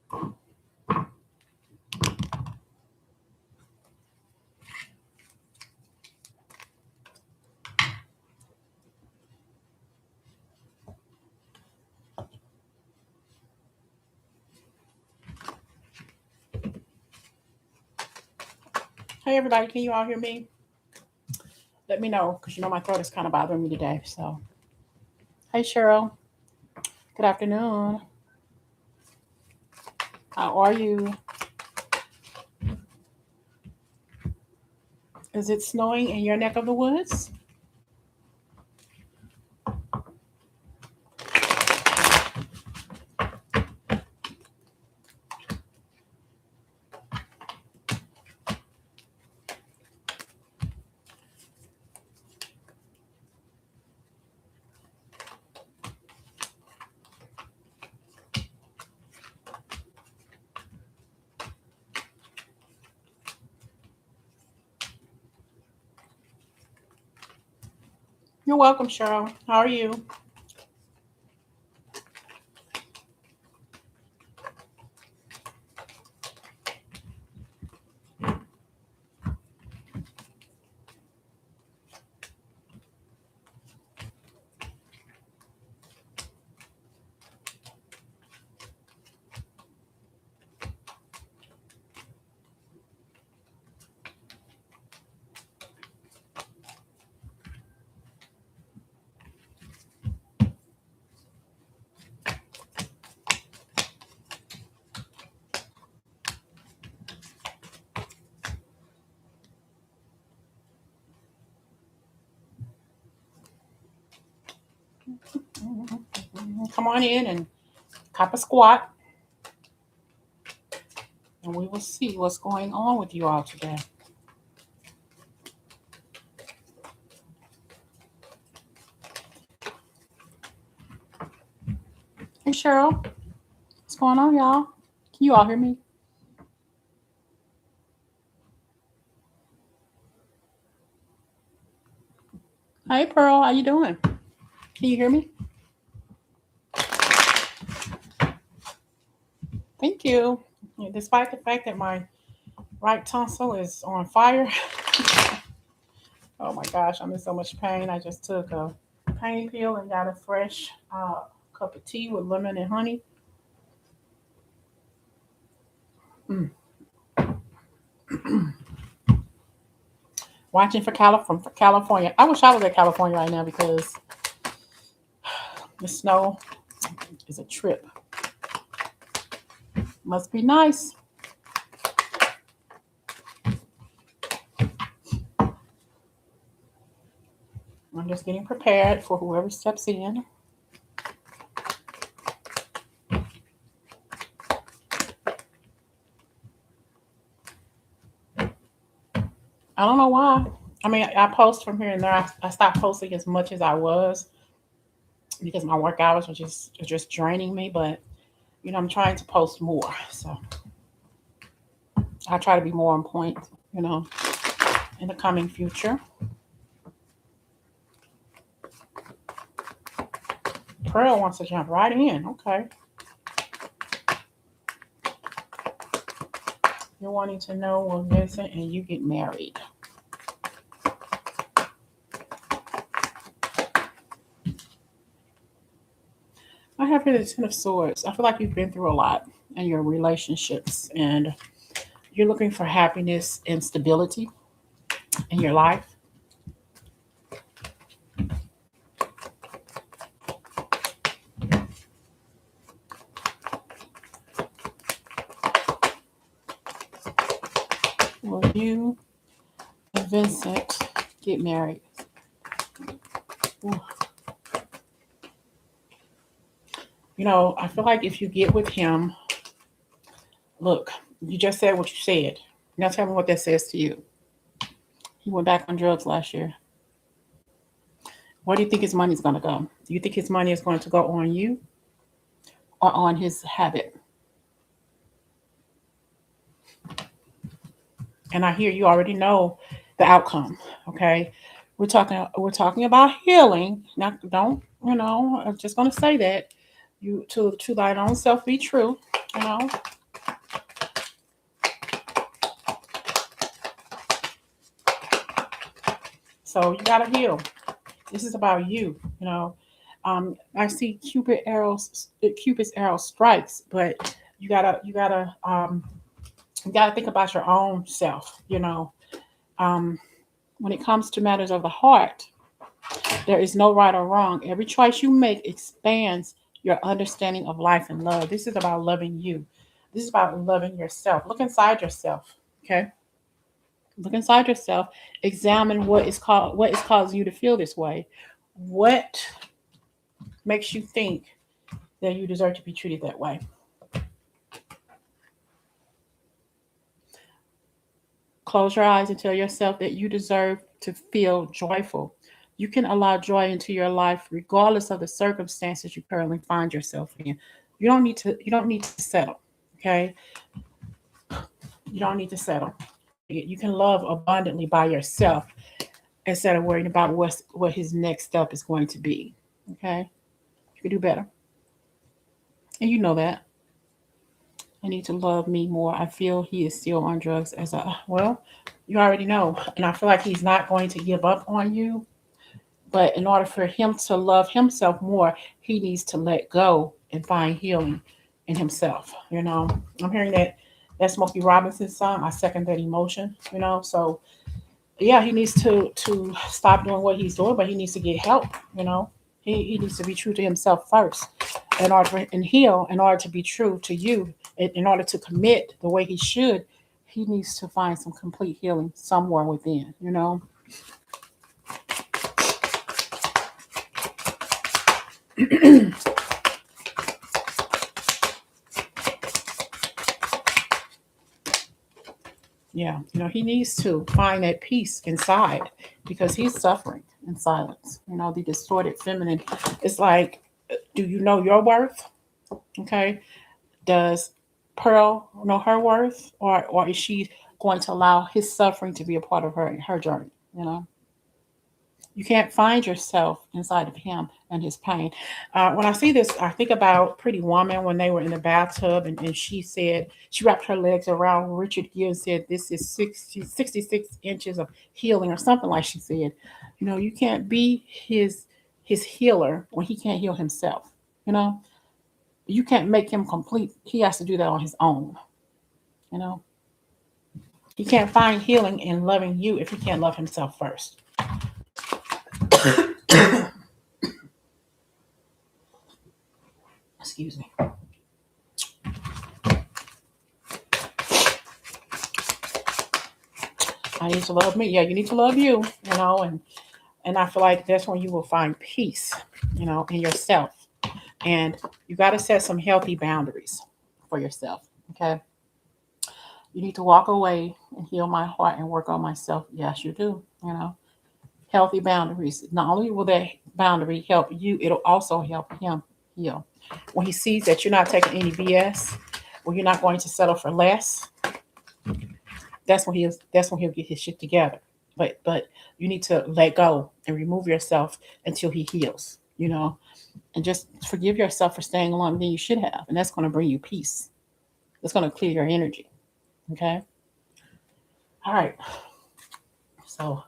Hey everybody, can you all hear me? Let me know, because you know my throat is kind of bothering me today. So, hey Cheryl, good afternoon. How are you? Is it snowing in your neck of the woods? You're welcome, Cheryl. How are you? Come on in and cop a squat, and we will see what's going on with you all today. Hey Cheryl, what's going on, y'all? Can you all hear me? Hey Pearl, how you doing? Can you hear me? Thank you. Despite the fact that my right tonsil is on fire, oh my gosh, I'm in so much pain. I just took a pain pill and got a fresh cup of tea with lemon and honey. Mm. Watching from California. I wish I was at California right now because the snow is a trip. Must be nice. I'm just getting prepared for whoever steps in. I don't know why. I mean, I post from here and there. I stopped posting as much as I was because my work hours are just draining me. But I'm trying to post more, so I try to be more on point. You know, in the coming future. Pearl wants to jump right in. Okay. You're wanting to know when Vincent and you get married. I have here the Ten of Swords. I feel like you've been through a lot in your relationships and you're looking for happiness and stability in your life. Will you and Vincent get married? Ooh. I feel like if you get with him, look, you just said what you said. Now tell me what that says to you. He went back on drugs last year. Where do you think his money is going to go? Do you think his money is going to go on you or on his habit? And I hear you already know the outcome. Okay, we're talking about healing. Now, don't I'm just going to say that you to thine own self be true. you know. So you gotta heal. This is about you, you know. I see Cupid's arrow strikes, but you gotta think about your own self, you know. Um, when it comes to matters of the heart, there is no right or wrong. Every choice you make expands your understanding of life and love. This is about loving you. This is about loving yourself. Look inside yourself. Okay. Look inside yourself. Examine what is causing you to feel this way. What makes you think that you deserve to be treated that way? Close your eyes and tell yourself that you deserve to feel joyful. You can allow joy into your life regardless of the circumstances you currently find yourself in. You don't need to settle. Okay? You don't need to settle. You can love abundantly by yourself instead of worrying about what his next step is going to be. Okay? You can do better. And you know that. I need to love me more. I feel he is still on drugs well, you already know. And I feel like he's not going to give up on you. But in order for him to love himself more, he needs to let go and find healing in himself. You know, I'm hearing that Smokey Robinson song. I second that emotion. You know, so yeah, he needs to stop doing what he's doing, but he needs to get help. You know, he needs to be true to himself first, and heal. In order to be true to you, in order to commit the way he should, he needs to find some complete healing somewhere within. You know. Yeah, you know, he needs to find that peace inside because he's suffering in silence. You know, the distorted feminine. It's like, do you know your worth? Okay. Does Pearl know her worth? Or is she going to allow his suffering to be a part of her journey? You know? You can't find yourself inside of him and his pain. When I see this, I think about Pretty Woman when they were in the bathtub and she said, she wrapped her legs around Richard Gere and said, this is 66 inches of healing or something like she said. You know, you can't be his healer when he can't heal himself. You know, you can't make him complete. He has to do that on his own. You know, he can't find healing in loving you if he can't love himself first. Excuse me. I need to love me. Yeah, you need to love you, you know, and I feel like that's when you will find peace, you know, in yourself. And you got to set some healthy boundaries for yourself. Okay. You need to walk away and heal my heart and work on myself. Yes, you do. You know, healthy boundaries. Not only will that boundary help you, it'll also help him heal. When he sees that you're not taking any BS, when you're not going to settle for less, that's when he'll get his shit together. But you need to let go and remove yourself until he heals, you know, and just forgive yourself for staying longer than you should have. And that's going to bring you peace. It's going to clear your energy. Okay. All right. So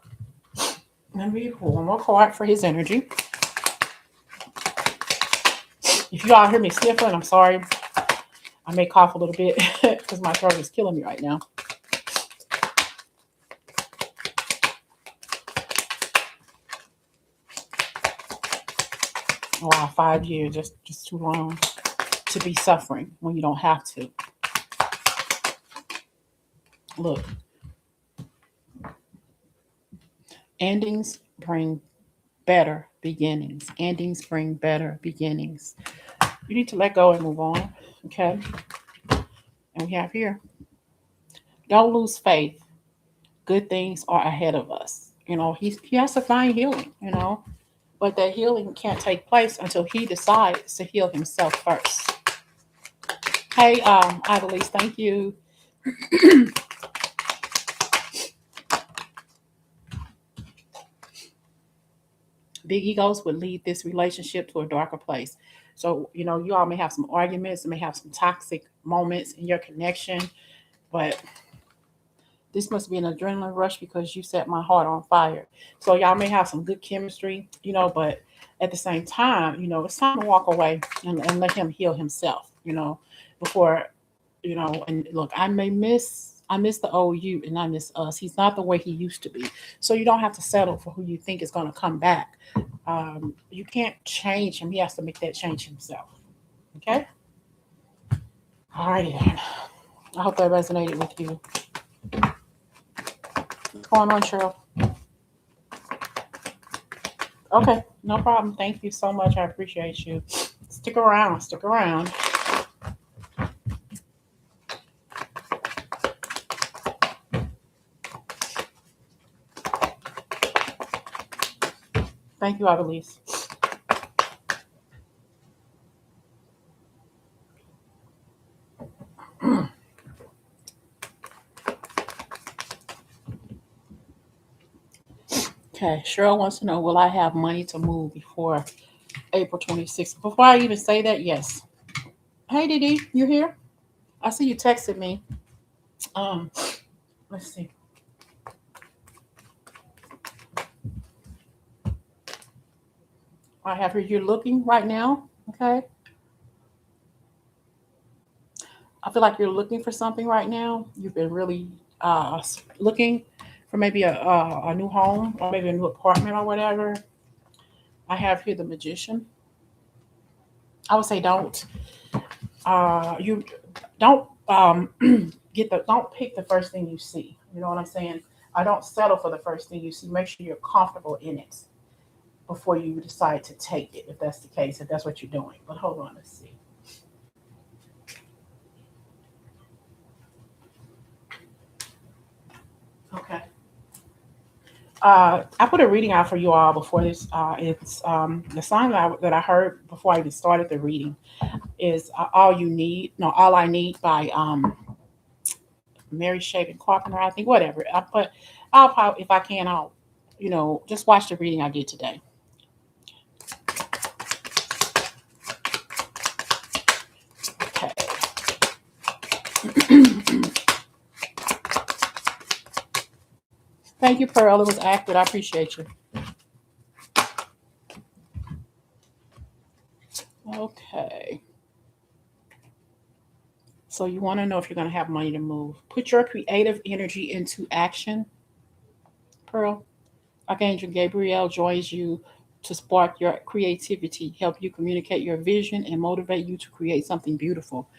let me pull one more card for his energy. If you all hear me sniffling, I'm sorry. I may cough a little bit because my throat is killing me right now. Wow, 5 years, just too long to be suffering when you don't have to. Look, endings bring better beginnings. Endings bring better beginnings. You need to let go and move on. Okay. And we have here, don't lose faith. Good things are ahead of us. You know, he has to find healing, you know, but that healing can't take place until he decides to heal himself first. Hey, Idalise, thank you. Big egos would lead this relationship to a darker place. So, you all may have some arguments, may have some toxic moments in your connection, but this must be an adrenaline rush because you set my heart on fire. So y'all may have some good chemistry, but at the same time, it's time to walk away and let him heal himself, before, and look, I miss the old you and I miss us. He's not the way he used to be. So you don't have to settle for who you think is going to come back. You can't change him. He has to make that change himself. Okay? All righty then. I hope that resonated with you. What's going on, Cheryl? Okay, no problem. Thank you so much. I appreciate you. Stick around. Stick around. Thank you, Adelise. Okay, Cheryl wants to know, will I have money to move before April 26th? Before I even say that, yes. Hey, Didi, you here? I see you texted me. Let's see. I have here, you're looking right now, okay? I feel like you're looking for something right now. You've been really looking for maybe a new home or maybe a new apartment or whatever. I have here the Magician. I would say you don't don't pick the first thing you see. You know what I'm saying? I don't settle for the first thing you see. Make sure you're comfortable in it before you decide to take it, if that's the case, if that's what you're doing. But hold on, let's see. Okay. I put a reading out for you all before this. It's the sign that I heard before I even started the reading is All You Need. No, All I Need by Mary Shaven Carpenter, I think, whatever. But I'll probably, if I can, I'll, just watch the reading I did today. Okay. Thank you, Pearl. It was accurate. I appreciate you. Okay. So you want to know if you're going to have money to move. Put your creative energy into action, Pearl. Archangel Gabriel joins you to spark your creativity, help you communicate your vision, and motivate you to create something beautiful.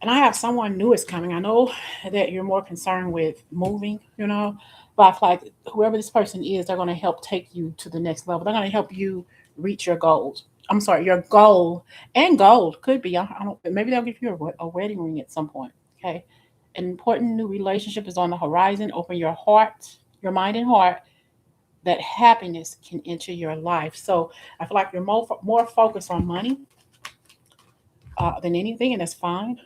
And I have someone new is coming. I know that you're more concerned with moving, but I feel like whoever this person is, they're going to help take you to the next level. They're going to help you reach your goals. I'm sorry, your goal and gold could be. I don't. Maybe they'll give you a wedding ring at some point. Okay, an important new relationship is on the horizon. Open your heart, your mind and heart, that happiness can enter your life. So I feel like you're more focused on money than anything, and that's fine,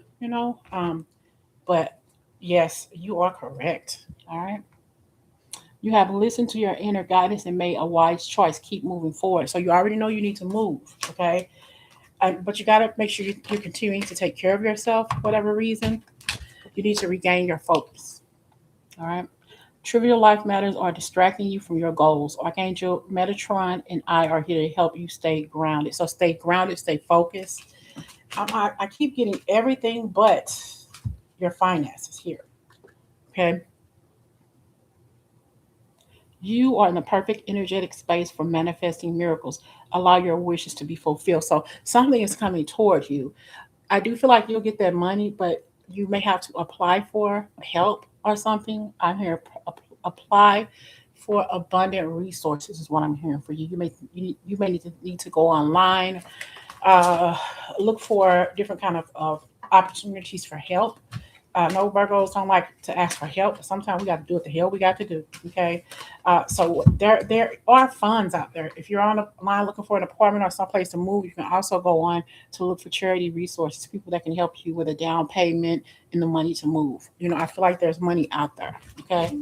But yes, you are correct. All right. You have listened to your inner guidance and made a wise choice. Keep moving forward. So you already know you need to move, okay? But you got to make sure you're continuing to take care of yourself, for whatever reason. You need to regain your focus. All right. Trivial life matters are distracting you from your goals. Archangel Metatron and I are here to help you stay grounded. So stay grounded, stay focused. I keep getting everything but your finances here. Okay. You are in the perfect energetic space for manifesting miracles. Allow your wishes to be fulfilled. So something is coming towards you. I do feel like you'll get that money, but you may have to apply for help or something. I'm here apply for abundant resources is what I'm hearing for you. You may need to go online, uh, look for different kind of opportunities for help. No, Virgos don't like to ask for help. Sometimes we got to do what the hell we got to do. Okay, so there are funds out there. If you're on a line looking for an apartment or someplace to move, you can also go on to look for charity resources, people that can help you with a down payment and the money to move. I feel like there's money out there. Okay,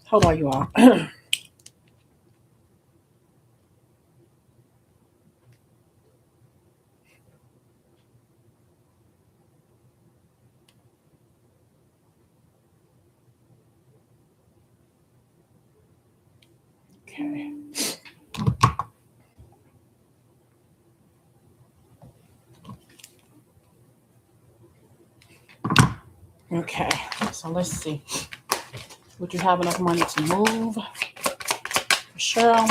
hold on, you all. Okay. Okay. So let's see. Would you have enough money to move? For Cheryl.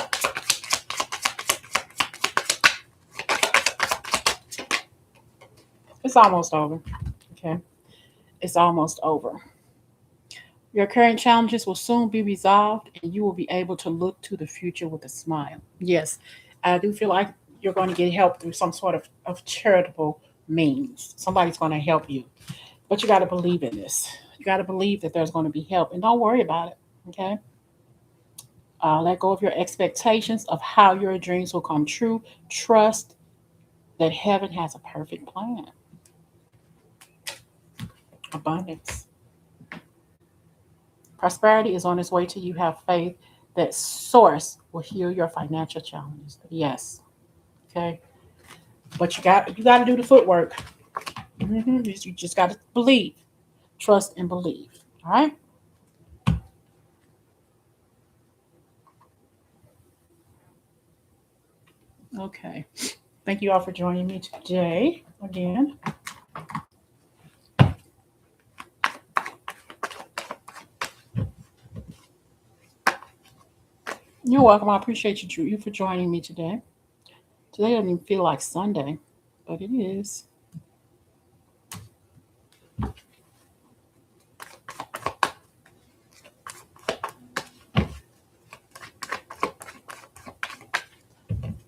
It's almost over. Okay. It's almost over. Your current challenges will soon be resolved and you will be able to look to the future with a smile. Yes, I do feel like you're going to get help through some sort of charitable means. Somebody's going to help you. But you got to believe in this. You got to believe that there's going to be help and don't worry about it. Okay. Let go of your expectations of how your dreams will come true. Trust that heaven has a perfect plan. Abundance. Prosperity is on its way to you. Have faith that source will heal your financial challenges. Yes. Okay. But you got to do the footwork. You just got to believe, trust, and believe. All right. Okay. Thank you all for joining me today again. You're welcome. I appreciate you for joining me today. Today doesn't even feel like Sunday, but it is.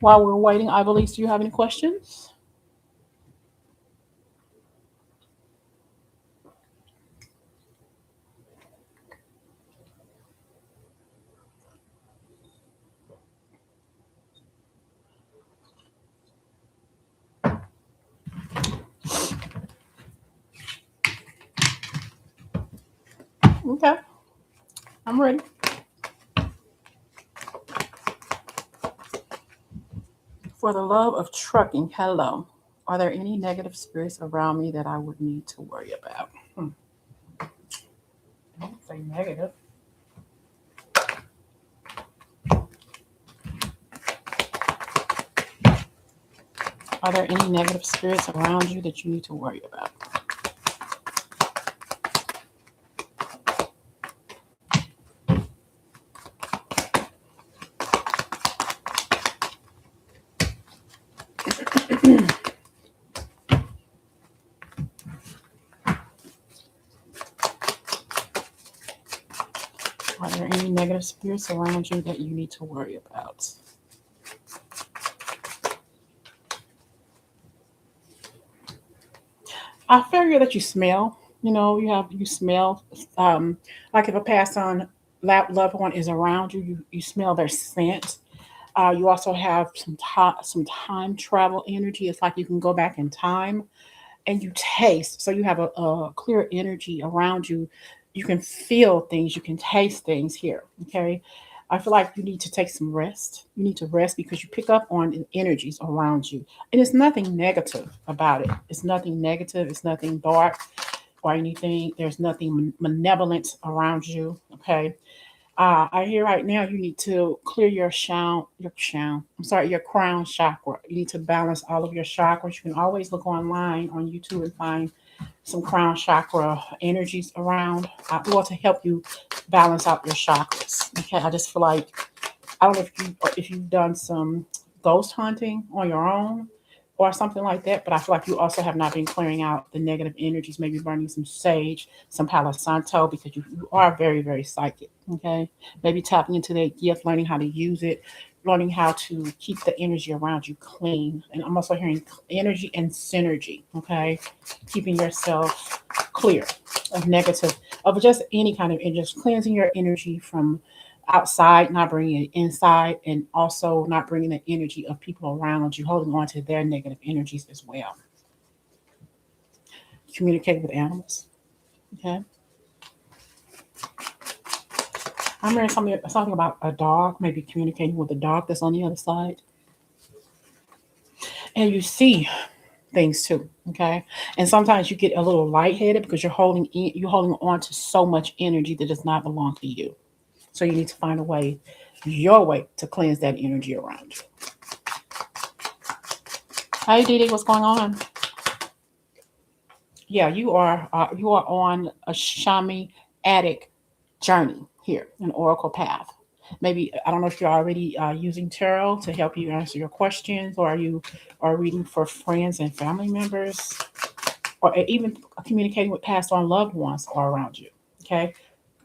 While we're waiting, Ivelisse, do you have any questions? Okay, I'm ready. For the love of trucking, hello. Are there any negative spirits around me that I would need to worry about? I don't say negative. Are there any negative spirits around you that you need to worry about? Are there any negative spirits around you that you need to worry about? I figure that you smell. You smell. Like if a passed on loved one is around you, you smell their scent. You also have some time travel energy. It's like you can go back in time and you taste. So you have a clear energy around you. You can feel things. You can taste things here. Okay. I feel like you need to take some rest. You need to rest because you pick up on energies around you. And it's nothing negative about it. It's nothing negative. It's nothing dark or anything. There's nothing malevolent around you. Okay. I hear right now you need to clear your crown chakra. You need to balance all of your chakras. You can always look online on YouTube and find some crown chakra energies around. We want to help you balance out your chakras. Okay, I just feel like I don't know if you've done some ghost hunting on your own or something like that, but I feel like you also have not been clearing out the negative energies, maybe burning some sage, some Palo Santo, because you are very, very psychic. Okay. Maybe tapping into that gift, learning how to use it, learning how to keep the energy around you clean. And I'm also hearing energy and synergy. Okay. Keeping yourself clear of negative, of just any kind of, and just cleansing your energy from outside, not bringing it inside, and also not bringing the energy of people around you, holding on to their negative energies as well. Communicate with animals. Okay. I'm hearing something about a dog, maybe communicating with a dog that's on the other side. And you see things too. Okay. And sometimes you get a little lightheaded because you're holding on to so much energy that does not belong to you. So you need to find a way, your way, to cleanse that energy around you. Hey, Dee Dee, what's going on? Yeah, you are on a shamanic journey here, an oracle path. Maybe I don't know if you're already using tarot to help you answer your questions, or you are reading for friends and family members, or even communicating with past or loved ones or around you. Okay,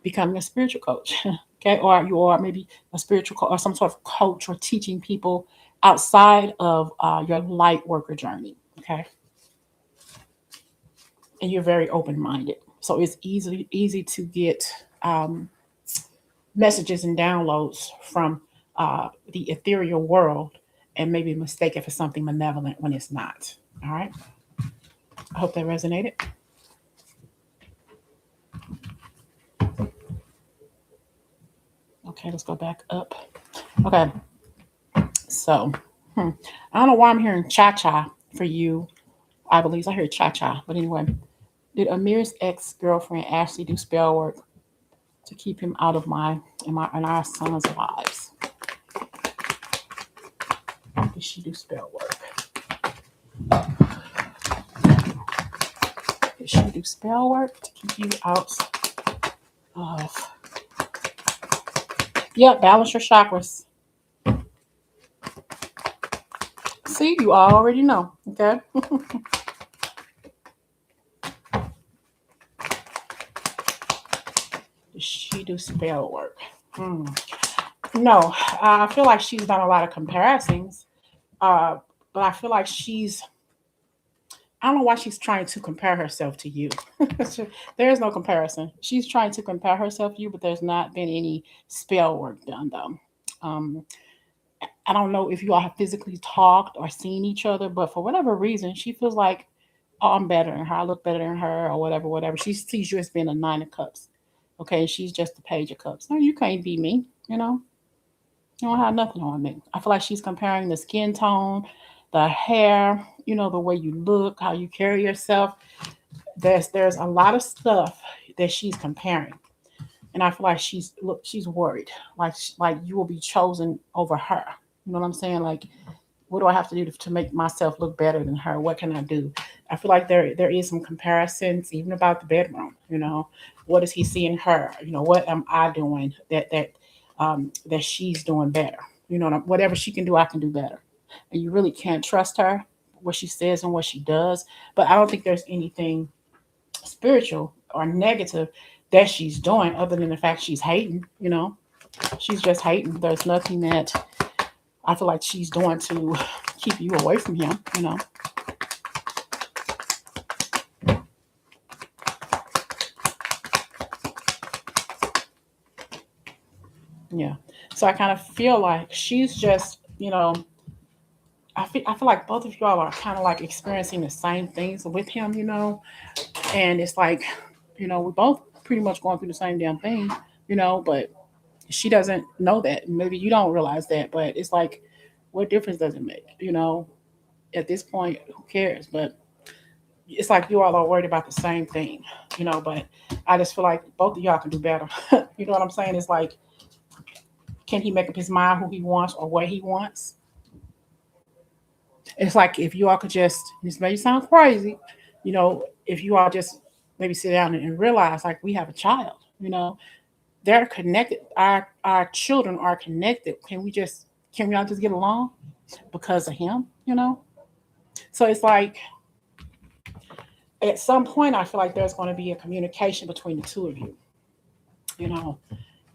becoming a spiritual coach. Okay, or you are maybe a spiritual or some sort of coach, or teaching people outside of your light worker journey. Okay, and you're very open minded, so it's easy to get um, messages and downloads from the ethereal world, and maybe mistake it for something malevolent when it's not. All right. I hope that resonated. Okay, let's go back up. Okay. So, I don't know why I'm hearing cha cha for you. I believe I heard cha cha. But anyway, did Amir's ex girlfriend Ashley do spell work to keep him out of and our son's lives? Did she do spell work? Did she do spell work to keep you out of? Yep, balance your chakras. See, you already know. Okay. Did she do spell work? No, I feel like she's done a lot of comparisons, uh, but I feel like I don't know why she's trying to compare herself to you. There is no comparison. She's trying to compare herself to you, but there's not been any spell work done, though. Um, I don't know if you all have physically talked or seen each other, but for whatever reason, she feels like, oh, I'm better than her. I look better than her, or whatever, whatever. She sees you as being a nine of cups. Okay, she's just a page of cups. No, you can't be me, you know? You don't have nothing on me. I feel like she's comparing the skin tone, the hair, the way you look, how you carry yourself. There's a lot of stuff that she's comparing, and I feel like she's worried, like you will be chosen over her. You know what I'm saying? Like, what do I have to do to make myself look better than her? What can I do? I feel like there is some comparisons, even about the bedroom. What does he see in her? What am I doing that she's doing better? Whatever she can do, I can do better. And you really can't trust her, what she says and what she does. But I don't think there's anything spiritual or negative that she's doing, other than the fact she's hating. She's just hating. There's nothing that I feel like she's doing to keep you away from him. Yeah. So I kind of feel like she's just, I feel like both of y'all are kind of like experiencing the same things with him, and it's like, we're both pretty much going through the same damn thing, but she doesn't know that. Maybe you don't realize that, but it's like, what difference does it make? At this point, who cares? But it's like you all are worried about the same thing, but I just feel like both of y'all can do better. You know what I'm saying? It's like, can he make up his mind who he wants or what he wants? It's like if you all could just, this may sound crazy, if you all just maybe sit down and realize, like, we have a child, they're connected. Our children are connected. Can we all just get along because of him? So it's like, at some point, I feel like there's going to be a communication between the two of you. You know,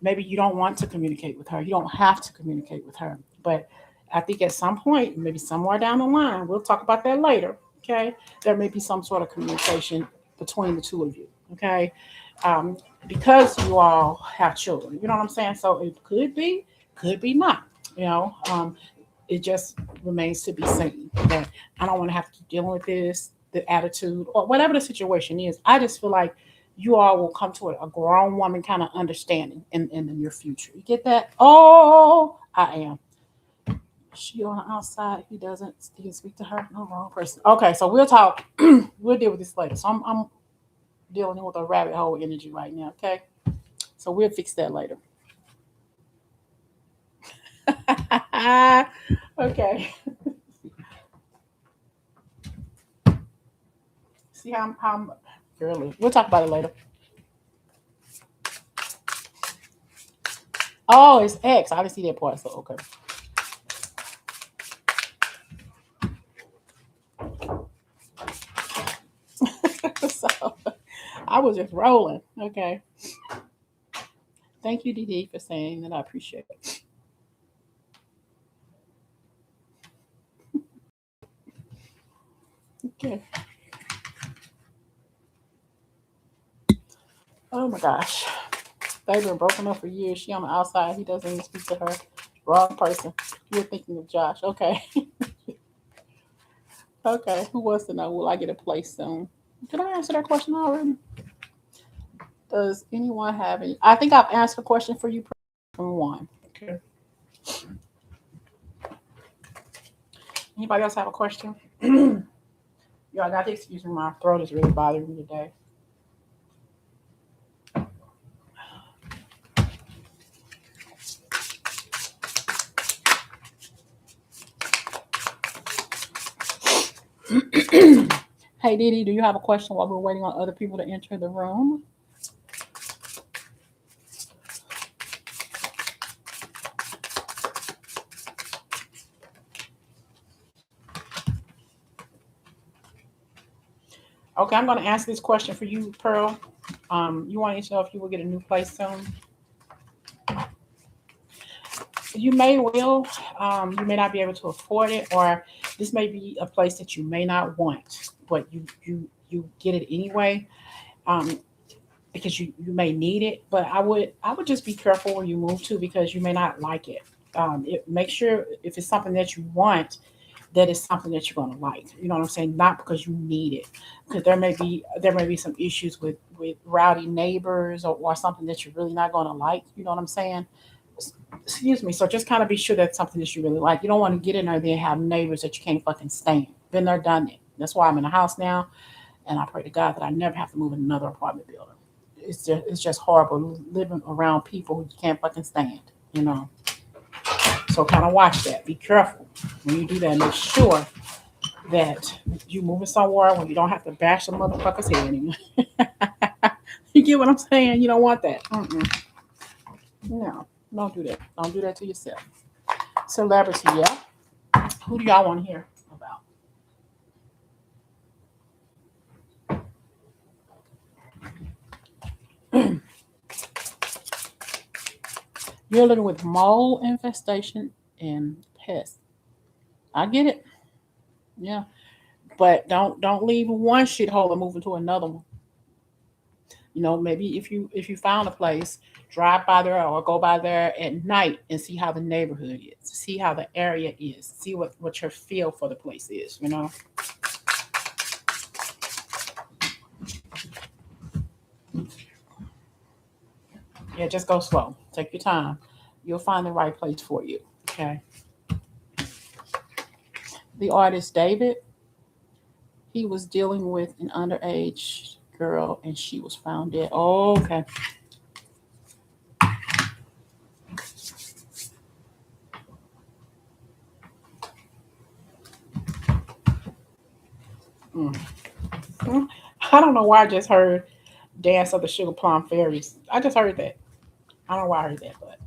maybe you don't want to communicate with her. You don't have to communicate with her. But I think at some point, maybe somewhere down the line, we'll talk about that later. Okay. There may be some sort of communication between the two of you. Okay. Um, because you all have children. You know what I'm saying? So it could be not. You know, it just remains to be seen. That I don't want to have to keep dealing with this, the attitude, or whatever the situation is. I just feel like you all will come to a grown woman kind of understanding in the near future. You get that? Oh, I am. She on the outside. He doesn't. He can speak to her. No, wrong person. Okay, so we'll talk. We'll deal with this later. So I'm dealing with a rabbit hole energy right now. Okay, so we'll fix that later. Okay. See how I'm girly. We'll talk about it later. Oh, it's X. I didn't see that part. So okay. So I was just rolling. Okay. Thank you, DD, for saying that. I appreciate it. Okay. Oh my gosh. They've been broken up for years. She on the outside. He doesn't even speak to her. Wrong person. You're thinking of Josh. Okay. Okay. Who wants to know? Will I get a place soon? Did I answer that question already? Does anyone have any? I think I've answered a question for you from one. Okay. Anybody else have a question? Y'all got to excuse me. My throat is really bothering me today. Hey, Didi, do you have a question while we're waiting on other people to enter the room? Okay, I'm going to answer this question for you, Pearl. You wanted to know if you will get a new place soon. You may will. You may not be able to afford it, or this may be a place that you may not want, but you get it anyway. Um, because you may need it. But I would just be careful where you move to because you may not like it. Make sure if it's something that you want, that it's something that you're going to like. You know what I'm saying? Not because you need it, because there may be some issues with rowdy neighbors or something that you're really not going to like. You know what I'm saying? Excuse me. So just kind of be sure that's something that you really like. You don't want to get in there and then have neighbors that you can't fucking stand. Been there, done it. That's why I'm in a house now, and I pray to God that I never have to move in another apartment building. It's just horrible living around people who you can't fucking stand. You know. So kind of watch that. Be careful when you do that. Make sure that you moving somewhere where you don't have to bash the motherfucker's head anymore. You get what I'm saying? You don't want that. Mm-mm. No, don't do that. Don't do that to yourself. Celebrity, yeah. Who do y'all want to hear about? You're living with mole infestation and pests. I get it. Yeah, but don't leave one shithole and move into another one. Maybe if you found a place, drive by there or go by there at night and see how the neighborhood is, see how the area is, see what your feel for the place is. Yeah, just go slow. Take your time. You'll find the right place for you. Okay. The artist David, he was dealing with an underage girl and she was found dead. Oh, okay. Mm. Mm. I don't know why I just heard Dance of the Sugar Plum Fairies. I just heard that. I don't know why I heard that, but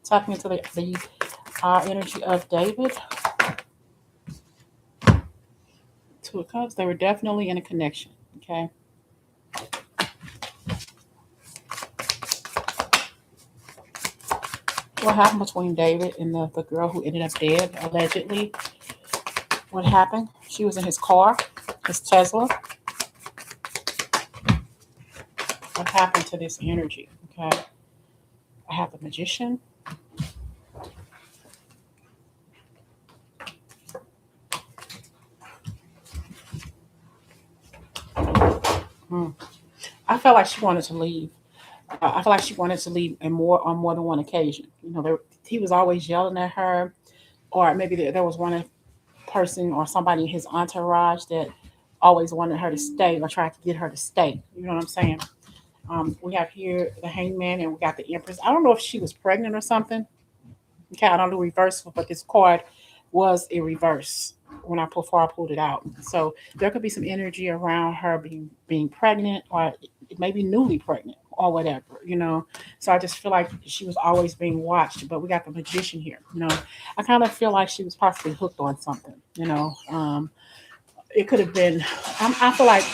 tapping into the energy of David. Two of Cups, they were definitely in a connection. Okay. What happened between David and the girl who ended up dead, allegedly? What happened? She was in his car, his Tesla. What happened to this energy? Okay. I have the Magician. Hmm. I felt like she wanted to leave. I feel like she wanted to leave on more than one occasion. He was always yelling at her, or maybe there was one person or somebody in his entourage that always wanted her to stay or tried to get her to stay. You know what I'm saying? We have here the Hangman, and we got the Empress. I don't know if she was pregnant or something. Okay, I don't do reverse, but this card was a reverse when before I pulled it out. So there could be some energy around her being pregnant, or maybe newly pregnant, or whatever, you know. So I just feel like she was always being watched. But we got the Magician here, you know. I kind of feel like she was possibly hooked on something, you know. It could have been. I feel like,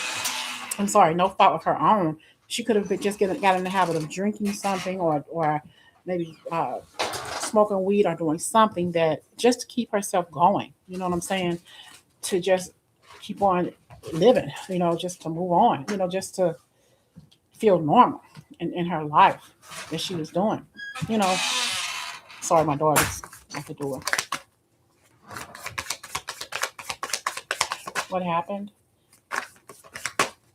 I'm sorry, no fault of her own. She could have been just got in the habit of drinking something, or maybe smoking weed, or doing something that just to keep herself going. You know what I'm saying? To just keep on living. You know, just to move on. You know, just to feel normal in her life that she was doing. You know, sorry, my daughter's at the door. What happened?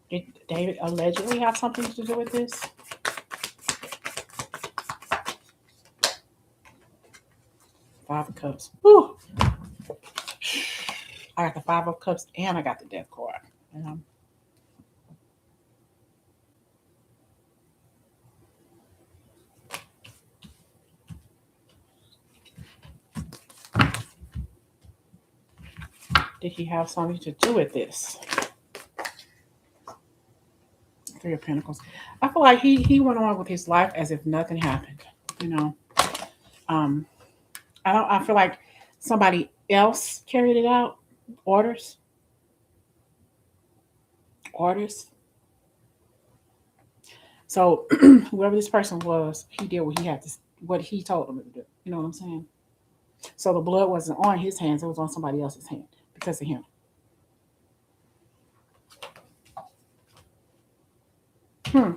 Did David allegedly have something to do with this? Five of Cups. Whew. I got the Five of Cups and I got the Death card. You know? Did he have something to do with this? Three of Pentacles. I feel like he went on with his life as if nothing happened. You know, um, I feel like somebody else carried it out. Orders, orders. So whoever this person was, he did what he had to, what he told him to do. You know what I'm saying? So the blood wasn't on his hands; it was on somebody else's hand because of him. Hmm.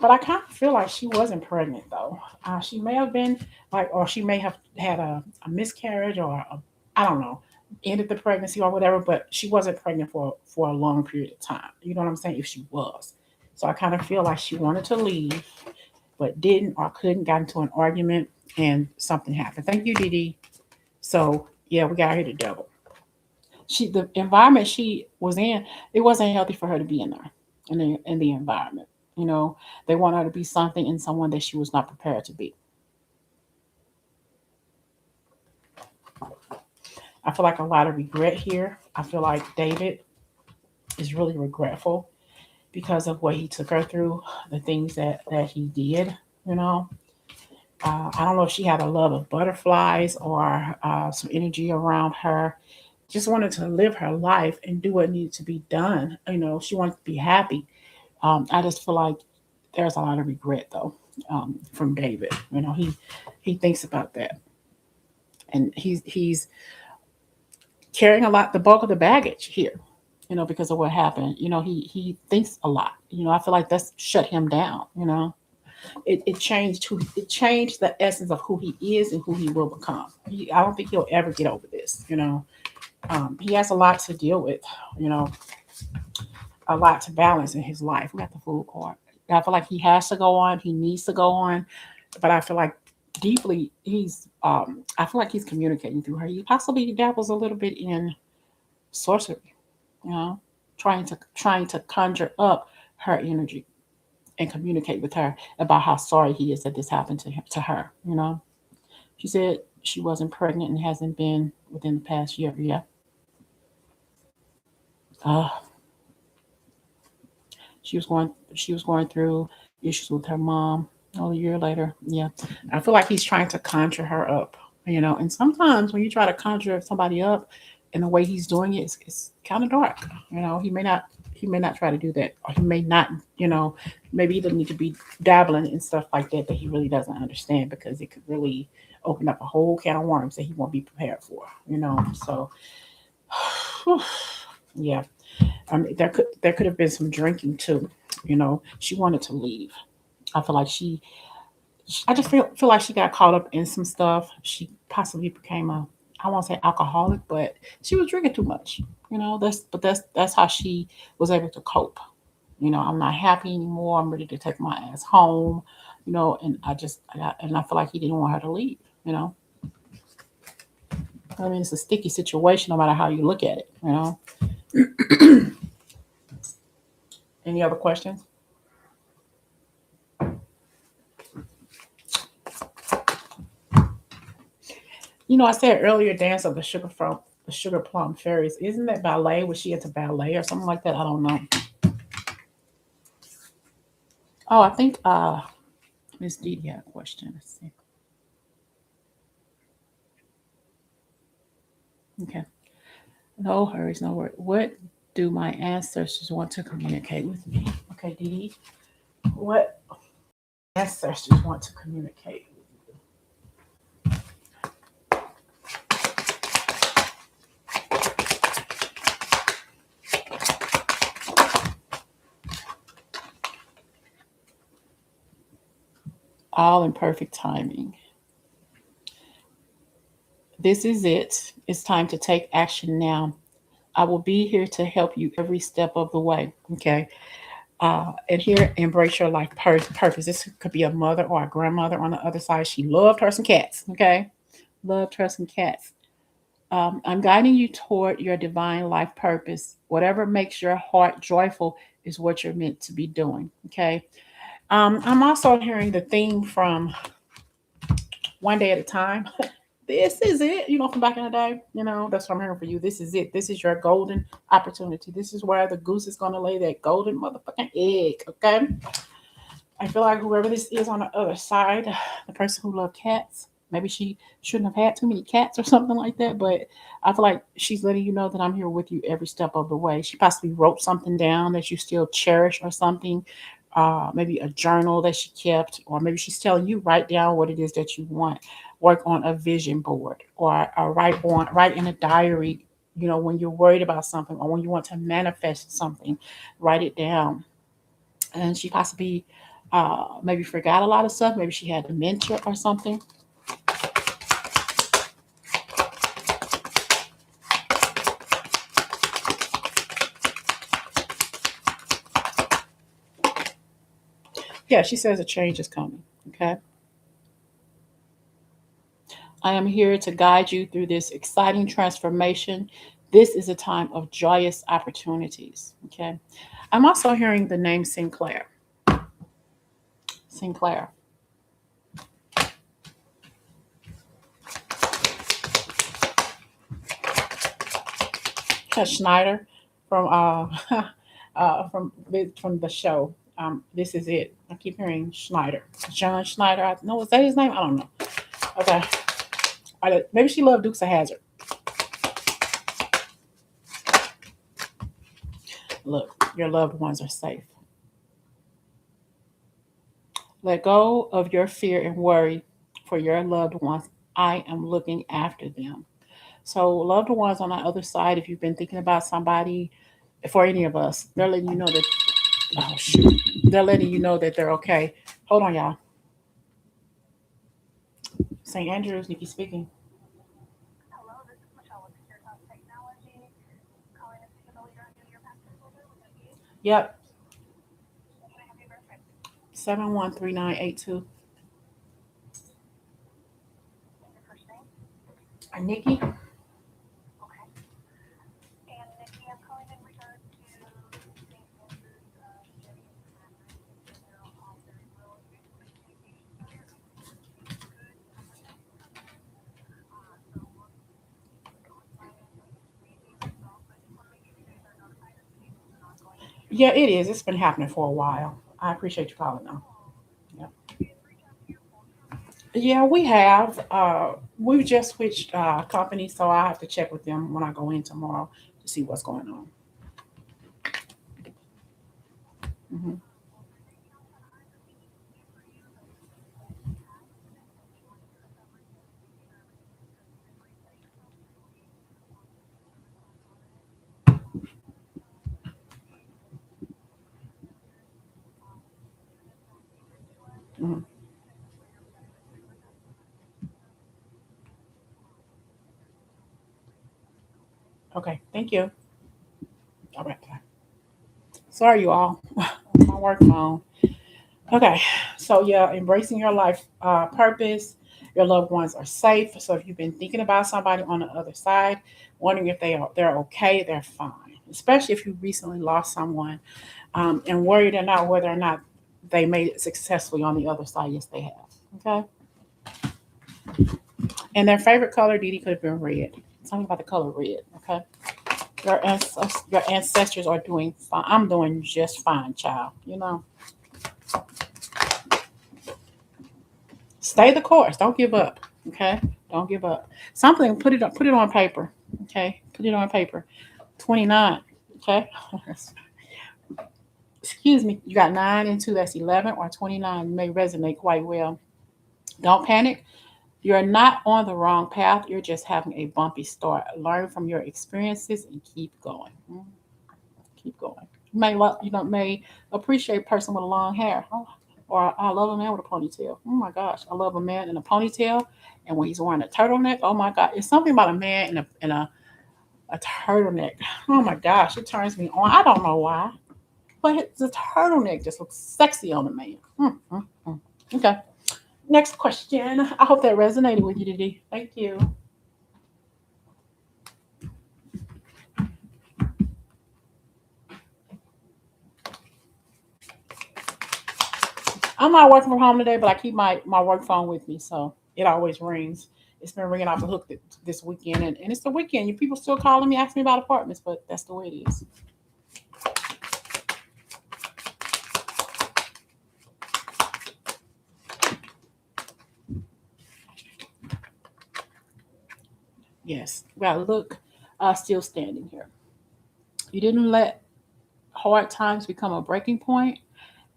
But I kind of feel like she wasn't pregnant though. She may have been like, or she may have had a miscarriage, or I don't know, ended the pregnancy or whatever. But she wasn't pregnant for a long period of time. You know what I'm saying? If she was, so I kind of feel like she wanted to leave, but didn't or couldn't. Got into an argument and something happened. Thank you, Dee. So yeah, we got her the devil. The environment she was in, it wasn't healthy for her to be in there, in the environment. You know, they want her to be something and someone that she was not prepared to be. I feel like a lot of regret here. I feel like David is really regretful because of what he took her through, the things that he did. You know, I don't know if she had a love of butterflies or some energy around her. Just wanted to live her life and do what needed to be done. You know, she wanted to be happy. I just feel like there's a lot of regret though, from David. You know, he thinks about that, and he's carrying a lot, the bulk of the baggage here. You know, because of what happened. You know, he thinks a lot. You know, I feel like that's shut him down. You know, it changed the essence of who he is and who he will become. I don't think he'll ever get over this. You know, he has a lot to deal with. You know, a lot to balance in his life. We got the Fool card. I feel like he has to go on. He needs to go on, but I feel like deeply he's. I feel like he's communicating through her. He possibly dabbles a little bit in sorcery. You know, trying to conjure up her energy and communicate with her about how sorry he is that this happened to her. You know, she said she wasn't pregnant and hasn't been within the past year. Yeah. Uh, she was going through issues with her mom. Oh, a year later, yeah. I feel like he's trying to conjure her up, you know. And sometimes when you try to conjure somebody up, in the way he's doing it, it's kind of dark. You know, he may not try to do that, or he may not. You know, maybe he doesn't need to be dabbling in stuff like that that he really doesn't understand, because it could really open up a whole can of worms that he won't be prepared for. You know, so yeah. There could have been some drinking too. You know, she wanted to leave. I feel like I just feel like she got caught up in some stuff. She possibly became I won't say alcoholic, but she was drinking too much. You know, that's how she was able to cope. You know, I'm not happy anymore. I'm ready to take my ass home. You know, and I feel like he didn't want her to leave. You know, I mean, it's a sticky situation no matter how you look at it. You know. Any other questions? I said earlier, Dance of the Sugar Plum Fairies. Isn't that ballet? Was she into ballet or something like that? I don't know. Oh, I think Miss Dee had a question. Let's see. Okay. No hurries, no worries. What do my ancestors want to communicate with me? Okay, Dee Dee. What ancestors want to communicate? All in perfect timing. This is it. It's time to take action now. I will be here to help you every step of the way. Okay. And here, embrace your life purpose. This could be a mother or a grandmother on the other side. She loved her some cats. Okay. Loved her some cats. I'm guiding you toward your divine life purpose. Whatever makes your heart joyful is what you're meant to be doing. Okay. I'm also hearing the theme from One Day at a Time. This is it, from back in the day. That's what I'm hearing for you. This is it. This is your golden opportunity. This is where the goose is going to lay that golden motherfucking egg. Okay. I feel like whoever this is on the other side, the person who loved cats, maybe she shouldn't have had too many cats or something like that. But I feel like she's letting you know that I'm here with you every step of the way. She possibly wrote something down that you still cherish or something. Maybe a journal that she kept, or maybe she's telling you write down what it is that you want. Work on a vision board, or write in a diary. When you're worried about something or when you want to manifest something, write it down. And she possibly maybe forgot a lot of stuff. Maybe she had dementia or something. Yeah, she says a change is coming. Okay. I am here to guide you through this exciting transformation. This is a time of joyous opportunities. Okay. I'm also hearing the name Sinclair. Sinclair. Schneider from from the show. This is it. I keep hearing Schneider. John Schneider. I know, is that his name? I don't know. Okay. Maybe she loved Dukes of Hazzard. Look, your loved ones are safe. Let go of your fear and worry for your loved ones. I am looking after them. So, loved ones on the other side, if you've been thinking about somebody, for any of us, they're letting you know that, oh, shoot, they're letting you know that they're okay. Hold on, y'all. St. Andrews, Nikki speaking. Yep, 713982. Nikki? Yeah, it is. It's been happening for a while. I appreciate you calling though. Yeah, we have. We've just switched companies, so I have to check with them when I go in tomorrow to see what's going on. Hmm. Hmm. Okay, thank you. All right. Bye. Sorry, you all. My work phone. Okay, so yeah, embracing your life purpose. Your loved ones are safe. So if you've been thinking about somebody on the other side, wondering if they're okay, they're fine. Especially if you recently lost someone, and worried or not whether or not they made it successfully on the other side. Yes, they have. Okay. And their favorite color, Dee Dee, could have been red. Something about the color red, okay? Your ancestors are doing fine. I'm doing just fine, child. You know, stay the course. Don't give up, okay? Don't give up. Something, put it on paper, okay? Put it on paper. 29, okay? Excuse me. You got 9 and 2, that's 11, or 29 may resonate quite well. Don't panic. You're not on the wrong path. You're just having a bumpy start. Learn from your experiences and keep going. Keep going. May appreciate a person with long hair. Oh, or I love a man with a ponytail. Oh my gosh, I love a man in a ponytail, and when he's wearing a turtleneck. Oh my god, it's something about a man in a turtleneck. Oh my gosh, it turns me on. I don't know why, but the turtleneck just looks sexy on a man. Okay. Next question. I hope that resonated with you today. Thank you. I'm not working from home today, but I keep my work phone with me, so it always rings. It's been ringing off the hook this weekend, and it's the weekend. You people still calling me, asking me about apartments, but that's the way it is. Yes. Well, look, still standing here. You didn't let hard times become a breaking point.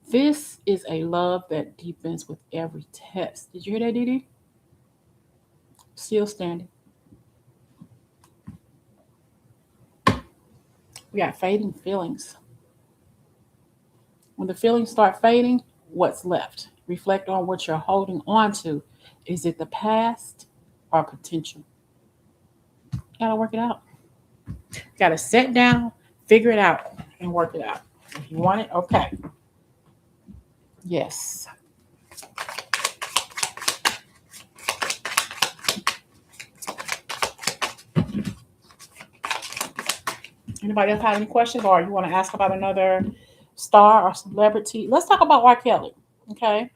This is a love that deepens with every test. Did you hear that, Didi? Still standing. We got fading feelings. When the feelings start fading, what's left? Reflect on what you're holding on to. Is it the past or potential? Gotta work it out. Gotta sit down, figure it out, and work it out. If you want it, okay. Yes. Anybody else have any questions, or you want to ask about another star or celebrity? Let's talk about R. Kelly. Okay.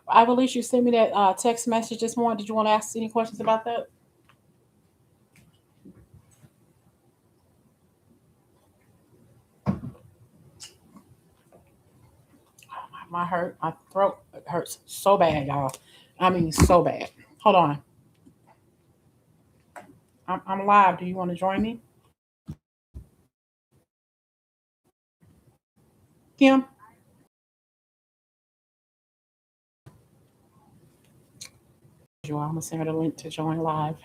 I believe you sent me that text message this morning. Did you want to ask any questions about that? My throat hurts so bad, y'all. I mean, so bad. Hold on. I'm live. Do you want to join me? Kim? I'm going to send her the link to join live.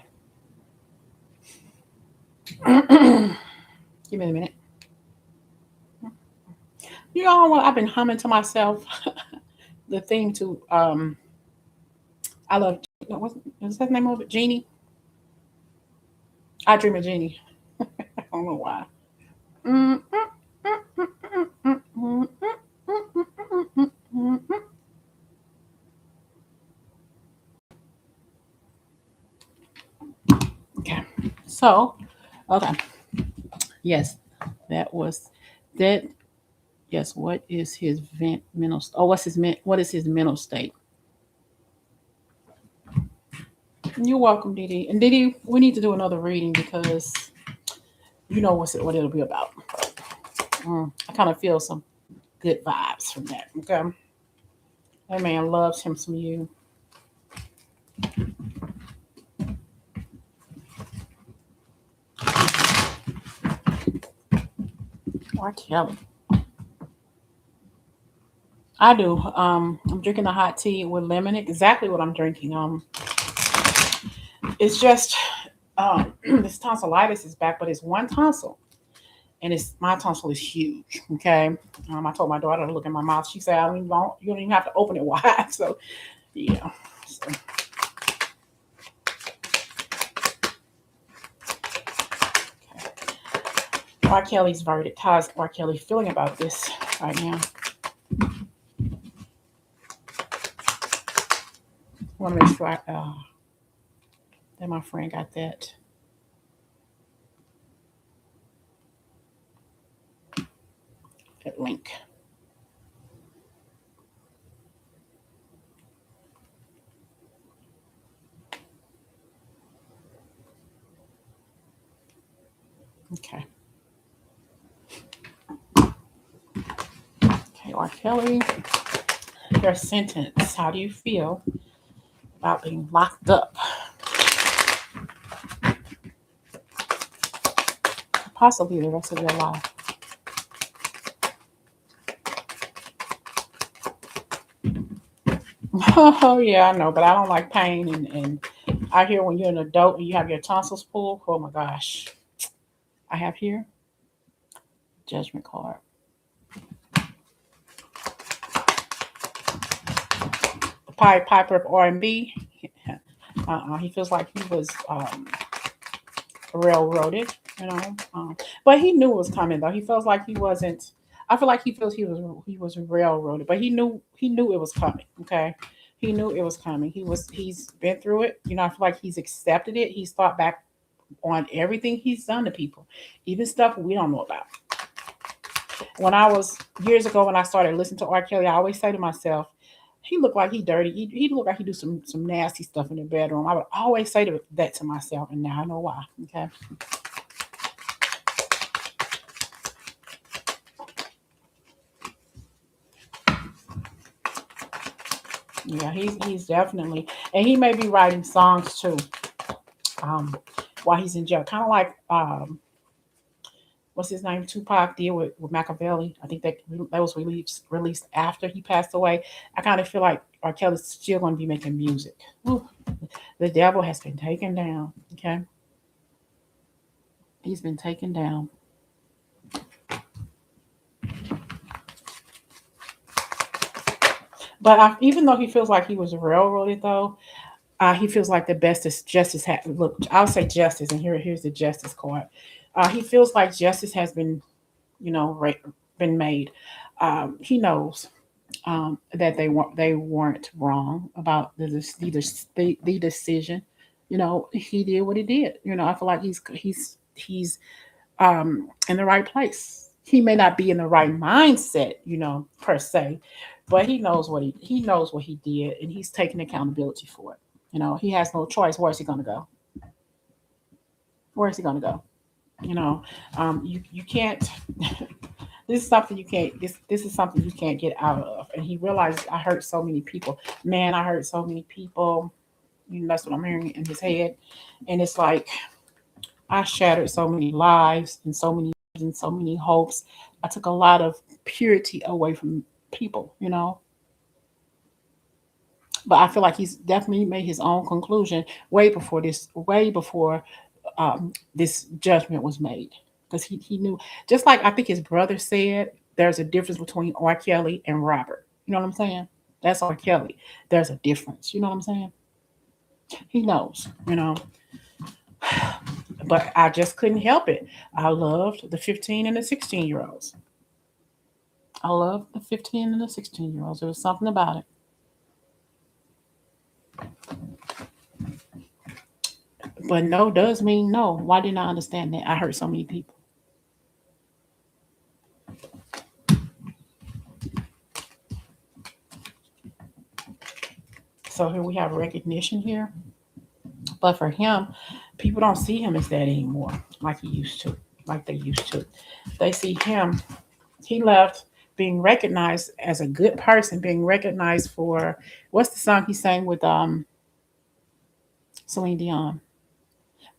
Give me a minute. You know what? I've been humming to myself the theme to I love what's that name of it? Genie. I dream of Genie. I don't know why. Okay. So, okay. Yes, that was that. Yes. What is his mental? Oh, what is his mental state? You're welcome, Didi. And Didi, we need to do another reading because you know what it'll be about. I kind of feel some good vibes from that. Okay. That man loves him some you. R. Kelly. I do. I'm drinking a hot tea with lemon. Exactly what I'm drinking. It's just this tonsillitis is back, but it's one tonsil, and it's my tonsil is huge. Okay. I told my daughter to look in my mouth. She said, You don't even have to open it wide." So, yeah. So, okay. R. Kelly's verdict. How's R. Kelly feeling about this right now? I want to make sure that my friend got that link. Okay. Okay, R. Kelly, your sentence. How do you feel about being locked up? Possibly the rest of your life. Oh yeah, I know, but I don't like pain and I hear when you're an adult and you have your tonsils pulled. Oh my gosh. I have here judgment card. The Pied Piper of R&B. He feels like he was railroaded, you know. But he knew it was coming though. He feels like he wasn't. I feel like he feels he was railroaded, but he knew it was coming. Okay, he knew it was coming. He's been through it. You know, I feel like he's accepted it. He's thought back on everything he's done to people, even stuff we don't know about. When I was years ago when I started listening to R. Kelly, I always say to myself, he looked like he dirty. He looked like he do some nasty stuff in the bedroom. I would always say that to myself, and now I know why. Okay. Yeah, he's definitely, and he may be writing songs too. Um, while he's in jail, kind of like what's his name? Tupac did with Machiavelli. I think that was released after he passed away. I kind of feel like R. Kelly's still going to be making music. Ooh, the devil has been taken down. Okay, he's been taken down. But even though he feels like he was railroaded, though, he feels like the best is justice. Look, I'll say justice, and here's the justice card. He feels like justice has been, been made. He knows that they weren't wrong about the decision. You know, he did what he did. You know, I feel like he's in the right place. He may not be in the right mindset, per se, but he knows what he did, and he's taking accountability for it. You know, he has no choice. Where is he going to go? Where is he going to go? You know, you can't. This is something you can't. This is something you can't get out of. And he realized I hurt so many people. Man, I hurt so many people. That's what I'm hearing in his head, and it's like I shattered so many lives and so many hopes. I took a lot of purity away from people, But I feel like he's definitely made his own conclusion way before this judgment was made. Because he knew, just like I think his brother said, there's a difference between R. Kelly and Robert. You know what I'm saying? That's R. Kelly. There's a difference. You know what I'm saying? He knows, But I just couldn't help it. I loved the 15 and the 16-year olds. I loved the 15 and the 16-year olds. There was something about it. But no does mean no. Why didn't I understand that? I hurt so many people. So here we have recognition here. But for him, people don't see him as that anymore, like he used to, like they used to. They see him, he left being recognized as a good person, being recognized for what's the song he sang with Celine Dion?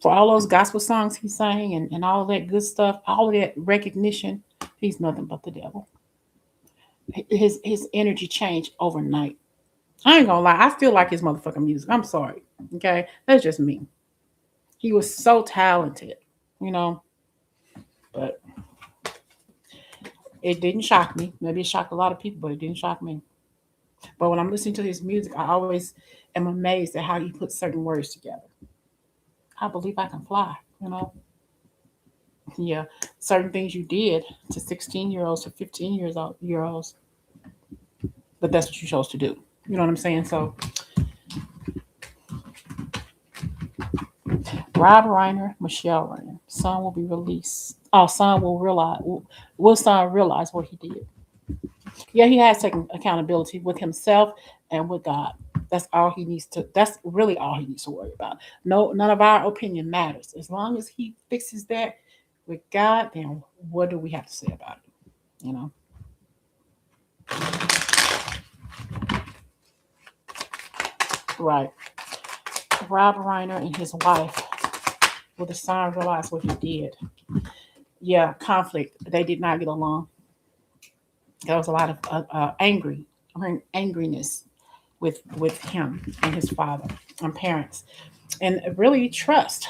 For all those gospel songs he sang and all that good stuff, all of that recognition, he's nothing but the devil. His energy changed overnight. I ain't gonna lie, I still like his motherfucking music. I'm sorry. Okay? That's just me. He was so talented, you know, but it didn't shock me. Maybe it shocked a lot of people, but it didn't shock me. But when I'm listening to his music, I always am amazed at how he puts certain words together. I believe I can fly, you know. Yeah, certain things you did to 16-year-olds to 15 years olds, but that's what you chose to do. You know what I'm saying? So, Rob Reiner, Michelle Reiner, son will be released. Oh, son will realize. Will son realize what he did? Yeah, he has taken accountability with himself and with God. That's all he needs to. That's really all he needs to worry about. No, none of our opinion matters as long as he fixes that. with God, then what do we have to say about it? You know? Right. Rob Reiner and his wife, will the son realize what he did? Yeah, conflict. They did not get along. There was a lot of angriness with him and his father and parents, and really trust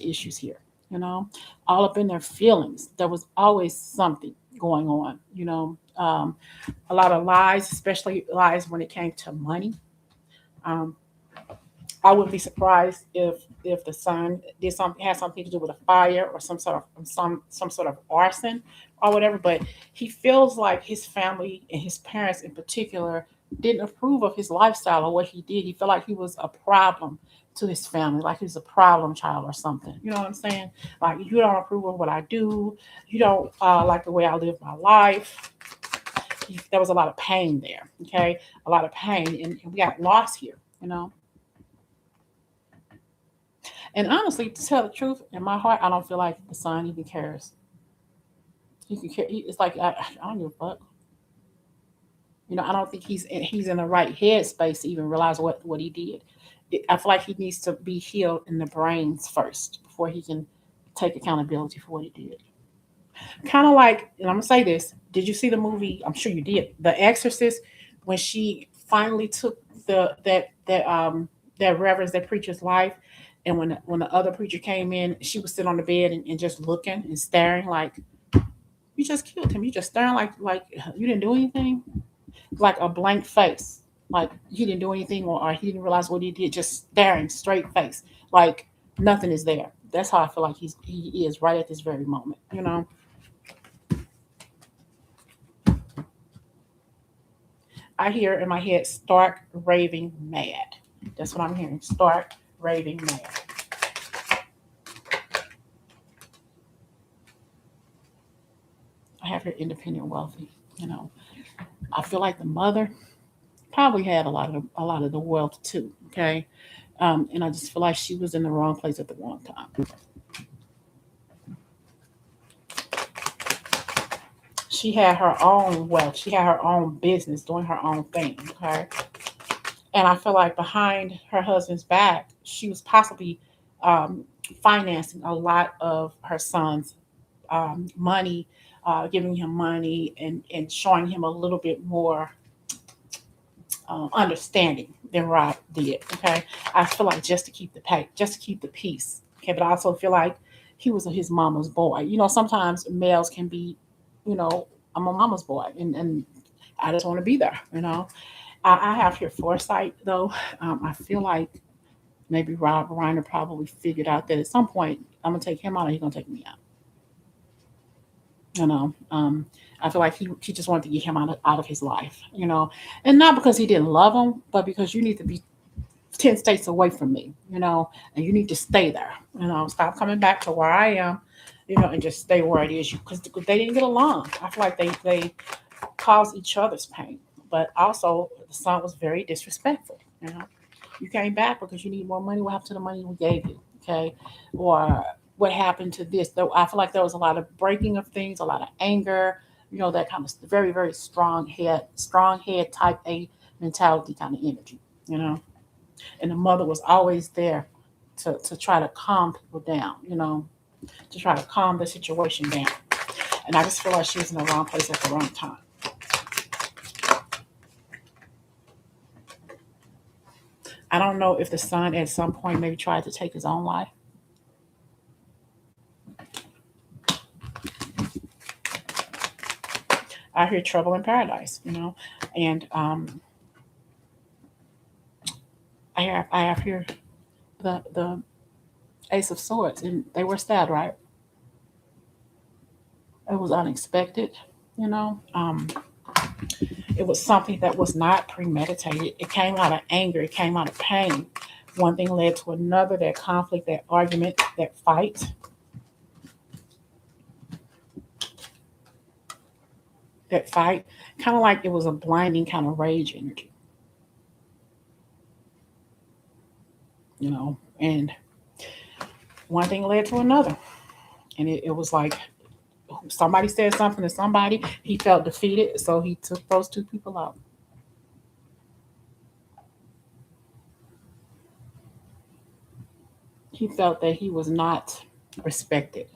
issues here. You know, all up in their feelings. There was always something going on. A lot of lies, especially lies when it came to money. Um, I wouldn't be surprised if the son did something had something to do with a fire or some sort of arson or whatever. But he feels like his family and his parents in particular didn't approve of his lifestyle or what he did. He felt like he was a problem to his family, like he was a problem child or something. You know what I'm saying? Like, you don't approve of what I do. You don't like the way I live my life. There was a lot of pain there. Okay, a lot of pain, and we got lost here. You know. And honestly, to tell the truth, in my heart, I don't feel like the son even cares. He can care. It's like I don't give a fuck. I don't think he's in the right headspace to even realize what he did. I feel like he needs to be healed in the brains first before he can take accountability for what he did. Kind of like, and I'm gonna say this: did you see the movie? I'm sure you did. The Exorcist, when she finally took that reverend's, that preacher's life, and when the other preacher came in, she was sitting on the bed and just looking and staring like, you just killed him. You just staring like you didn't do anything, like a blank face, like he didn't do anything, or he didn't realize what he did, just staring straight face, like nothing is there. That's how I feel like he is right at this very moment. I hear in my head, stark raving mad. That's what I'm hearing. Stark raving mad. I have here independent wealthy. You know, I feel like the mother probably had a lot of the wealth too. Okay, and I just feel like she was in the wrong place at the wrong time. She had her own wealth. She had her own business, doing her own thing. Okay, and I feel like behind her husband's back, she was possibly um, financing a lot of her son's money, giving him money and showing him a little bit more understanding than Rob did. Okay, I feel like just to keep the pay, just to keep the peace. Okay, but I also feel like he was his mama's boy. Sometimes males can be, you know, I'm a mama's boy, and I just want to be there. I have here foresight though. I feel like maybe Rob Reiner probably figured out that at some point I'm gonna take him out, or he's gonna take me out. You know, I feel like he just wanted to get him out of his life. And not because he didn't love him, but because you need to be 10 states away from me. And you need to stay there. Stop coming back to where I am. And just stay where it is. Because they didn't get along. I feel like they caused each other's pain, but also the son was very disrespectful. You came back because you need more money. What happened to the money we gave you? Okay, or what happened to this? Though I feel like there was a lot of breaking of things, a lot of anger. That kind of very very strong head type A mentality kind of energy. You know, and the mother was always there to try to calm people down. To try to calm the situation down. And I just feel like she was in the wrong place at the wrong time. I don't know if the son at some point maybe tried to take his own life. I hear trouble in paradise. And I have here the Ace of Swords, and they were sad, right? It was unexpected. You know, it was something that was not premeditated. It came out of anger. It came out of pain. One thing led to another. That conflict, that argument, that fight, kind of like it was a blinding kind of rage energy. And one thing led to another. And it was like somebody said something to somebody. He felt defeated, so he took those two people out. He felt that he was not respected,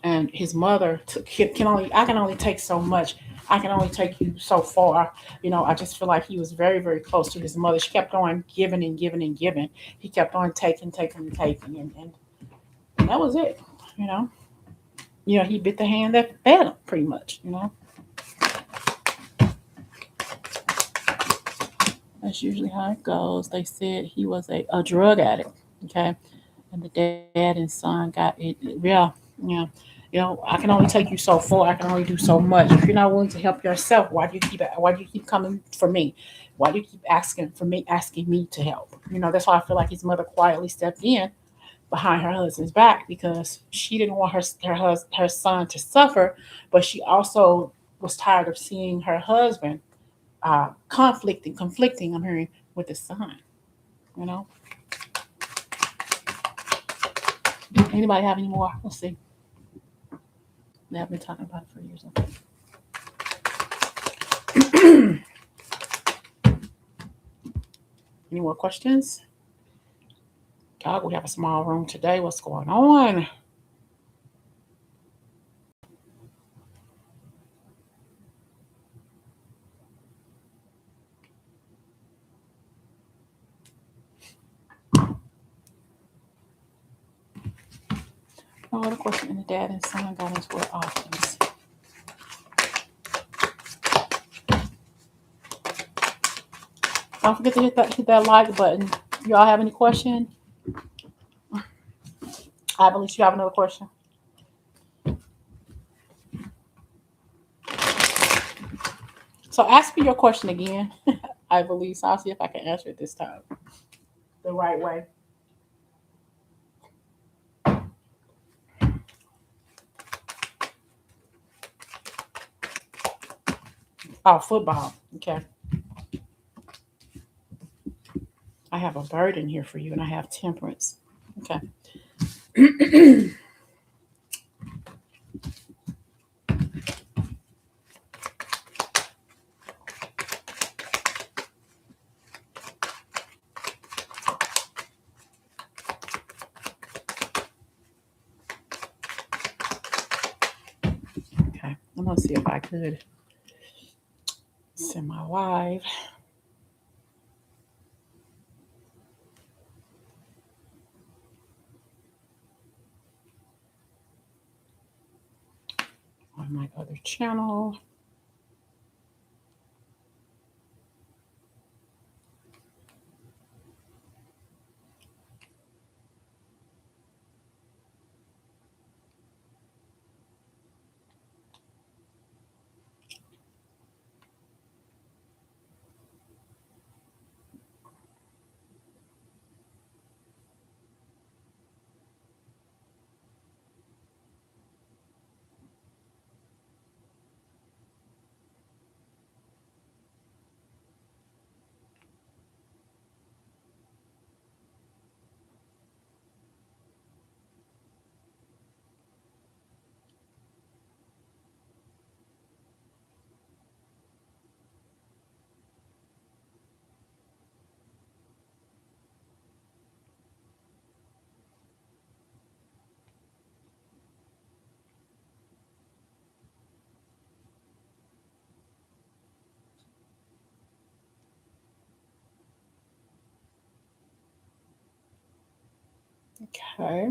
and his mother can only I can only take so much. I can only take you so far. I just feel like he was very, very close to his mother. She kept on giving and giving and giving. He kept on taking, taking, and taking, and that was it. You know, he bit the hand that fed him, pretty much. That's usually how it goes. They said he was a drug addict. Okay, and the dad and son got it. Yeah, yeah. I can only take you so far. I can only do so much. If you're not willing to help yourself, why do you keep coming for me? Why do you keep asking me to help? That's why I feel like his mother quietly stepped in behind her husband's back, because she didn't want her son to suffer, but she also was tired of seeing her husband conflicting. I'm hearing with his son. You know. Anybody have any more? Let's see. They have been talking about it for years. Okay. Any more questions? God, we have a small room today. What's going on? No other question. And the dad and son got into it often. Don't forget to hit that like button. Y'all have any question? I believe you have another question. So ask me your question again. I believe so. I'll see if I can answer it this time the right way. Oh, football. Okay. I have a burden here for you, and I have temperance. Okay. Okay. I'm gonna see if I could send my live. On my other channel. Okay.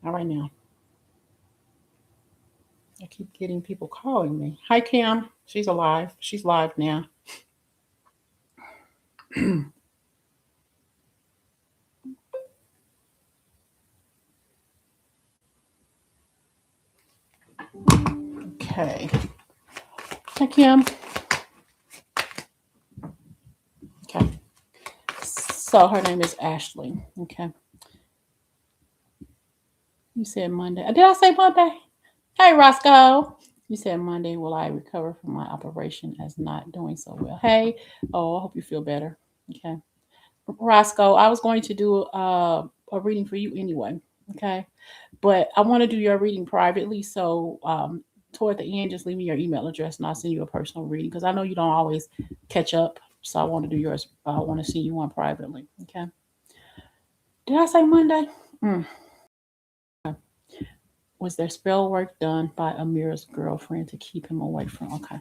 All right now. I keep getting people calling me. Hi, Kim. She's alive. She's live now. Okay. Hi, Kim. Okay. So her name is Ashley. Okay. You said Monday. Did I say Monday? Hey, Roscoe. You said Monday. Will I recover from my operation as not doing so well? Hey. Oh, I hope you feel better. Okay. Roscoe, I was going to do a a reading for you anyway. Okay. But I want to do your reading privately. So toward the end, just leave me your email address and I'll send you a personal reading because I know you don't always catch up. So I want to do yours. I want to see you one privately. Okay. Did I say Monday? Mm. Was there spell work done by Amir's girlfriend to keep him away from? Okay.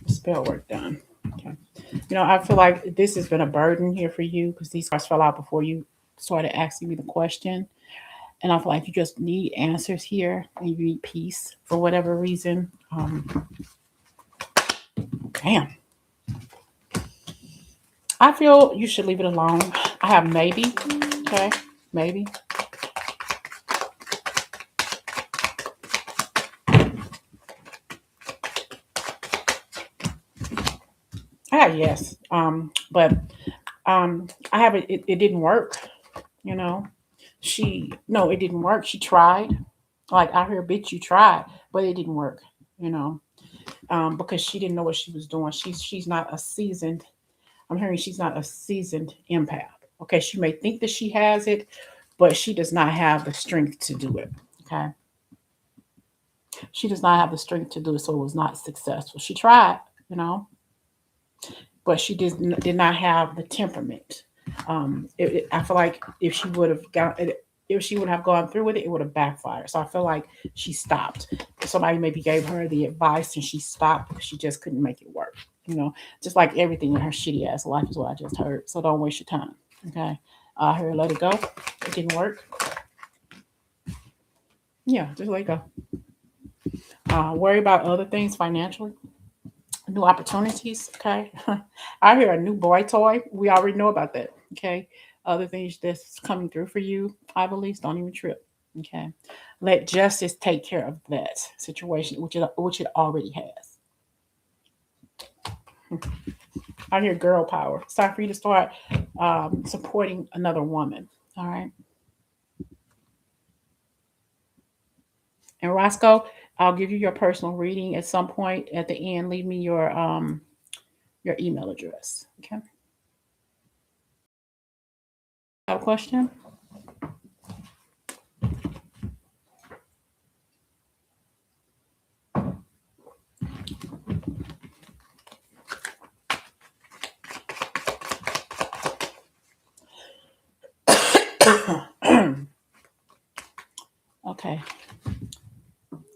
Spell work done. Okay. I feel like this has been a burden here for you because these cards fell out before you started asking me the question. And I feel like you just need answers here and you need peace for whatever reason. Damn. I feel you should leave it alone. I have maybe. Okay. Maybe. I have yes. But I have it didn't work, you know. No, it didn't work. She tried. Like I heard, bitch, you tried, but it didn't work, you know. Because she didn't know what she was doing. She's not a seasoned. I'm hearing she's not a seasoned empath. Okay, she may think that she has it, but she does not have the strength to do it. Okay, she does not have the strength to do it, so it was not successful. She tried, you know, but she did not have the temperament. I feel like if she would have got it, if she would have gone through with it, it would have backfired. So I feel like she stopped. Somebody maybe gave her the advice and she stopped because she just couldn't make it work. Just like everything in her shitty ass life is what I just heard. So don't waste your time. Okay. I heard let it go. It didn't work. Yeah, just let it go. Worry about other things financially, new opportunities. Okay. I hear a new boy toy. We already know about that. Okay. Other things that's coming through for you, I believe, don't even trip. Okay. Let justice take care of that situation, which it already has. I hear girl power. It's time for you to start supporting another woman. All right. And Roscoe, I'll give you your personal reading at some point at the end. Leave me your email address. Okay. Have a question? Okay.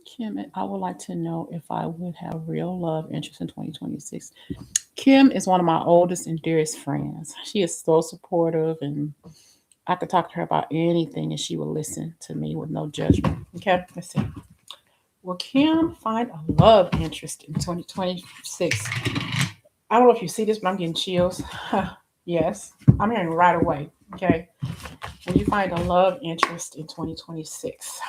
Kim, I would like to know if I would have real love interest in 2026. Kim is one of my oldest and dearest friends. She is so supportive, and I could talk to her about anything, and she will listen to me with no judgment. Okay, let's see. Will Kim find a love interest in 2026? I don't know if you see this, but I'm getting chills. Yes, I'm hearing right away. Okay, when you find a love interest in 2026.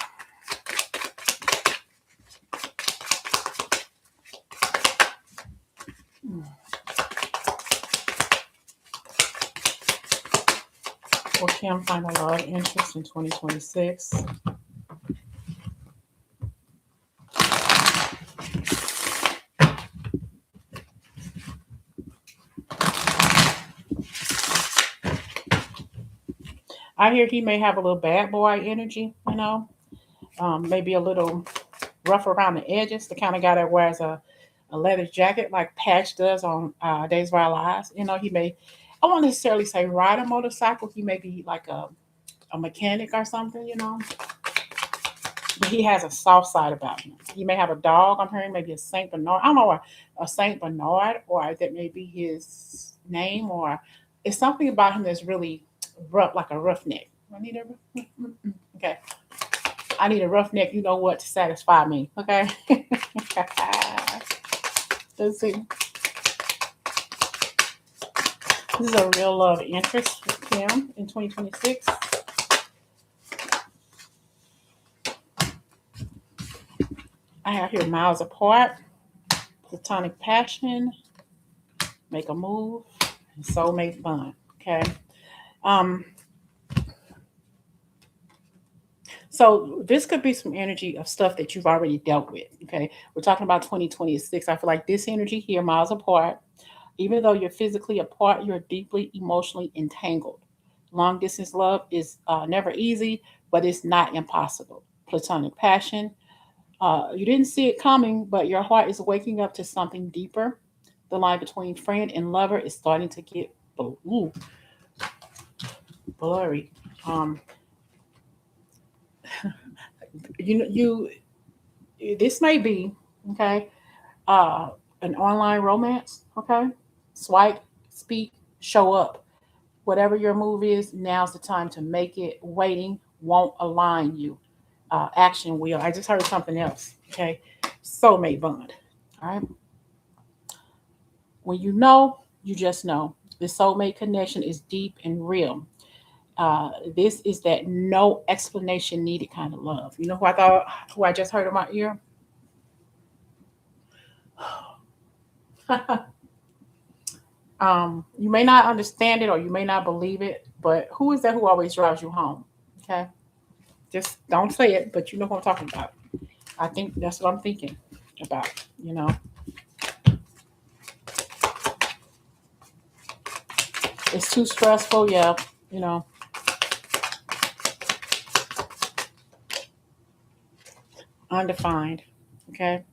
Will Kim find a love interest in 2026? I hear he may have a little bad boy energy, maybe a little rough around the edges, the kind of guy that wears a leather jacket like Patch does on Days of Our Lives. He may, I won't necessarily say ride a motorcycle. He may be like a mechanic or something. But he has a soft side about him. He may have a dog. I'm hearing maybe a Saint Bernard. I don't know, a Saint Bernard, or that may be his name, or it's something about him that's really rough, like a roughneck. I need a okay. I need a roughneck. You know what, to satisfy me. Okay. Let's see. This is a real love interest with Kim in 2026. I have here miles apart, platonic passion, make a move, and soulmate fun. Okay. Um, So this could be some energy of stuff that you've already dealt with. Okay. We're talking about 2026. I feel like this energy here, miles apart, even though you're physically apart, you're deeply emotionally entangled. Long distance love is never easy, but it's not impossible. Platonic passion. You didn't see it coming, but your heart is waking up to something deeper. The line between friend and lover is starting to get ooh, blurry. Um, you this may be okay. Uh, an online romance. Okay, swipe, speak, show up. Whatever your move is, now's the time to make it. Waiting won't align you. Action will. I just heard something else. Okay, soulmate bond. All right. When you know, you just know. The soulmate connection is deep and real. This is that no explanation needed kind of love. You know who I just heard in my ear? You may not understand it or you may not believe it, but who is that who always drives you home? Okay. Just don't say it, but you know what I'm talking about. I think that's what I'm thinking about, you know. It's too stressful, yeah, you know. Undefined. Okay.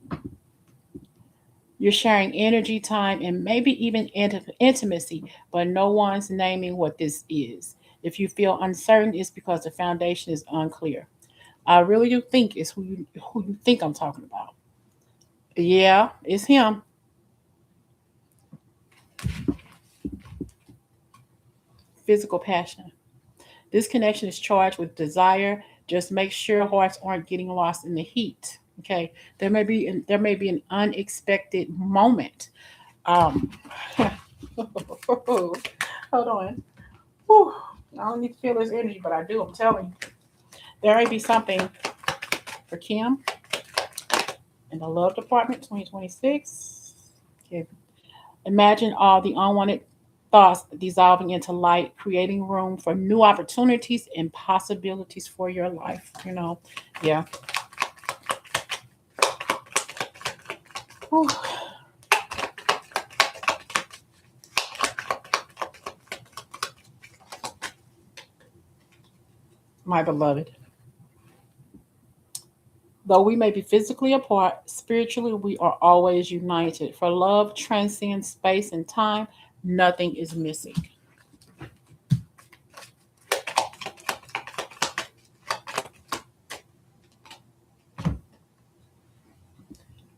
You're sharing energy, time, and maybe even intimacy, but no one's naming what this is. If you feel uncertain, it's because the foundation is unclear. I really do think it's who you think I'm talking about. Yeah, it's him. Physical passion. This connection is charged with desire. Just make sure hearts aren't getting lost in the heat. Okay, there may be an unexpected moment. Um, hold on. Whew. I don't need to feel this energy, but I do. I'm telling you, there may be something for Kim in the love department, 2026. Okay. Imagine all the unwanted thoughts dissolving into light, creating room for new opportunities and possibilities for your life. You know, yeah. Whew. My beloved. Though we may be physically apart, spiritually we are always united. For love transcends space and time, nothing is missing.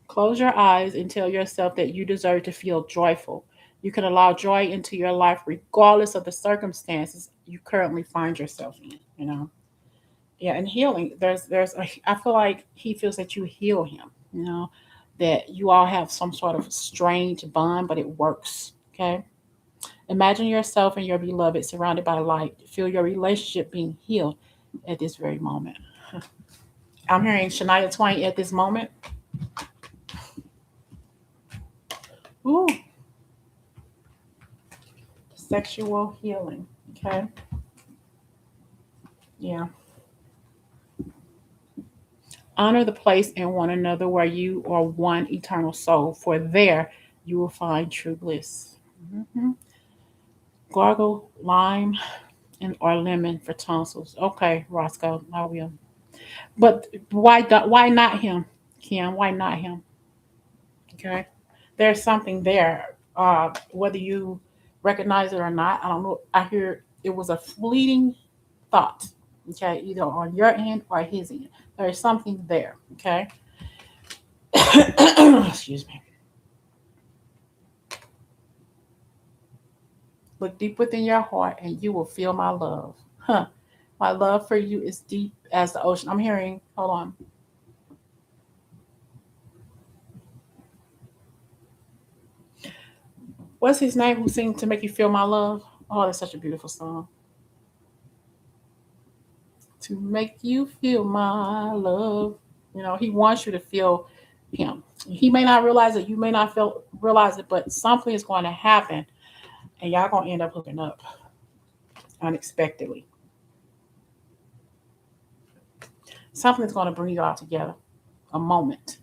Close your eyes and tell yourself that you deserve to feel joyful. You can allow joy into your life regardless of the circumstances you currently find yourself in, you know. Yeah, and healing. I feel like he feels that you heal him, you know, that you all have some sort of strange bond, but it works. Okay. Imagine yourself and your beloved surrounded by light. Feel your relationship being healed at this very moment. I'm hearing Shania Twain at this moment. Ooh, sexual healing. Okay. Yeah. Honor the place in one another where you are one eternal soul, for there you will find true bliss. Mhm. Gargle, lime, and or lemon for tonsils. Okay, Roscoe, I will. But why not him, Kim? Why not him? Okay, there's something there. Whether you recognize it or not, I don't know. I hear it was a fleeting thought. Okay, either on your end or his end. There is something there. Okay. Excuse me. Look deep within your heart, and you will feel my love. Huh. My love for you is deep as the ocean. I'm hearing. Hold on. What's his name who sings to make you feel my love? Oh, that's such a beautiful song. To make you feel my love. You know, he wants you to feel him. He may not realize it, you may not realize it, but something is going to happen and y'all gonna end up hooking up unexpectedly. Something that's going to bring you all together. A moment.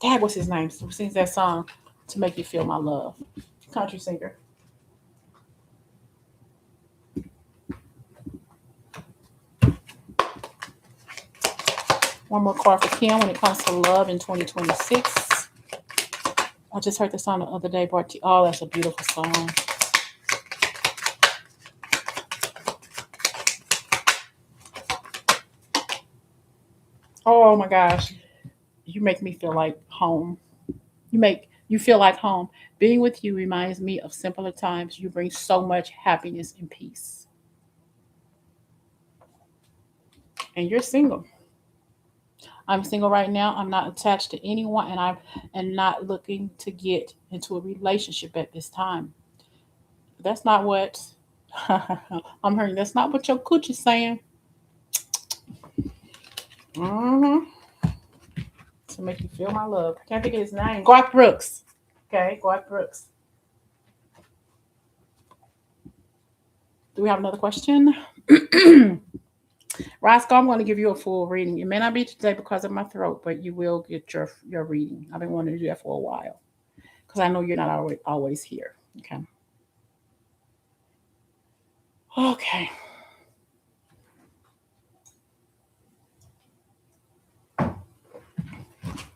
Dad, what's his name? Who sings that song, To Make You Feel My Love? Country singer. One more card for Kim when it comes to love in 2026. I just heard the song the other day. Oh, that's a beautiful song. Oh my gosh. You make me feel like home. You feel like home. Being with you reminds me of simpler times. You bring so much happiness and peace. And you're single. I'm single right now. I'm not attached to anyone, and I'm not looking to get into a relationship at this time. That's not what I'm hearing. That's not what your coochie's saying. Mm-hmm. To make you feel my love. I can't think of his name. Garth Brooks. Okay, Garth Brooks. Do we have another question? Roscoe, I'm going to give you a full reading. It may not be today because of my throat, but you will get your reading. I've been wanting to do that for a while because I know you're not always here. Okay. Okay.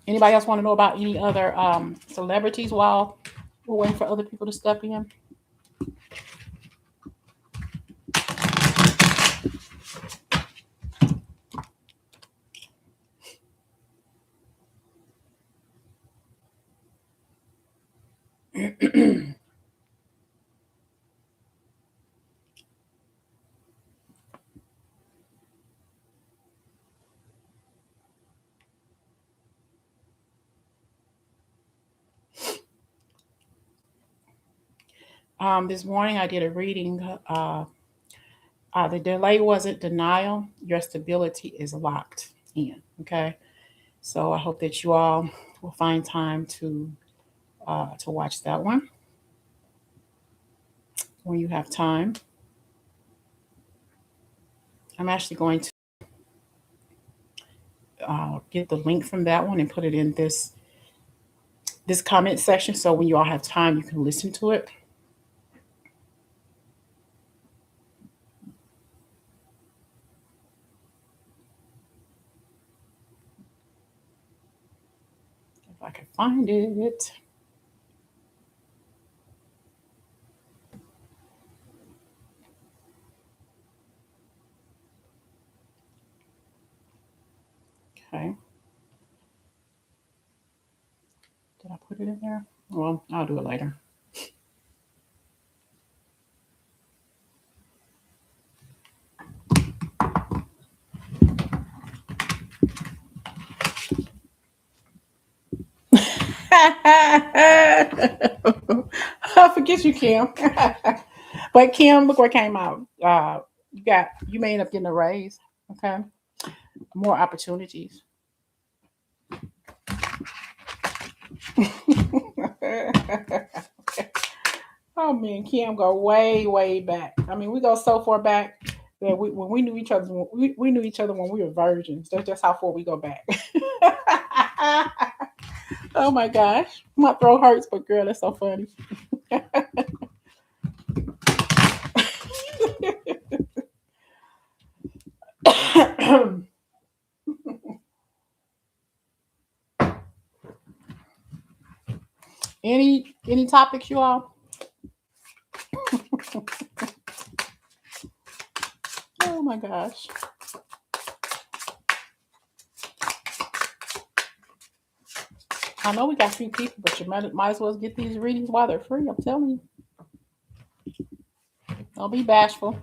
Anybody else want to know about any other celebrities while we're waiting for other people to step in? This morning I did a reading. The delay wasn't denial. Your stability is locked in. Okay. So I hope that you all will find time to watch that one when you have time. I'm actually going to get the link from that one and put it in this comment section. So when you all have time, you can listen to it. If I can find it. Okay. Did I put it in there? Well, I'll do it later. I forget you, Kim. But Kim, look what came out. You may end up getting a raise. Okay, more opportunities. Oh man, Kim go way, way back. I mean, we go so far back that when we knew each other, we knew each other when we were virgins. That's just how far we go back. Oh my gosh, my throat hurts, but girl, that's so funny. Any topics, you all? Oh my gosh. I know we got few people, but you might as well get these readings while they're free. I'm telling you. Don't be bashful.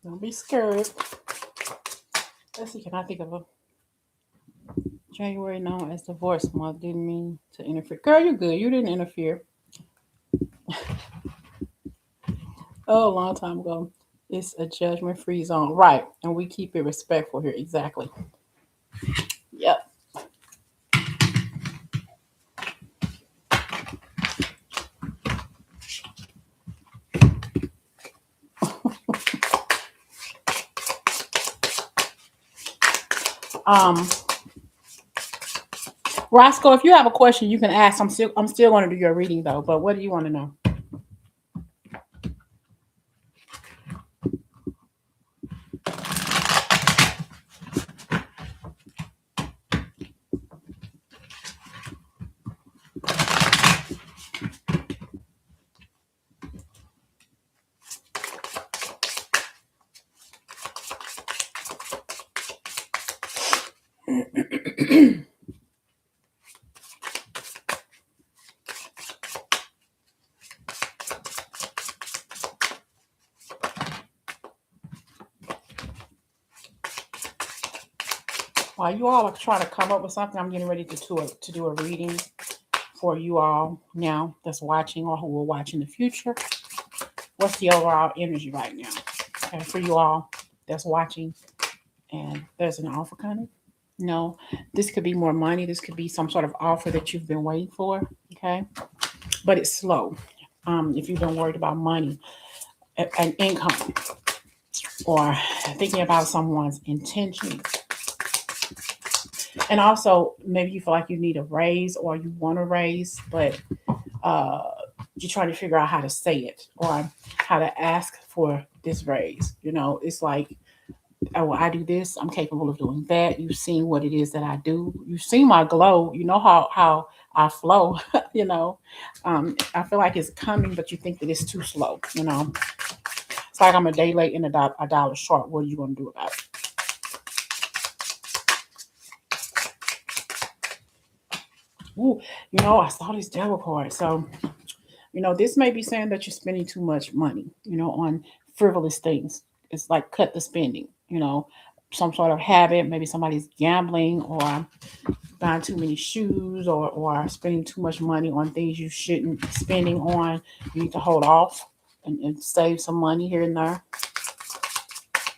Don't be scared. Let's see, can I think of a January known as divorce month? Didn't mean to interfere. Girl, you're good. You didn't interfere. Oh, a long time ago. It's a judgment-free zone. Right. And we keep it respectful here. Exactly. Yep. Um, Roscoe, if you have a question, you can ask. I'm still going to do your reading though. But what do you want to know? While you all are trying to come up with something, I'm getting ready to do a reading for you all now that's watching or who will watch in the future. What's the overall energy right now? Okay, for you all that's watching, and there's an offer coming. No, this could be more money. This could be some sort of offer that you've been waiting for. Okay, but it's slow. If you've been worried about money and income, or thinking about someone's intentions, and also maybe you feel like you need a raise or you want a raise, but uh, you're trying to figure out how to say it or how to ask for this raise. It's like, oh, well, I do this. I'm capable of doing that. You've seen what it is that I do. You've seen my glow. You know how I flow. I feel like it's coming, but you think that it's too slow. It's like I'm a day late and a dollar short. What are you going to do about it? Ooh, I saw this devil card. So, this may be saying that you're spending too much money, on frivolous things. It's like cut the spending, some sort of habit. Maybe somebody's gambling or buying too many shoes or spending too much money on things you shouldn't be spending on. You need to hold off and save some money here and there.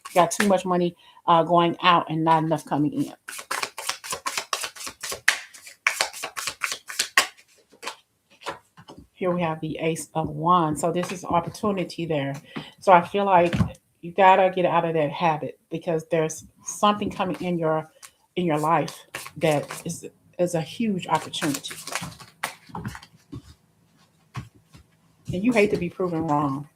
You got too much money going out and not enough coming in. Here we have the Ace of Wands. So this is opportunity there. So I feel like you gotta get out of that habit because there's something coming in your life that is a huge opportunity. And you hate to be proven wrong.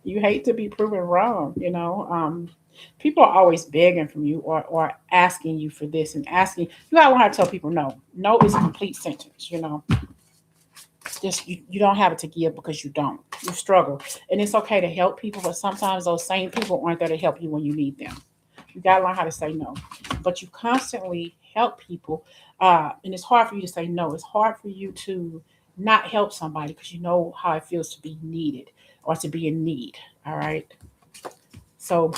You hate to be proven wrong, people are always begging from you or asking you for this and asking. You gotta learn how to tell people no. No is a complete sentence. Just you don't have it to give because you don't. You struggle. And it's okay to help people, but sometimes those same people aren't there to help you when you need them. You got to learn how to say no. But you constantly help people, and it's hard for you to say no. It's hard for you to not help somebody because you know how it feels to be needed or to be in need. All right. So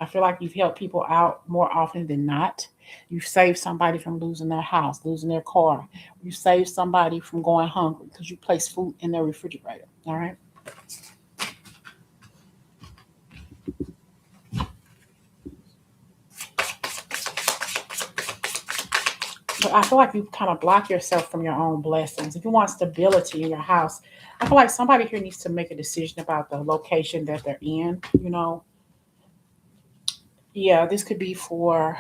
I feel like you've helped people out more often than not. You've saved somebody from losing their house, losing their car. You saved somebody from going hungry because you placed food in their refrigerator. All right. But I feel like you kind of block yourself from your own blessings. If you want stability in your house, I feel like somebody here needs to make a decision about the location that they're in. Yeah, this could be for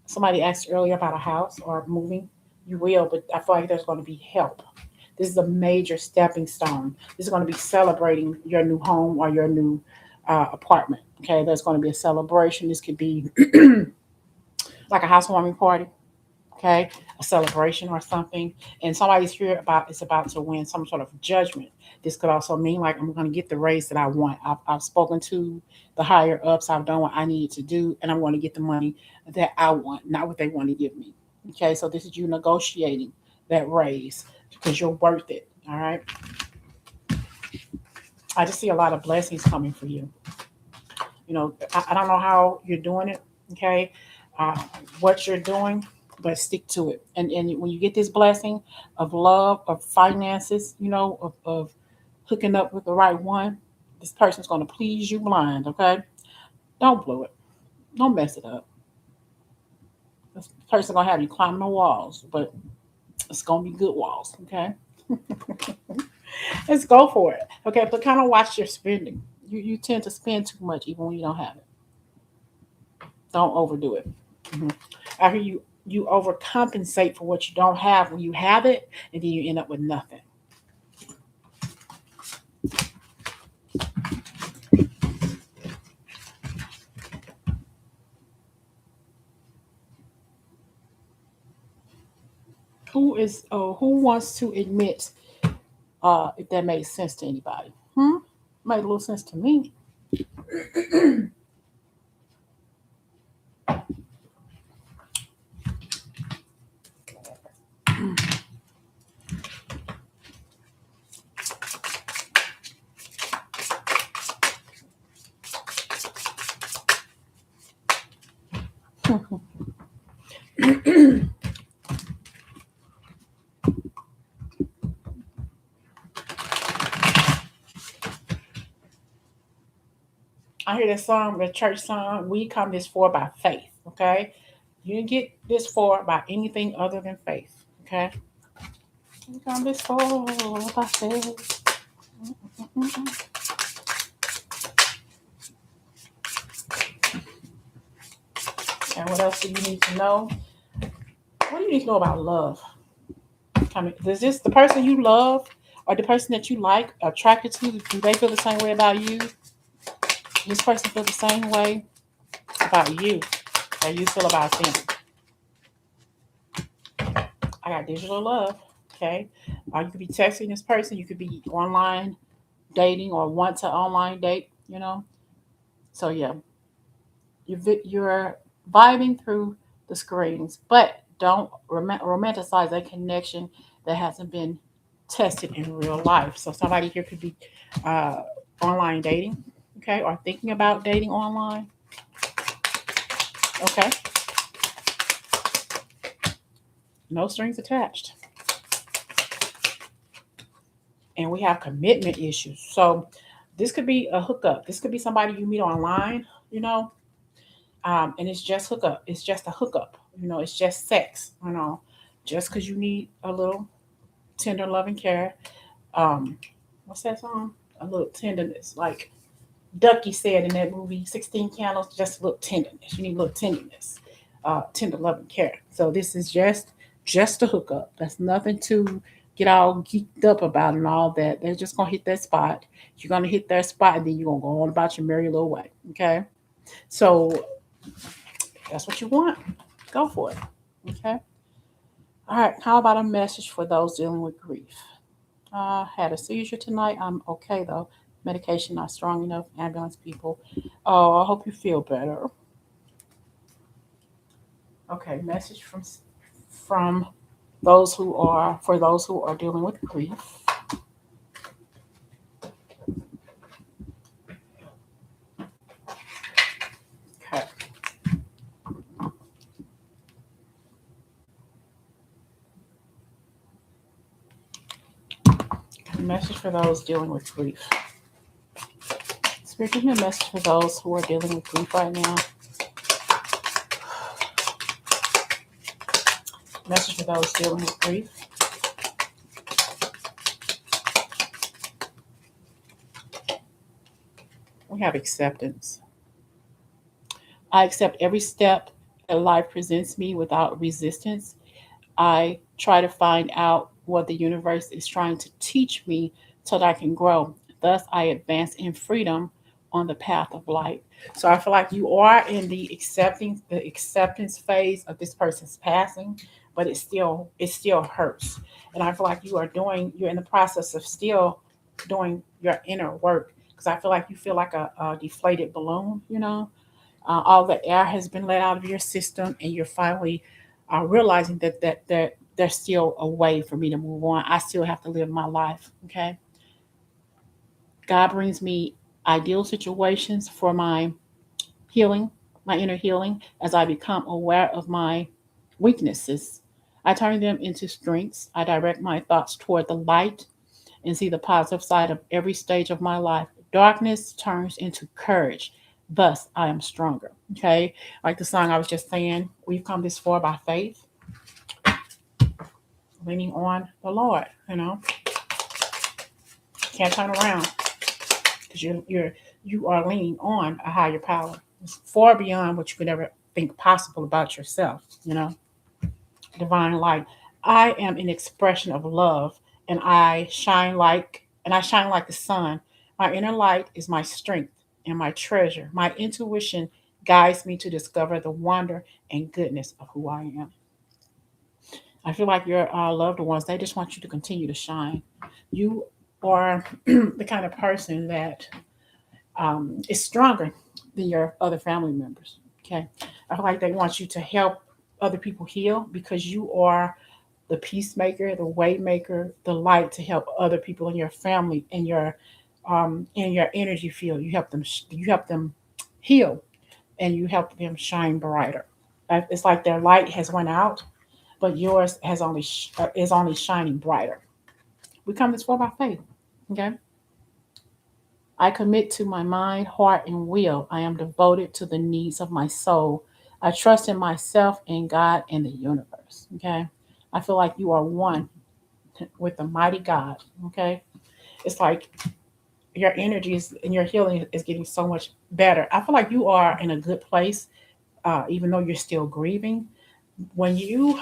somebody asked earlier about a house or moving. You will, but I feel like there's going to be help. This is a major stepping stone. This is going to be celebrating your new home or your new apartment. Okay, there's going to be a celebration. This could be like a housewarming party. Okay, a celebration or something, and somebody's here about is about to win some sort of judgment. This could also mean like I'm going to get the raise that I want. I've spoken to the higher ups. I've done what I need to do, and I'm going to get the money that I want, not what they want to give me. Okay, so this is you negotiating that raise because you're worth it. All right. I just see a lot of blessings coming for you. I don't know how you're doing it. Okay, uh, what you're doing, but stick to it. And when you get this blessing of love, of finances, of hooking up with the right one, this person's going to please you blind, okay? Don't blow it. Don't mess it up. This person going to have you climbing the walls, but it's going to be good walls, okay? Let's go for it. Okay, but kind of watch your spending. You tend to spend too much even when you don't have it. Don't overdo it. Mhm. After you overcompensate for what you don't have when you have it, and then you end up with nothing. Who wants to admit if that made sense to anybody? Made a little sense to me. I hear that song, the church song, we come this for by faith, okay? You didn't get this for by anything other than faith, okay? We come this for by faith. And what else do you need to know? What do you need to know about love? I mean, does this the person you love or the person that you like attracted to? Do they feel the same way about you? This person feel the same way about you that you feel about them. I got digital love. Okay. You could be texting this person. You could be online dating or want to online date. So yeah, you're vibing through the screens, but don't romanticize a connection that hasn't been tested in real life. So somebody here could be uh, online dating, okay, or thinking about dating online. Okay, no strings attached. And we have commitment issues. So this could be a hookup. This could be somebody you meet online, and it's just hookup. It's just a hookup. It's just sex. Just because you need a little tender love and care. Um, what's that song? A little tenderness, like Ducky said in that movie, 16 Candles. Just a little tenderness. You need a little tenderness, tender love and care. So this is just a hookup. That's nothing to get all geeked up about and all that. They're just gonna hit that spot. You're gonna hit that spot, and then you're gonna go on about your merry little way. Okay, so that's what you want. Go for it. Okay. All right. How about a message for those dealing with grief? Had a seizure tonight. I'm okay though. Medication not strong enough. Ambulance people. Oh, I hope you feel better. Okay. Message from those who are dealing with grief. Okay. Message for those dealing with grief. Spirit, give me a message for those who are dealing with grief right now. Message for those dealing with grief. We have acceptance. I accept every step that life presents me without resistance. I try to find out what the universe is trying to teach me so that I can grow. Thus, I advance in freedom on the path of light. So I feel like you are in the acceptance phase of this person's passing, but it still hurts. And I feel like you're in the process of still doing your inner work because I feel like you feel like a deflated balloon, all the air has been let out of your system, and you're finally realizing that there's still a way for me to move on. I still have to live my life. Okay, God brings me ideal situations for my healing, my inner healing, as I become aware of my weaknesses. I turn them into strengths. I direct my thoughts toward the light and see the positive side of every stage of my life. Darkness turns into courage. Thus, I am stronger. Okay. Like the song I was just saying, we've come this far by faith, leaning on the Lord. Can't turn around because you are leaning on a higher power. It's far beyond what you could ever think possible about yourself. Divine light. I am an expression of love, and I shine like the sun. My inner light is my strength and my treasure. My intuition guides me to discover the wonder and goodness of who I am. I feel like your loved ones, they just want you to continue to shine. You are the kind of person that is stronger than your other family members. Okay. I feel like they want you to help other people heal because you are the peacemaker, the way maker, the light to help other people in your family, in your energy field. You help them heal, and you help them shine brighter. It's like their light has went out, but yours is only shining brighter. We come this far by faith. Okay. I commit to my mind, heart, and will. I am devoted to the needs of my soul. I trust in myself, in God, and the universe. Okay. I feel like you are one with the mighty God. Okay. It's like your energy and your healing is getting so much better. I feel like you are in a good place, even though you're still grieving. When you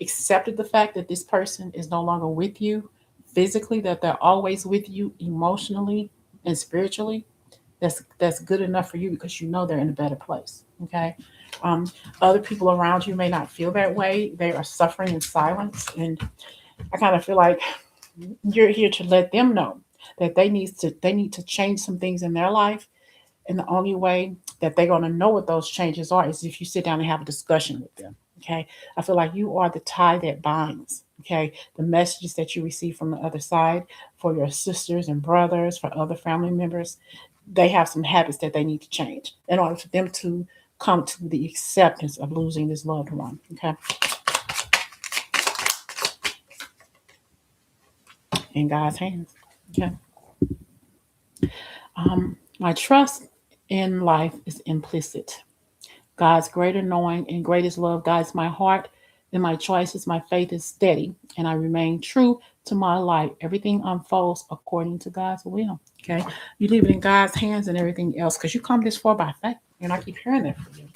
accepted the fact that this person is no longer with you physically, that they're always with you emotionally and spiritually, that's good enough for you because you know they're in a better place. Okay. Um, Other people around you may not feel that way. They are suffering in silence, and I kind of feel like you're here to let them know that they need to change some things in their life, and the only way that they're going to know what those changes are is if you sit down and have a discussion with them. Okay. I feel like you are the tie that binds. Okay. The messages that you receive from the other side for your sisters and brothers, for other family members, they have some habits that they need to change in order for them to come to the acceptance of losing this loved one. Okay. In God's hands. Okay. My trust in life is implicit. God's greater knowing and greatest love guides my heart and my choices. My faith is steady, and I remain true to my life. Everything unfolds according to God's will. Okay, you leave it in God's hands and everything else because you come this far by faith, and I keep hearing that from you.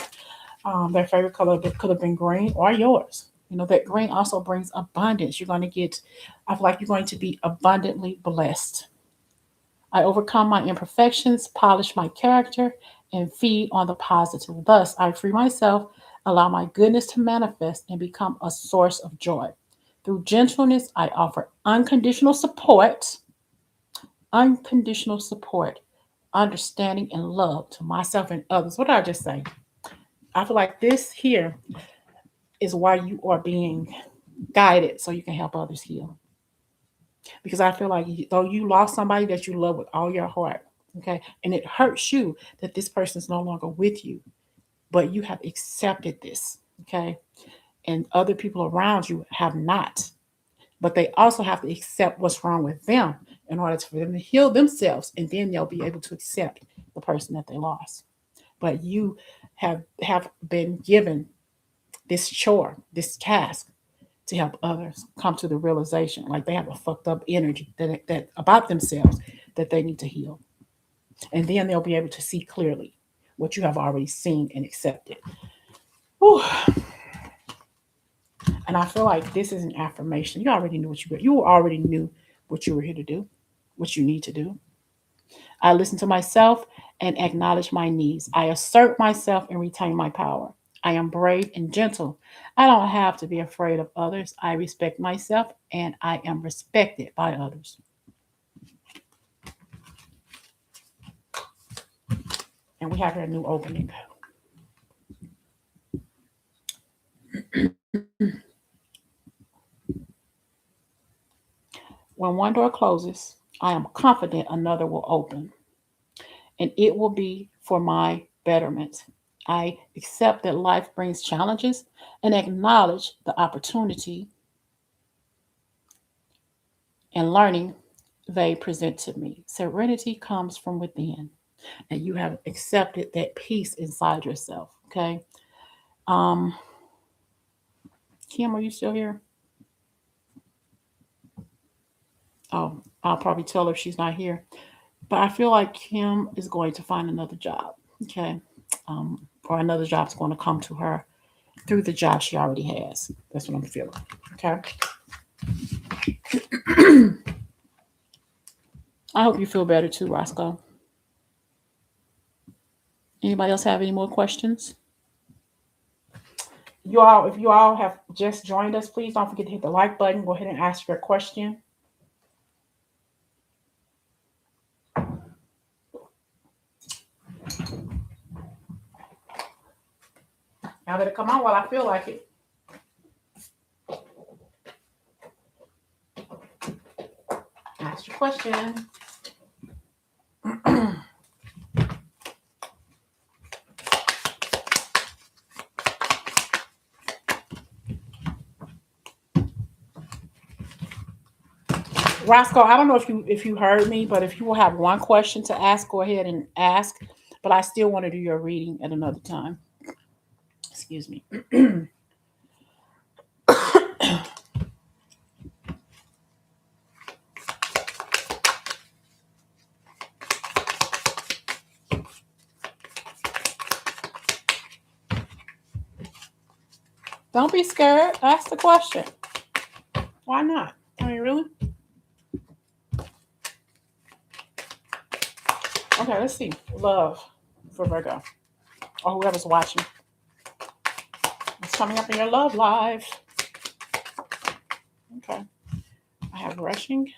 Their favorite color could have been green or yours. That green also brings abundance. You're going to get. I feel like you're going to be abundantly blessed. I overcome my imperfections, polish my character, and feed on the positive. Thus, I free myself, allow my goodness to manifest, and become a source of joy. Through gentleness, I offer unconditional support, understanding, and love to myself and others. What did I just say? I feel like this here is why you are being guided so you can help others heal. Because I feel like though you lost somebody that you love with all your heart, okay, and it hurts you that this person is no longer with you, but you have accepted this, okay, and other people around you have not, but they also have to accept what's wrong with them in order for them to heal themselves, and then they'll be able to accept the person that they lost. But you have been given this chore, this task to help others come to the realization like they have a fucked up energy that about themselves that they need to heal, and then they'll be able to see clearly what you have already seen and accepted. Whew. And I feel like this is an affirmation. You already knew what you were here to do, what you need to do. I listen to myself and acknowledge my needs. I assert myself and retain my power. I am brave and gentle. I don't have to be afraid of others. I respect myself and I am respected by others. And we have a new opening. When one door closes, I am confident another will open, and it will be for my betterment. I accept that life brings challenges and acknowledge the opportunity and learning they present to me. Serenity comes from within, and you have accepted that peace inside yourself. Okay. Um, Kim, are you still here? Oh, I'll probably tell her if she's not here. But I feel like Kim is going to find another job. Okay. Or another job's going to come to her through the job she already has. That's what I'm feeling. Okay. I hope you feel better too, Roscoe. Anybody else have any more questions? You all, if you all have just joined us, please don't forget to hit the like button. Go ahead and ask your question. Now let it come on while I feel like it. Ask your question. Roscoe, I don't know if you heard me, but if you will have one question to ask, go ahead and ask. But I still want to do your reading at another time. Excuse me. Don't be scared. Ask the question. Why not? I mean, really? Okay, let's see. Love for Virgo or whoever's watching. It's coming up in your love life. Okay. I have rushing.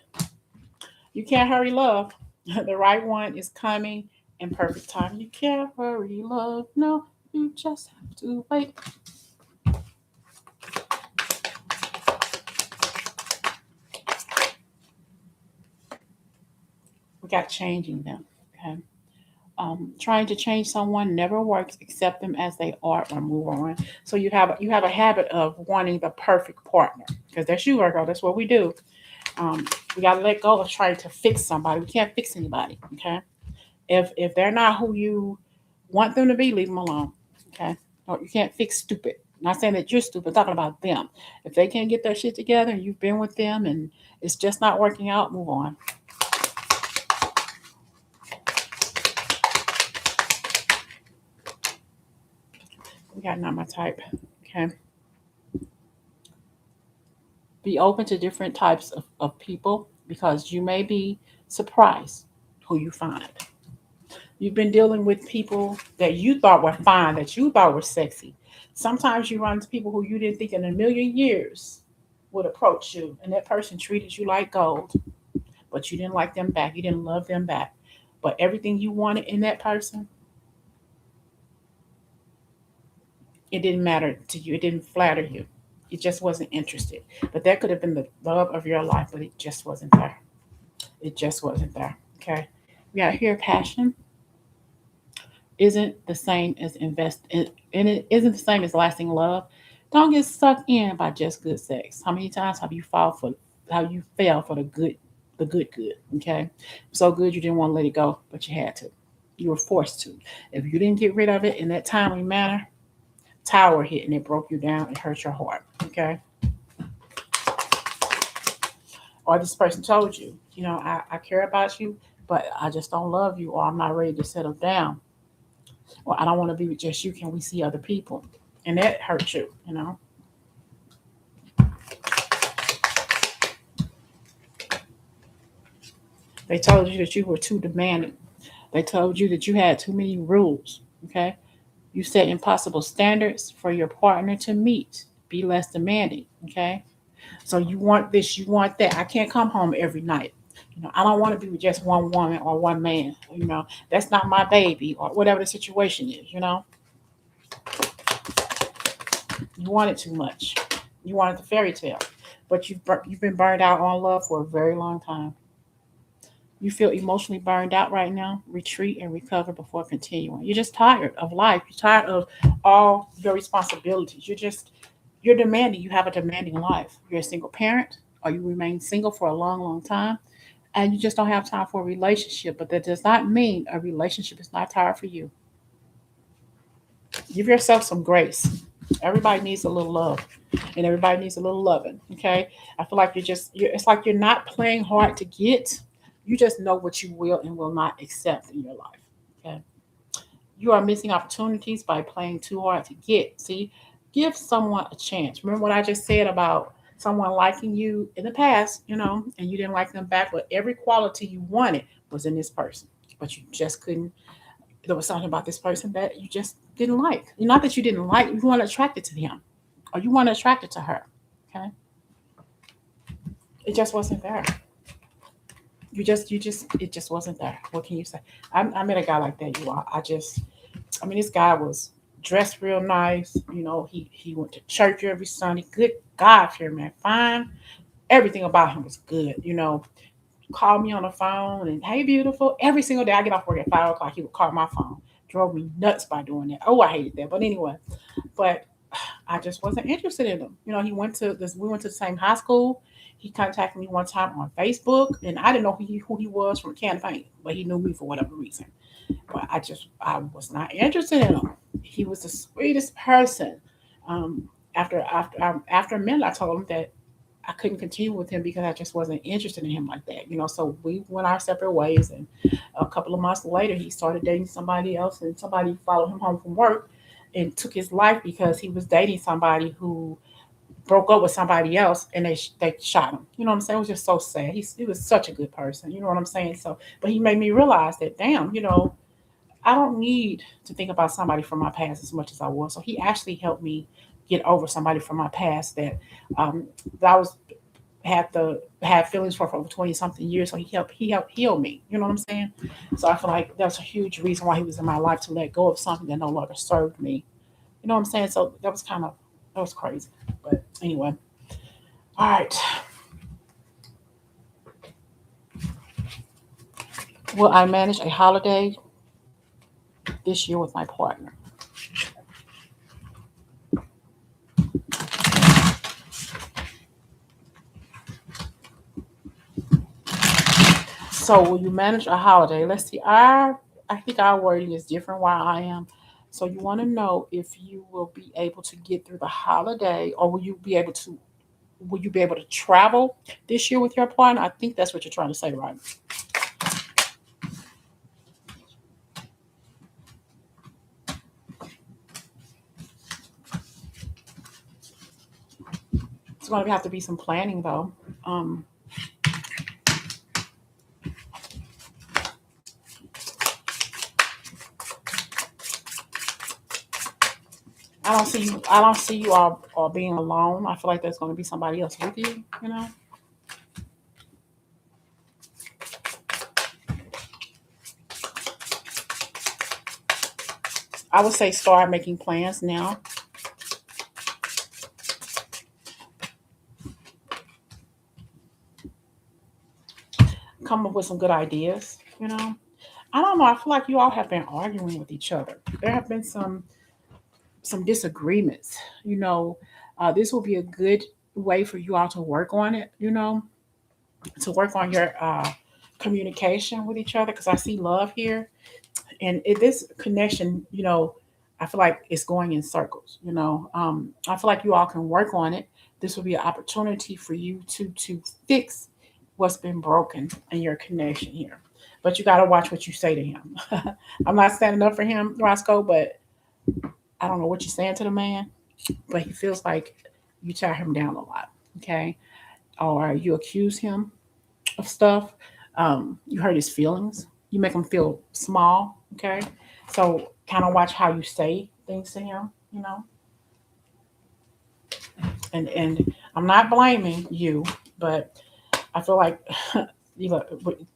You can't hurry love. The right one is coming in perfect time. You can't hurry love. No, you just have to wait. We got changing them. Okay. Trying to change someone never works. Accept them as they are or move on. So you have a habit of wanting the perfect partner because that's you, Virgo. That's what we do. We got to let go of trying to fix somebody. We can't fix anybody. Okay. If they're not who you want them to be, leave them alone. Okay. No, you can't fix stupid. Not saying that you're stupid. I'm talking about them. If they can't get their shit together, and you've been with them, and it's just not working out, move on. We got not my type. Okay. Be open to different types of people because you may be surprised who you find. You've been dealing with people that you thought were fine, that you thought were sexy. Sometimes you run into people who you didn't think in a million years would approach you, and that person treated you like gold, but you didn't like them back. You didn't love them back. But everything you wanted in that person, it didn't matter to you. It didn't flatter you. It just wasn't interested. But that could have been the love of your life, but it just wasn't there. It just wasn't there. Okay. We got here passion isn't the same as and it isn't the same as lasting love. Don't get sucked in by just good sex. How many times have you fell for the good? Okay. So good you didn't want to let it go, but you had to. You were forced to. If you didn't get rid of it in that timely manner, tower hit and it broke you down and hurt your heart. Okay. Or this person told you, I care about you, but I just don't love you, or I'm not ready to settle down, or I don't want to be with just you. Can we see other people? And that hurts you. They told you that you were too demanding. They told you that you had too many rules. Okay. You set impossible standards for your partner to meet. Be less demanding. Okay. So you want this, you want that. I can't come home every night. I don't want to be with just one woman or one man. That's not my baby or whatever the situation is. You want it too much. You wanted the fairy tale, but you've been burned out on love for a very long time. You feel emotionally burned out right now. Retreat and recover before continuing. You're just tired of life. You're tired of all your responsibilities. You're demanding. You have a demanding life. You're a single parent. or you remain single for a long, long time, and you just don't have time for a relationship. But that does not mean a relationship is not tired for you. Give yourself some grace. Everybody needs a little love, and everybody needs a little loving. Okay, I feel like it's like you're not playing hard to get. You just know what you will and will not accept in your life. Okay, you are missing opportunities by playing too hard to get. See, give someone a chance. Remember what I just said about someone liking you in the past, and you didn't like them back, but every quality you wanted was in this person, but you just couldn't. There was something about this person that you just didn't like. Not that you didn't like, you weren't attracted to him, or you weren't attracted to her. Okay, it just wasn't there. It just wasn't there. What can you say? I met a guy like that. You are. I mean, this guy was dressed real nice. He went to church every Sunday. Good God, fear man, fine. Everything about him was good. Called me on the phone and hey, beautiful. Every single day I get off work at 5 o'clock, he would call my phone. Drove me nuts by doing that. Oh, I hated that. But anyway, but I just wasn't interested in him. He went to this. We went to the same high school. He contacted me one time on Facebook, and I didn't know who he was from a can of paint, but he knew me for whatever reason. But I was not interested in him. He was the sweetest person. Um, after a minute, I told him that I couldn't continue with him because I just wasn't interested in him like that. So we went our separate ways, and a couple of months later, he started dating somebody else, and somebody followed him home from work and took his life because he was dating somebody who broke up with somebody else, and they shot him. You know what I'm saying? It was just so sad. He was such a good person. You know what I'm saying? So, but he made me realize that, damn, I don't need to think about somebody from my past as much as I was. So he actually helped me get over somebody from my past that I was had feelings for over 20 something years. So he helped heal me. You know what I'm saying? So I feel like that's a huge reason why he was in my life, to let go of something that no longer served me. You know what I'm saying? So that was crazy. But anyway, all right. Will I manage a holiday this year with my partner? So will you manage a holiday? Let's see. I think our wording is different where I am. So you want to know if you will be able to get through the holiday, or will you be able to travel this year with your partner? I think that's what you're trying to say, right? It's going to have to be some planning though. Um, I don't see you all being alone. I feel like there's going to be somebody else with you. You know. I would say start making plans now. Come up with some good ideas. I don't know. I feel like you all have been arguing with each other. There have been some disagreements. You know, this will be a good way for you all to work on it. To work on your communication with each other, because I see love here, and this connection. I feel like it's going in circles. I feel like you all can work on it. This will be an opportunity for you to fix what's been broken in your connection here. But you got to watch what you say to him. I'm not standing up for him, Roscoe, but I don't know what you're saying to the man, but he feels like you tear him down a lot, okay? Or you accuse him of stuff. You hurt his feelings. You make him feel small, okay? So kind of watch how you say things to him, you know? And I'm not blaming you, but I feel like you know,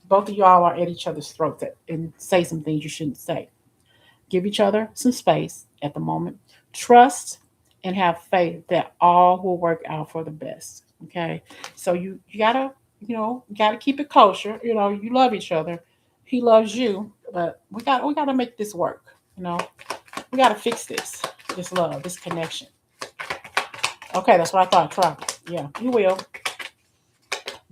both of y'all are at each other's throats and say some things you shouldn't say. Give each other some space at the moment. Trust and have faith that all will work out for the best. Okay. So you gotta, you gotta keep it kosher. You love each other. He loves you, but we gotta make this work. You know, we gotta fix this love, this connection. Okay, that's what I thought. Try. Yeah, you will.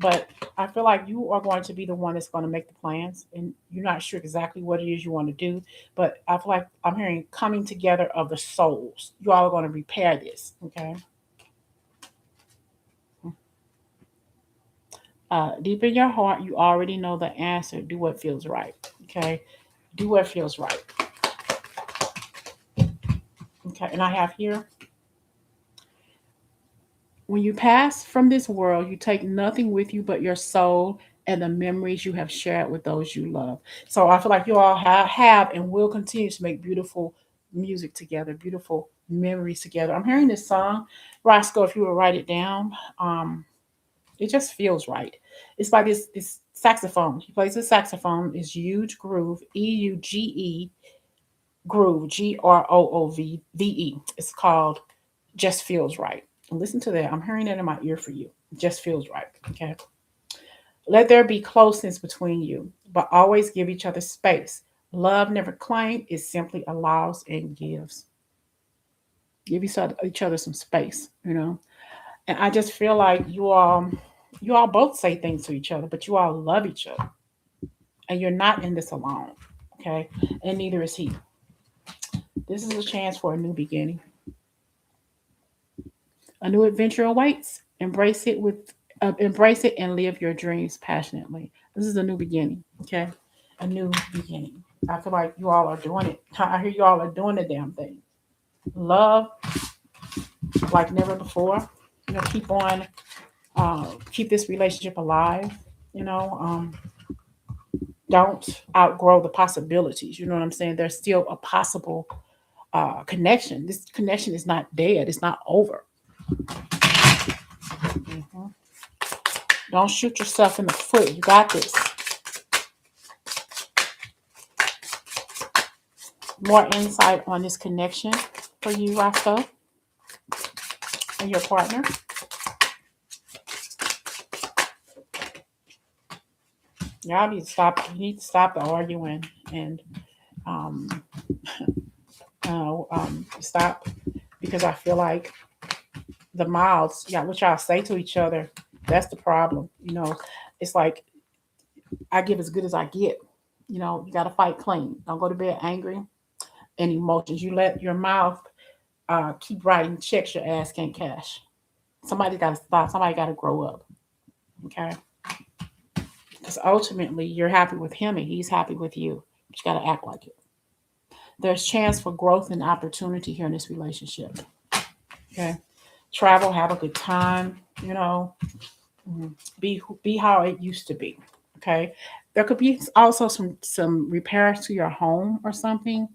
But I feel like you are going to be the one that's going to make the plans, and you're not sure exactly what it is you want to do. But I feel like I'm hearing coming together of the souls. You all are going to repair this, okay? Deep in your heart, you already know the answer. Do what feels right, okay? Do what feels right, okay? And I have here, when you pass from this world, you take nothing with you but your soul and the memories you have shared with those you love. So I feel like you all have and will continue to make beautiful music together, beautiful memories together. I'm hearing this song, Roscoe, if you will write it down. It just feels right. It's by this saxophone. He plays the saxophone. It's huge groove, Euge groove, Groove. It's called Just Feels Right. And listen to that. I'm hearing that in my ear for you. It just feels right. Okay. Let there be closeness between you, but always give each other space. Love never claims, it simply allows and gives. Give each other some space, you know. And I just feel like you all both say things to each other, but you all love each other. And you're not in this alone. Okay. And neither is he. This is a chance for a new beginning. A new adventure awaits. Embrace it and live your dreams passionately. This is a new beginning. Okay. A new beginning. I feel like you all are doing it. I hear you all are doing the damn thing. Love like never before. Keep on, keep this relationship alive. You know, don't outgrow the possibilities. You know what I'm saying? There's still a possible connection. This connection is not dead. It's not over. Mhm. Don't shoot yourself in the foot. You got this. More insight on this connection for you, Roscoe, and your partner. Y'all need to stop. You need to stop the arguing and um, stop, because I feel like the mouths, yeah, what y'all say to each other, that's the problem. It's like I give as good as I get. You got to fight clean. Don't go to bed angry and emotions. You let your mouth keep writing checks your ass can't cash. Somebody got to stop. Somebody got to grow up. Okay. Because ultimately, you're happy with him and he's happy with you. But you got to act like it. There's chance for growth and opportunity here in this relationship. Okay. Travel, have a good time. You know, be how it used to be. Okay. There could be also some repairs to your home or something.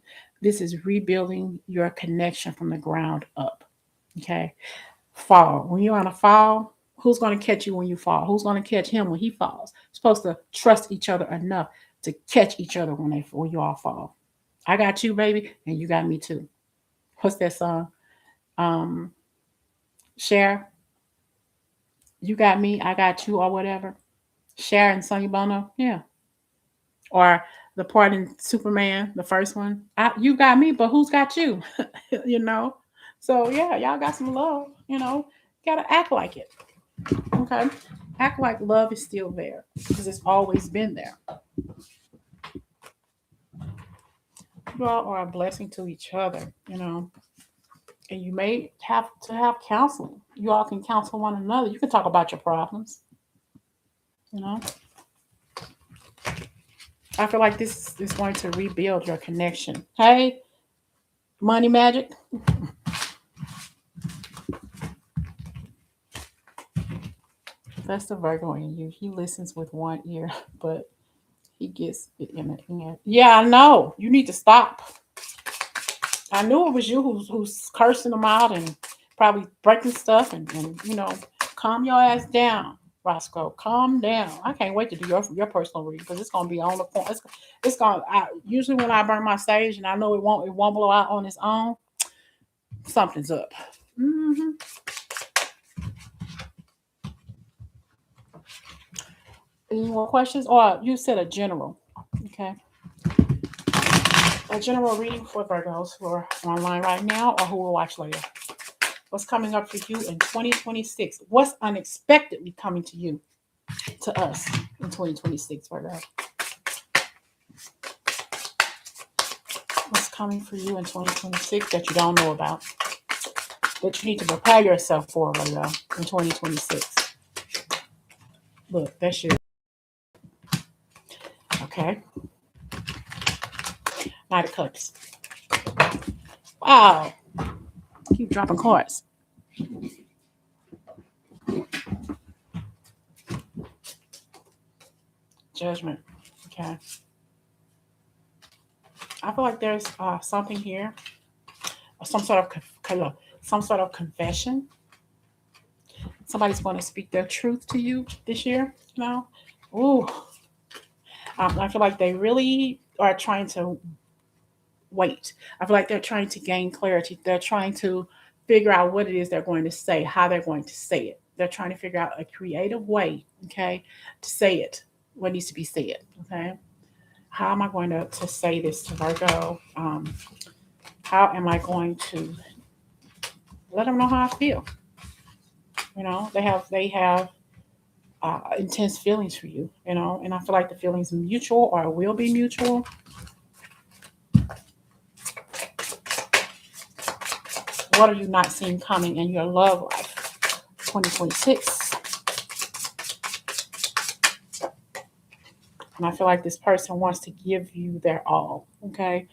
This is rebuilding your connection from the ground up. Okay. Fall. When you're on a fall, who's going to catch you when you fall? Who's going to catch him when he falls? You're supposed to trust each other enough to catch each other when you all fall. I got you, baby, and you got me too. What's that song? Um, Cher, you got me, I got you, or whatever. Cher and Sonny Bono, yeah. Or the part in Superman, the first one. You got me, but who's got you? you know. So yeah, y'all got some love. Gotta act like it. Okay, act like love is still there because it's always been there. You all are a blessing to each other. And you may have to have counseling. You all can counsel one another. You can talk about your problems. You know, I feel like this is going to rebuild your connection. Hey, money magic. That's the Virgo in you. He listens with one ear, but he gets it in the end. Yeah, I know. You need to stop. I knew it was you who's cursing them out and probably breaking stuff and calm your ass down, Roscoe. Calm down. I can't wait to do your personal reading because it's gonna be on the point. It's gonna. Usually when I burn my sage and I know it won't blow out on its own, something's up. hmm Any more questions? Or you said a general. Okay. A general reading for Virgos who are online right now or who will watch later. What's coming up for you in 2026? What's unexpectedly coming to you? to us in 2026, Virgo? What's coming for you in 2026 that you don't know about? That you need to prepare yourself for, Virgo, in 2026. Look, that's you. Okay. Knight of Cups. Wow. Keep dropping cards. Judgment. Okay. I feel like there's something here, some sort of confession. Somebody's going to speak their truth to you this year. You know, ooh, I feel like they really are trying to wait. I feel like they're trying to gain clarity. They're trying to figure out what it is they're going to say, how they're going to say it. They're trying to figure out a creative way, okay, to say it, what needs to be said, okay. How am I going to say this to Virgo? How am I going to let them know how I feel? You know, they have intense feelings for you, you know, and I feel like the feelings mutual or will be mutual. What are you not seeing coming in your love life 2026? And I feel like this person wants to give you their all, okay?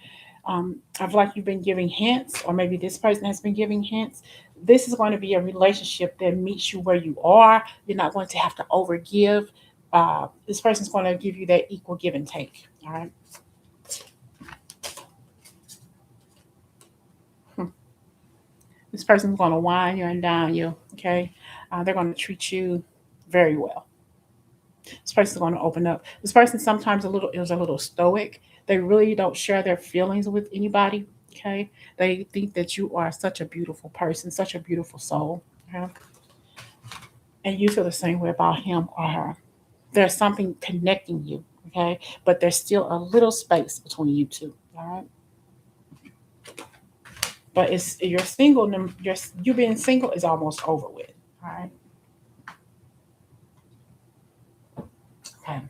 I feel like you've been giving hints, or maybe this person has been giving hints. This is going to be a relationship that meets you where you are. You're not going to have to overgive. This person's going to give you that equal give and take, all right? This person's going to wine you and dine you, okay? They're going to treat you very well. This person's going to open up. This person sometimes is a little stoic. They really don't share their feelings with anybody, okay? They think that you are such a beautiful person, such a beautiful soul, okay? And you feel the same way about him or her. There's something connecting you, okay? But there's still a little space between you two, all right? But it's you're single. You being single is almost over with. All right. Okay.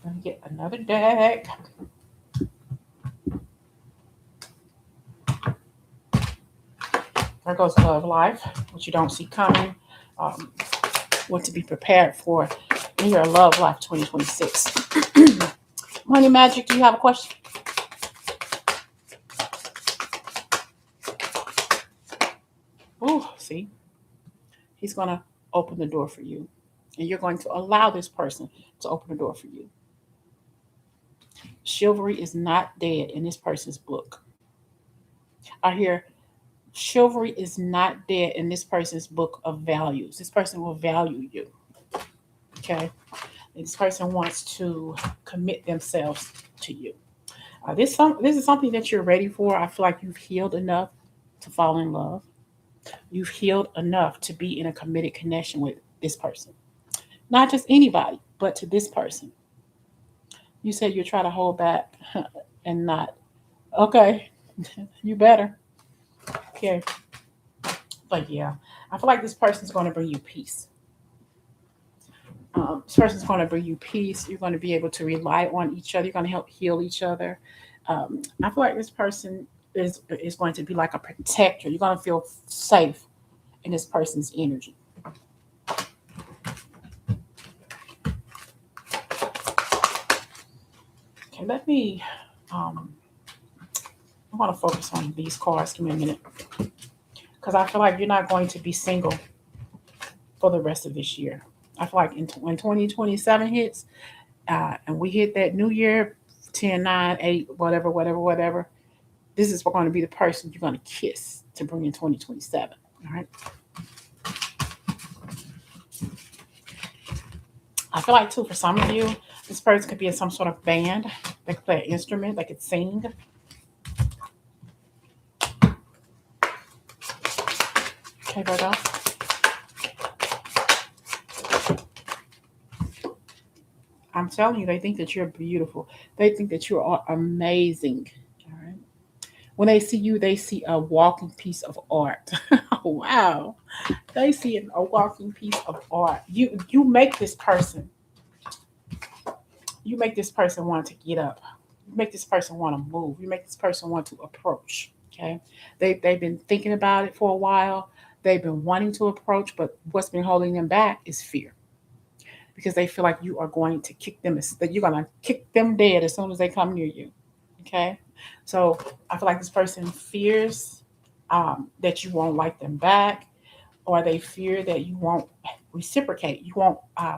Let me get another deck. There goes love life, what you don't see coming, um, what to be prepared for in your love life 2026. Money Magic, do you have a question? Oh, see, he's going to open the door for you. And you're going to allow this person to open the door for you. Chivalry is not dead in this person's book. I hear chivalry is not dead in this person's book of values. This person will value you. Okay. And this person wants to commit themselves to you. This is something that you're ready for. I feel like you've healed enough to fall in love. You've healed enough to be in a committed connection with this person. Not just anybody, but to this person. You said you try to hold back and not. Okay, you better. Okay. But yeah, I feel like this person's going to bring you peace. This person's going to bring you peace. You're going to be able to rely on each other. You're going to help heal each other. I feel like this person is going to be like a protector. You're going to feel safe in this person's energy. Okay, let me. I want to focus on these cards. Give me a minute, because I feel like you're not going to be single for the rest of this year. I feel like when 2027 hits, and we hit that new year, 10, 9, 8, whatever, this is going to be the person you're going to kiss to bring in 2027. All right. I feel like, too, for some of you, this person could be in some sort of band. They could play an instrument. They could sing. Okay, Virgo. I'm telling you, they think that you're beautiful. They think that you are amazing. All right. When they see you, they see a walking piece of art. Wow. They see a walking piece of art. You make this person, you make this person want to get up. You make this person want to move. You make this person want to approach. Okay. They've been thinking about it for a while. They've been wanting to approach, but what's been holding them back is fear. Because they feel like you are going to kick them, that you're going to kick them dead as soon as they come near you. Okay. So I feel like this person fears that you won't like them back, or they fear that you won't reciprocate. You won't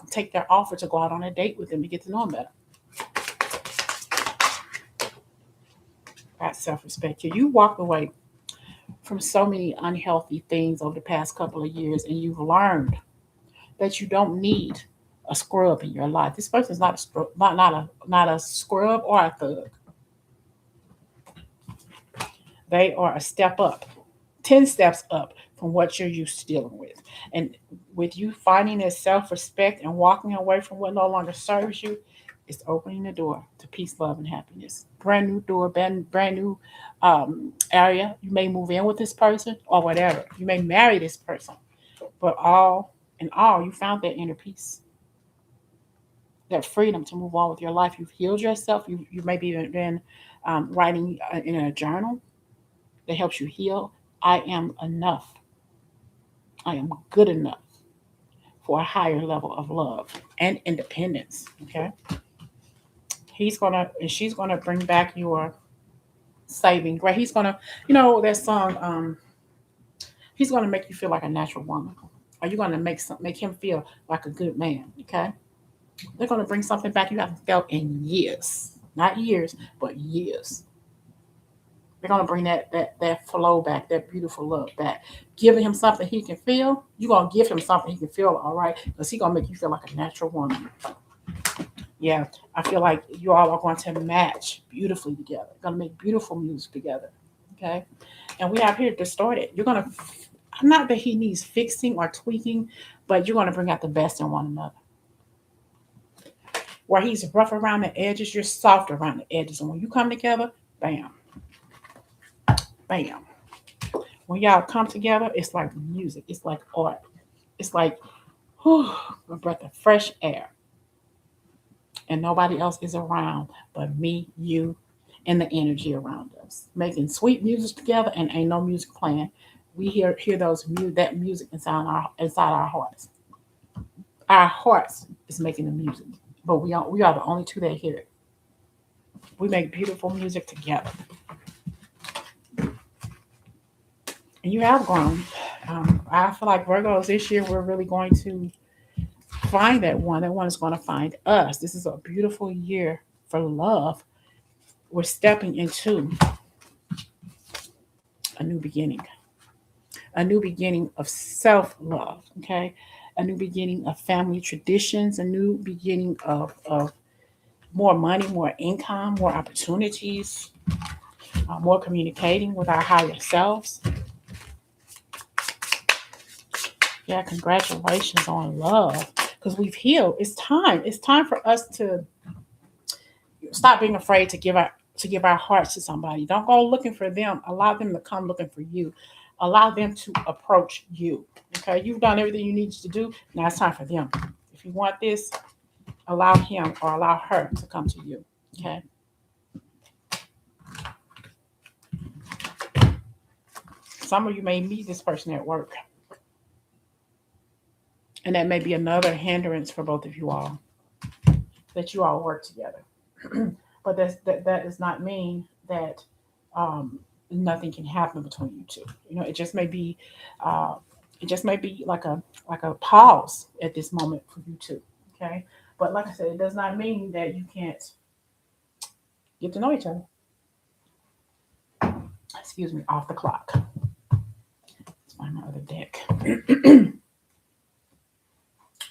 take their offer to go out on a date with them to get to know them better. That's self-respect. You walked away from so many unhealthy things over the past couple of years, and you've learned that you don't need a scrub in your life. This person's not a not a scrub or a thug. They are a step up, 10 steps up from what you're used to dealing with. And with you finding that self-respect and walking away from what no longer serves you, it's opening the door to peace, love, and happiness. Brand new door, brand new area. You may move in with this person or whatever. You may marry this person, but all in all, you found that inner peace, that freedom to move on with your life. You've healed yourself. You maybe even been writing in a journal that helps you heal. I am enough. I am good enough for a higher level of love and independence. Okay. He's gonna and she's gonna bring back your saving grace. He's gonna, that song, he's gonna make you feel like a natural woman. Or you're gonna make him feel like a good man. Okay. They're gonna bring something back you haven't felt in years. Not years, but years. They're gonna bring that flow back, that beautiful love back. Giving him something he can feel. You're gonna give him something he can feel, all right, because he's gonna make you feel like a natural woman. Yeah, I feel like you all are going to match beautifully together. You're gonna make beautiful music together. Okay, and we have here distorted. You're gonna, not that he needs fixing or tweaking, but you're gonna bring out the best in one another. Where he's rough around the edges, you're soft around the edges, and when you come together, bam, bam. When y'all come together, it's like music. It's like art. It's like whew, a breath of fresh air. And nobody else is around but me, you, and the energy around us. Making sweet music together and ain't no music playing. We hear that music inside our hearts. Our hearts is making the music. But we are the only two that hear it. We make beautiful music together. And you have grown. I feel like Virgos this year, we're really going to find that one. That one is going to find us. This is a beautiful year for love. We're stepping into a new beginning, a new beginning of self love, okay? A new beginning of family traditions, a new beginning of more money, more income, more opportunities, more communicating with our higher selves. Yeah, congratulations on love, because we've healed. It's time. It's time for us to stop being afraid to give our hearts to somebody. Don't go looking for them. Allow them to come looking for you. Allow them to approach you. Okay, you've done everything you needed to do. Now it's time for them. If you want this, allow him or allow her to come to you. Okay. Some of you may meet this person at work, and that may be another hindrance for both of you all, that you all work together. But that does not mean that um, nothing can happen between you two. It just may be uh, like a pause at this moment for you two. Okay, but like I said, it does not mean that you can't get to know each other. Excuse me, off the clock. Let's find my other deck.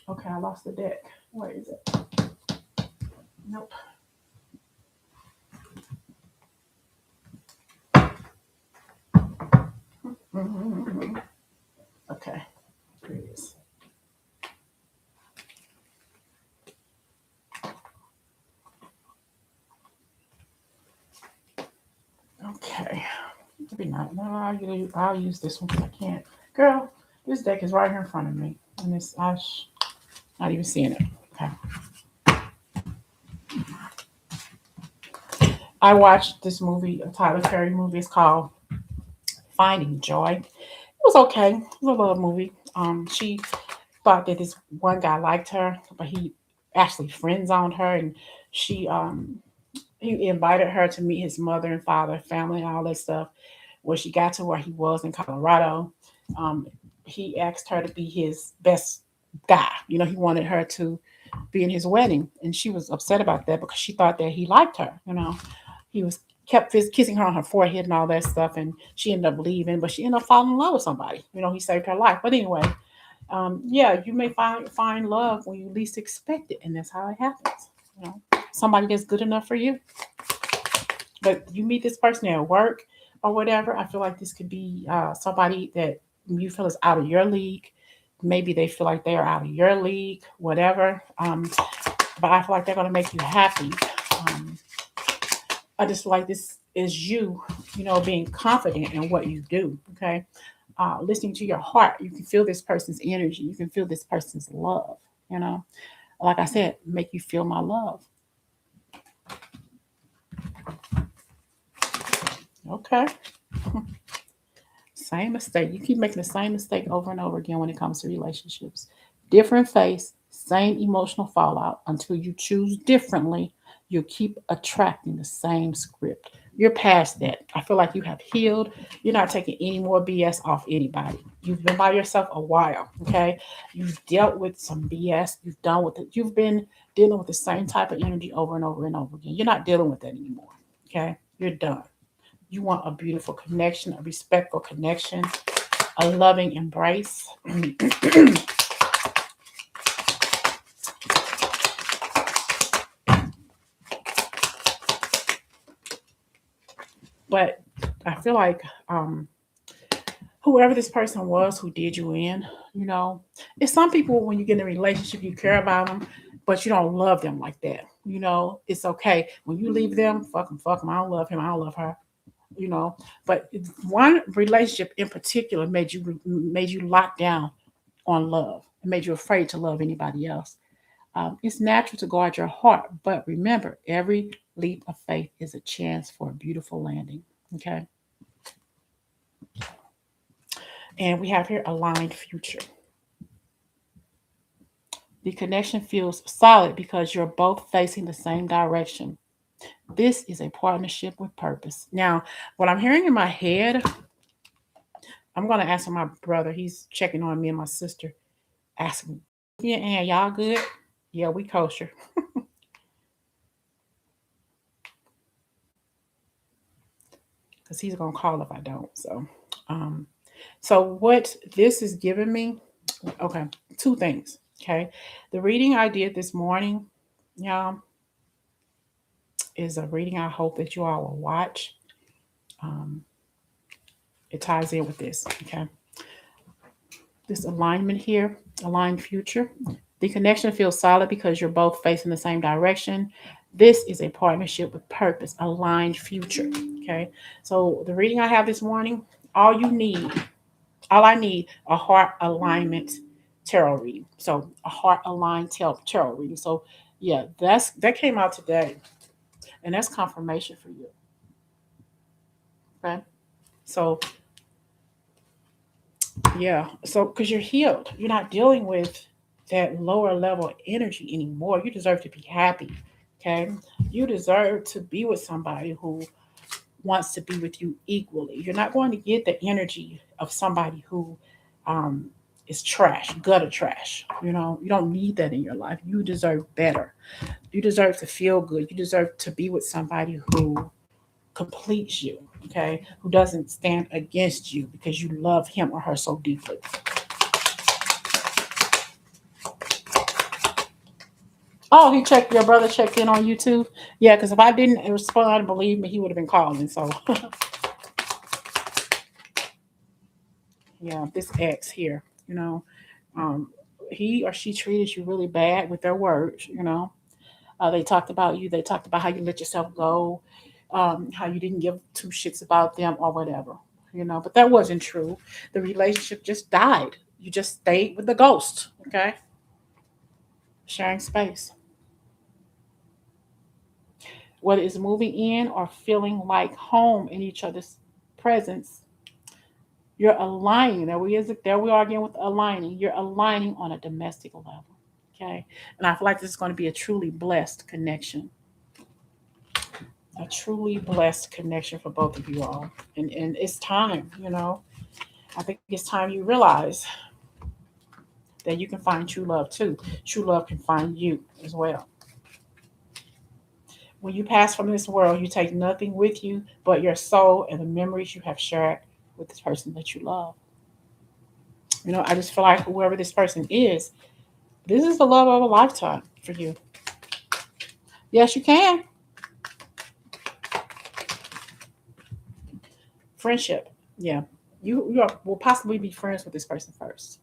Okay, I lost the deck. Where is it? Nope. Okay, here it is. Okay. maybe not. No, I'll use this one because I can't. Girl, this deck is right here in front of me, and it's not even seeing it. Okay. I watched this movie, a Tyler Perry movie. It's called Finding Joy. It was okay. It was a little movie. She thought that this one guy liked her, but he actually friend zoned her, and she he invited her to meet his mother and father, family, and all that stuff. When she got to where he was in Colorado, um, he asked her to be his best guy. You know, he wanted her to be in his wedding, and she was upset about that because she thought that he liked her. You know, he was kept kissing her on her forehead and all that stuff, and she ended up leaving, but she ended up falling in love with somebody. You know, he saved her life. But anyway, yeah, you may find love when you least expect it, and that's how it happens. You know, somebody that's good enough for you. But you meet this person at work or whatever. I feel like this could be somebody that you feel is out of your league. Maybe they feel like they are out of your league, whatever. But I feel like they're going to make you happy. Um, I just feel like this is you, you know, being confident in what you do. Okay. Listening to your heart, you can feel this person's energy. You can feel this person's love. You know, like I said, make you feel my love. Okay. Same mistake. You keep making the same mistake over and over again when it comes to relationships. Different face, same emotional fallout. Until you choose differently, you'll keep attracting the same script. You're past that. I feel like you have healed. You're not taking any more BS off anybody. You've been by yourself a while, okay? You've dealt with some BS. You've done with it. You've been dealing with the same type of energy over and over and over again. You're not dealing with that anymore, okay? You're done. You want a beautiful connection, a respectful connection, a loving embrace. But I feel like whoever this person was who did you in, you know, it's some people when you get in a relationship, you care about them, but you don't love them like that. You know, it's okay. When you leave them, fuck them. I don't love him. I don't love her. You know, but one relationship in particular made you lock down on love. It made you afraid to love anybody else. It's natural to guard your heart, but remember, every leap of faith is a chance for a beautiful landing. Okay. And we have here aligned future. The connection feels solid because you're both facing the same direction. This is a partnership with purpose. Now, what I'm hearing in my head, I'm going to ask my brother. He's checking on me and my sister, asking, yeah, and y'all good? Yeah, we kosher. Because he's going to call if I don't. Um, so what this is giving me, okay, two things. Okay. The reading I did this morning, y'all, is a reading I hope that you all will watch. Um, it ties in with this. Okay. This alignment here, aligned future. The connection feels solid because you're both facing the same direction. This is a partnership with purpose, aligned future. Okay. So the reading I have this morning, all you need, all I need, a heart alignment tarot reading. So a heart aligned tarot reading. So yeah, that came out today, and that's confirmation for you. Okay. So yeah. So because you're healed, you're not dealing with that lower level energy anymore. You deserve to be happy. Okay. You deserve to be with somebody who wants to be with you equally. You're not going to get the energy of somebody who um, is trash, gutter trash. You know, you don't need that in your life. You deserve better. You deserve to feel good. You deserve to be with somebody who completes you, okay? Who doesn't stand against you because you love him or her so deeply. Oh, your brother checked in on you too? Yeah, because if I didn't respond, believe me, he would have been calling. So, yeah, this ex here, you know, um, he or she treated you really bad with their words, you know. They talked about you, they talked about how you let yourself go, how you didn't give two shits about them or whatever. but that wasn't true. The relationship just died. You just stayed with the ghost, okay? Sharing space. Whether it's moving in or feeling like home in each other's presence, you're aligning. There we are again with aligning. You're aligning on a domestic level. Okay. And I feel like this is going to be a truly blessed connection. A truly blessed connection for both of you all. And it's time. I think it's time you realize that you can find true love too. True love can find you as well. When you pass from this world, you take nothing with you but your soul and the memories you have shared with this person that you love. I just feel like whoever this person is, this is the love of a lifetime for you. Yes, you can. Friendship. Yeah. Will possibly be friends with this person first.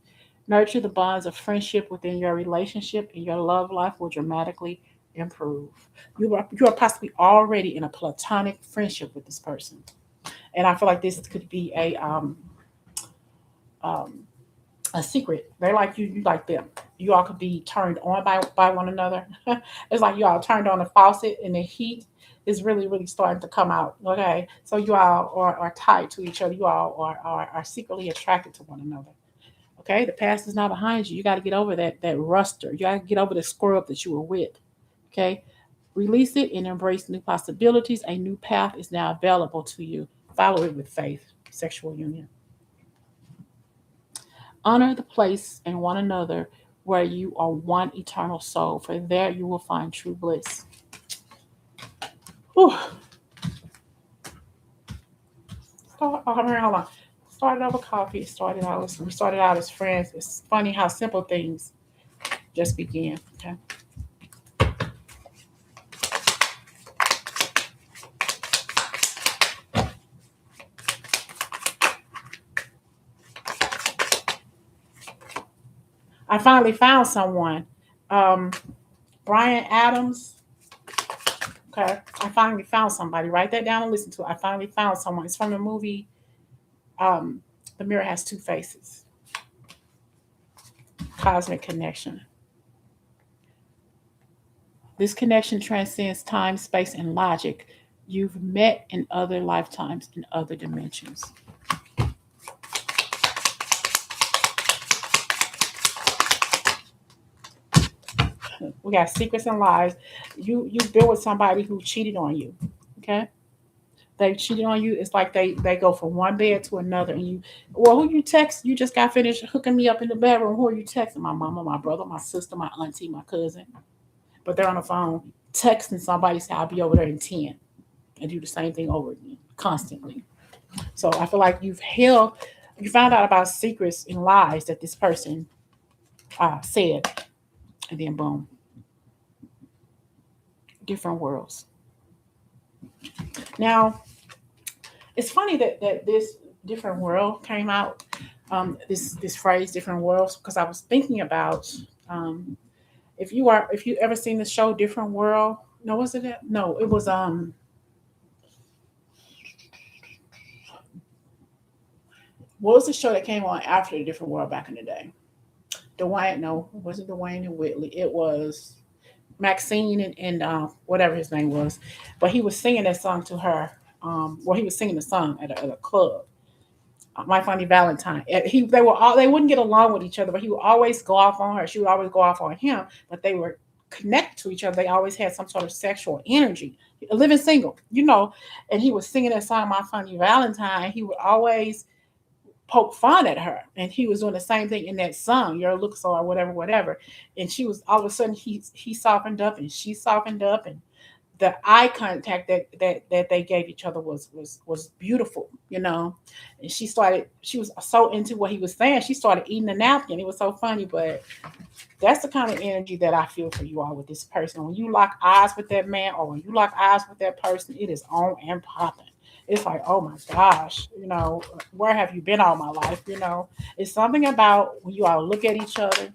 Nurture the bonds of friendship within your relationship, and your love life will dramatically improve. You are possibly already in a platonic friendship with this person. And I feel like this could be um, a secret. They like you, you like them. You all could be turned on by one another. It's like you all turned on the faucet and the heat is really, really starting to come out. Okay. So you all are tied to each other. You all are secretly attracted to one another. Okay. The past is not behind you. You got to get over that ruster. You got to get over the scrub that you were with. Okay. Release it and embrace new possibilities. A new path is now available to you. Follow it with faith. Sexual union. Honor the place and one another where you are one eternal soul, for there you will find true bliss. Whew. Hold on. Started out with coffee. We started out as friends. It's funny how simple things just begin. Okay. I finally found someone. Um, Brian Adams. Okay. I finally found somebody. Write that down and listen to it. I finally found someone. It's from the movie um, The Mirror Has Two Faces. Cosmic connection. This connection transcends time, space, and logic. You've met in other lifetimes, in other dimensions. We got secrets and lies. You've been with somebody who cheated on you. Okay? They cheated on you. It's like they go from one bed to another, and who you text? You just got finished hooking me up in the bedroom. Who are you texting? My mama, my brother, my sister, my auntie, my cousin. But they're on the phone texting somebody say I'll be over there in 10 and do the same thing over again constantly. So I feel like you found out about secrets and lies that this person said, and then boom, different worlds. Now it's funny that this different world came out. This phrase different worlds, because I was thinking about if you ever seen the show Different World. No, was it that? No, it was what was the show that came on after the Different World back in the day? Dwayne, no, it wasn't Dwayne and Whitley. It was Maxine and whatever his name was. But he was singing that song to her. He was singing the song at a club. My Funny Valentine. They wouldn't get along with each other, but he would always go off on her. She would always go off on him, but they were connected to each other. They always had some sort of sexual energy. Living single. And he was singing that song, My Funny Valentine. He would always poke fun at her, and he was doing the same thing in that song, Your Looks or whatever, whatever. And she was all of a sudden he softened up and she softened up, and the eye contact that they gave each other was beautiful. And she was so into what he was saying, she started eating a napkin. It was so funny, but that's the kind of energy that I feel for you all with this person. When you lock eyes with that man, or when you lock eyes with that person, it is on and popping. It's like, oh my gosh, where have you been all my life? It's something about when you all look at each other,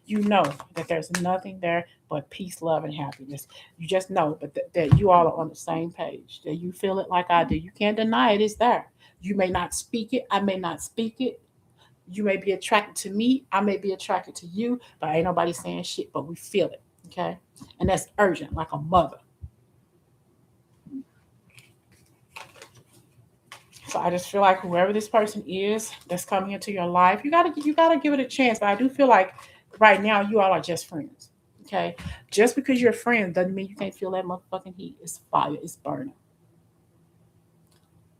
you know that there's nothing there but peace, love, and happiness. You just know that you all are on the same page, that you feel it like I do. You can't deny it, it's there. You may not speak it. I may not speak it. You may be attracted to me. I may be attracted to you, but ain't nobody saying shit, but we feel it. Okay. And that's urgent, like a mother. So I just feel like whoever this person is that's coming into your life, you gotta give it a chance. But I do feel like right now you all are just friends. Okay. Just because you're friends doesn't mean you can't feel that motherfucking heat. It's fire. It's burning.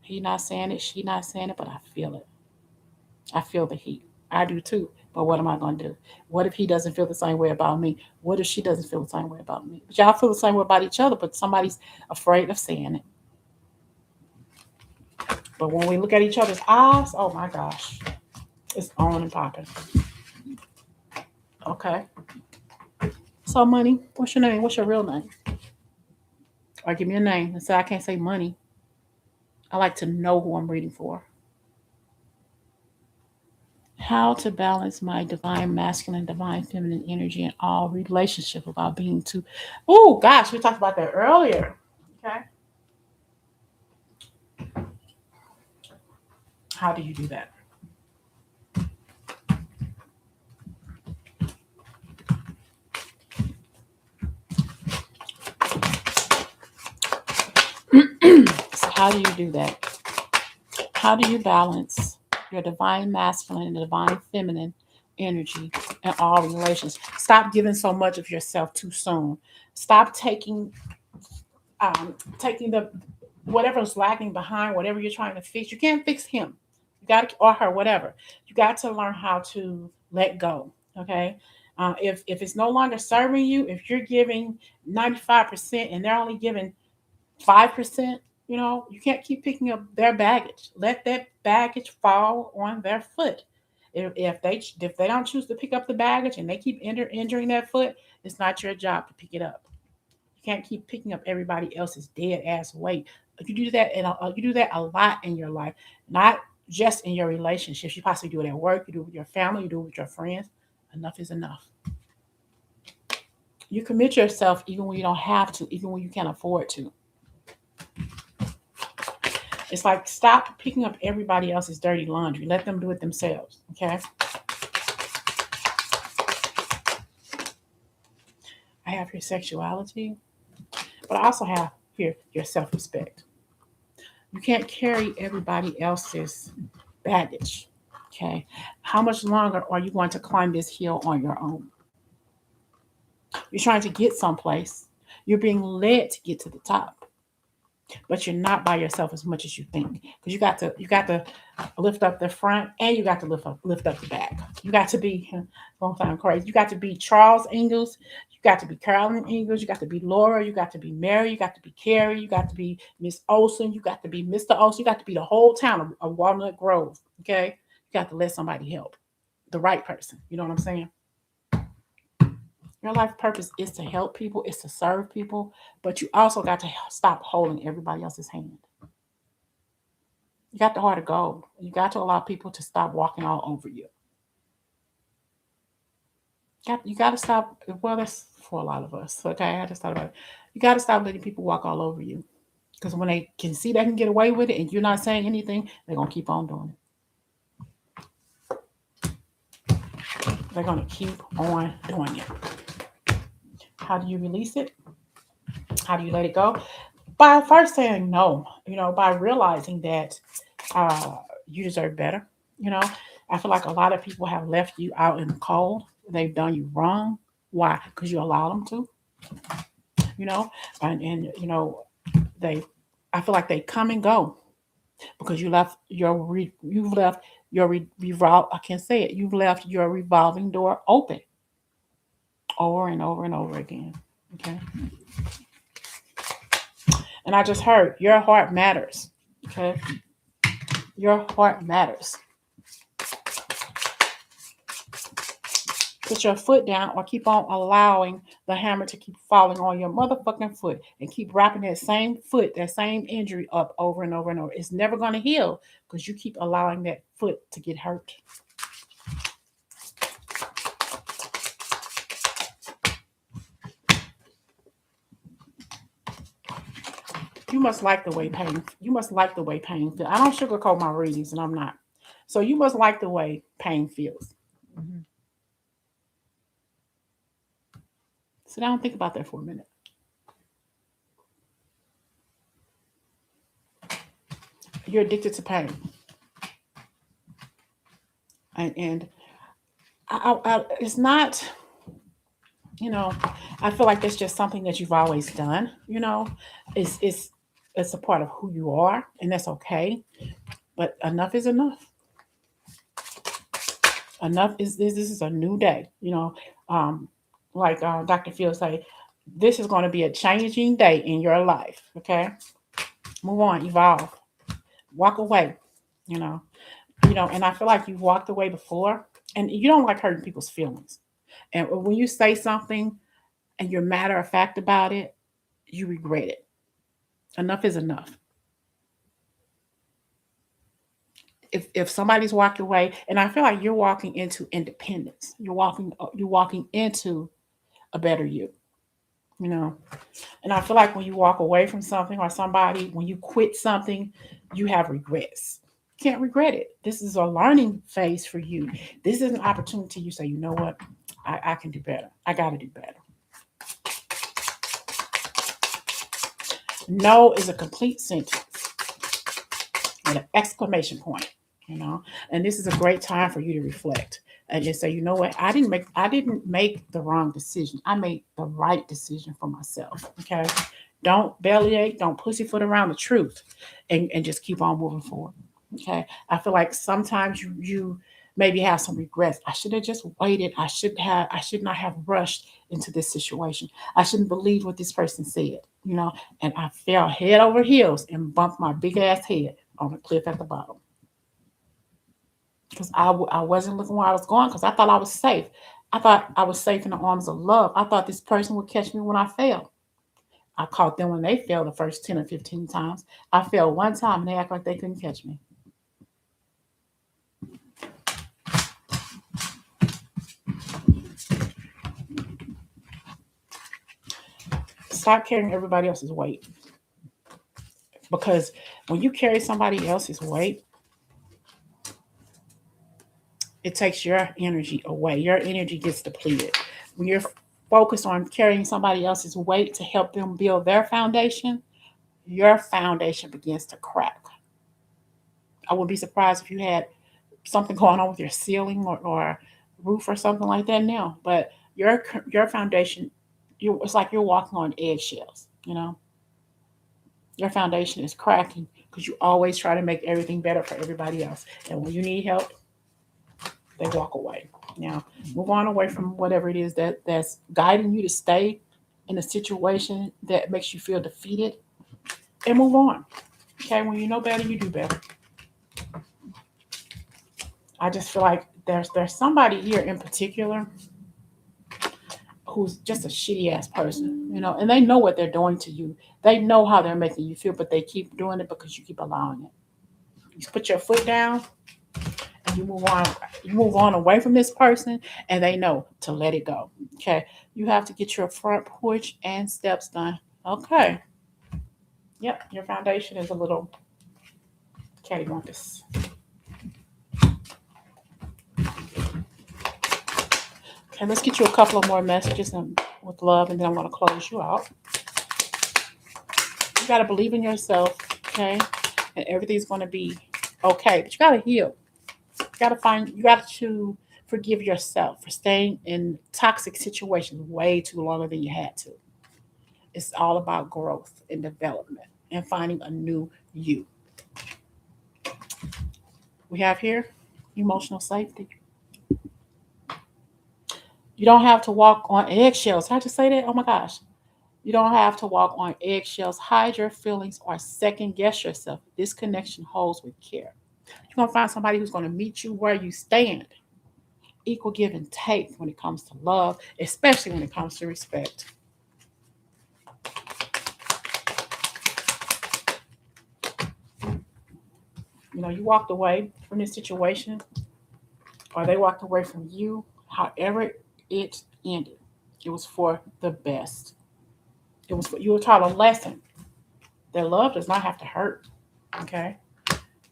He not saying it, she not saying it, but I feel it. I feel the heat. I do too. But what am I gonna do? What if he doesn't feel the same way about me? What if she doesn't feel the same way about me? But y'all feel the same way about each other, but somebody's afraid of saying it. But when we look at each other's eyes, oh my gosh, it's on and popping. Okay. So money, what's your name? What's your real name? Or give me a name and say I can't say money. I like to know who I'm reading for. How to balance my divine masculine, divine feminine energy in all relationship without being too. Oh gosh, we talked about that earlier. Okay. How do you do that? So how do you do that? How do you balance your divine masculine and divine feminine energy in all relations? Stop giving so much of yourself too soon. Stop taking the whatever's lagging behind, whatever you're trying to fix. You can't fix him. You got to, or her, whatever. You got to learn how to let go. Okay. If it's no longer serving you, if you're giving 95% and they're only giving 5%, you can't keep picking up their baggage. Let that baggage fall on their foot. If they don't choose to pick up the baggage and they keep injuring that foot, it's not your job to pick it up. You can't keep picking up everybody else's dead ass weight. You do that, and you do that a lot in your life, not just in your relationships. You possibly do it at work. You do it with your family. You do it with your friends. Enough is enough. You commit yourself even when you don't have to, even when you can't afford to. It's like stop picking up everybody else's dirty laundry. Let them do it themselves. Okay. I have your sexuality, but I also have here your self respect. You can't carry everybody else's baggage. Okay. How much longer are you going to climb this hill on your own? You're trying to get someplace. You're being led to get to the top, but you're not by yourself as much as you think. Because you got to lift up the front and you got to lift up the back. You got to be don't sound crazy. You got to be Charles Ingalls. You got to be Carolyn Ingalls. You got to be Laura. You got to be Mary. You got to be Carrie. You got to be Miss Olson. You got to be Mr. Olson. You got to be the whole town of Walnut Grove. Okay, you got to let somebody help the right person. You know what I'm saying? Your life purpose is to help people, is to serve people, but you also got to stop holding everybody else's hand. You got the heart of gold. You got to allow people to stop walking all over you. You got to stop. Well, that's for a lot of us. Okay, I just thought about it. You got to stop letting people walk all over you, because when they can see they can get away with it, and you're not saying anything, they're gonna keep on doing it. They're gonna keep on doing it. How do you release it? How do you let it go? By first saying no. By realizing that uh, you deserve better. You know, I feel like a lot of people have left you out in the cold. They've done you wrong. Why? Because you allow them to. You know, and they. I feel like they come and go because you've left your revol. I can't say it. You've left your revolving door open over and over and over again. Okay. And I just heard your heart matters. Okay. Your heart matters. Put your foot down or keep on allowing the hammer to keep falling on your motherfucking foot and keep wrapping that same foot, that same injury up over and over and over. It's never going to heal because you keep allowing that foot to get hurt. you must like the way pain. You must like the way pain feels. I don't sugarcoat my readings, and I'm not. So you must like the way pain feels. Hmm. Sit down and think about that for a minute. You're addicted to pain, and it's not. You know, I feel like that's just something that you've always done. It's a part of who you are, and that's okay. But enough is enough. Enough is this is a new day. Um, like Dr. Phil say, this is going to be a changing day in your life. Okay, move on, evolve, walk away. You know, and I feel like you've walked away before, and you don't like hurting people's feelings. And when you say something and you're matter of fact about it, you regret it. Enough is enough. If somebody's walked away, and I feel like you're walking into independence, you're walking into a better you. You know, and I feel like when you walk away from something or somebody, when you quit something, you have regrets. You can't regret it. This is a learning phase for you. This is an opportunity. You say, you know what, I can do better. I got to do better. No is a complete sentence with an exclamation point. You know, and this is a great time for you to reflect and just say, you know what, I didn't make the wrong decision. I made the right decision for myself. Okay, don't bellyache, don't pussyfoot around the truth, and just keep on moving forward. Okay, I feel like sometimes you maybe have some regrets. I should have just waited. I should not have rushed into this situation. I shouldn't believe what this person said. And I fell head over heels and bumped my big ass head on the cliff at the bottom because I wasn't looking where I was going because I thought I was safe. I thought I was safe in the arms of love. I thought this person would catch me when I fell. I caught them when they fell the first 10 or 15 times. I fell one time and they act like they couldn't catch me. Stop carrying everybody else's weight because when you carry somebody else's weight, it takes your energy away. Your energy gets depleted. When you're focused on carrying somebody else's weight to help them build their foundation, your foundation begins to crack. I wouldn't be surprised if you had something going on with your ceiling or roof or something like that now. But your foundation, it's like you're walking on eggshells. Your foundation is cracking because you always try to make everything better for everybody else. And when you need help, they walk away. Now, move on away from whatever it is that's guiding you to stay in a situation that makes you feel defeated and move on. Okay, when you know better, you do better. I just feel like there's somebody here in particular who's just a shitty ass person, and they know what they're doing to you. They know how they're making you feel, but they keep doing it because you keep allowing it. You put your foot down and you move on. You move on away from this person, and they know to let it go. Okay, you have to get your front porch and steps done. Okay. Yep, your foundation is a little cattywampus. Okay, let's get you a couple of more messages with love, and then I'm going to close you out. You got to believe in yourself, okay? And everything's going to be okay. But you got to heal. You got to forgive yourself for staying in toxic situations way too longer than you had to. It's all about growth and development and finding a new you. We have here emotional safety. You don't have to walk on eggshells. How'd you say that? Oh my gosh. You don't have to walk on eggshells, hide your feelings, or second guess yourself. This connection holds with care. You're going to find somebody who's going to meet you where you stand. Equal give and take when it comes to love, especially when it comes to respect. You walked away from this situation, or they walked away from you, however it ended. It was for the best. You were taught a lesson Their love does not have to hurt. Okay.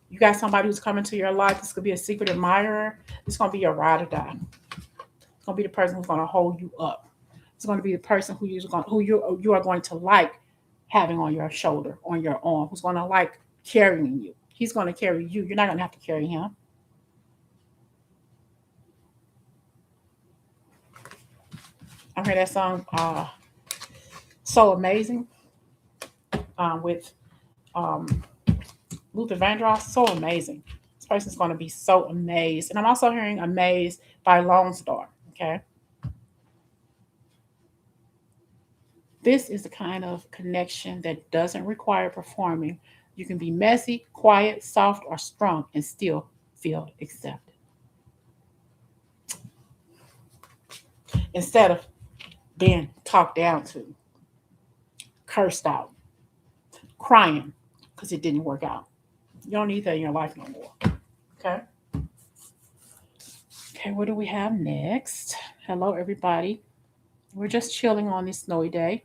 You got somebody who's coming to your life. This could be a secret admirer. It's going to be your ride or die. It's going to be the person who's going to hold you up. It's going to be the person who you are going to like having on your shoulder, on your arm, who's going to like carrying you. He's going to carry you. You're not going to have to carry him. I heard that song, So Amazing, with um, Luther Vandross. So amazing. This person's going to be so amazed. And I'm also hearing Amazed by Lone Star. Okay. This is the kind of connection that doesn't require performing. You can be messy, quiet, soft, or strong and still feel accepted. Instead of being talked down to, cursed out, crying because it didn't work out. You don't need that in your life no more. Okay. Okay, what do we have next? Hello, everybody. We're just chilling on this snowy day.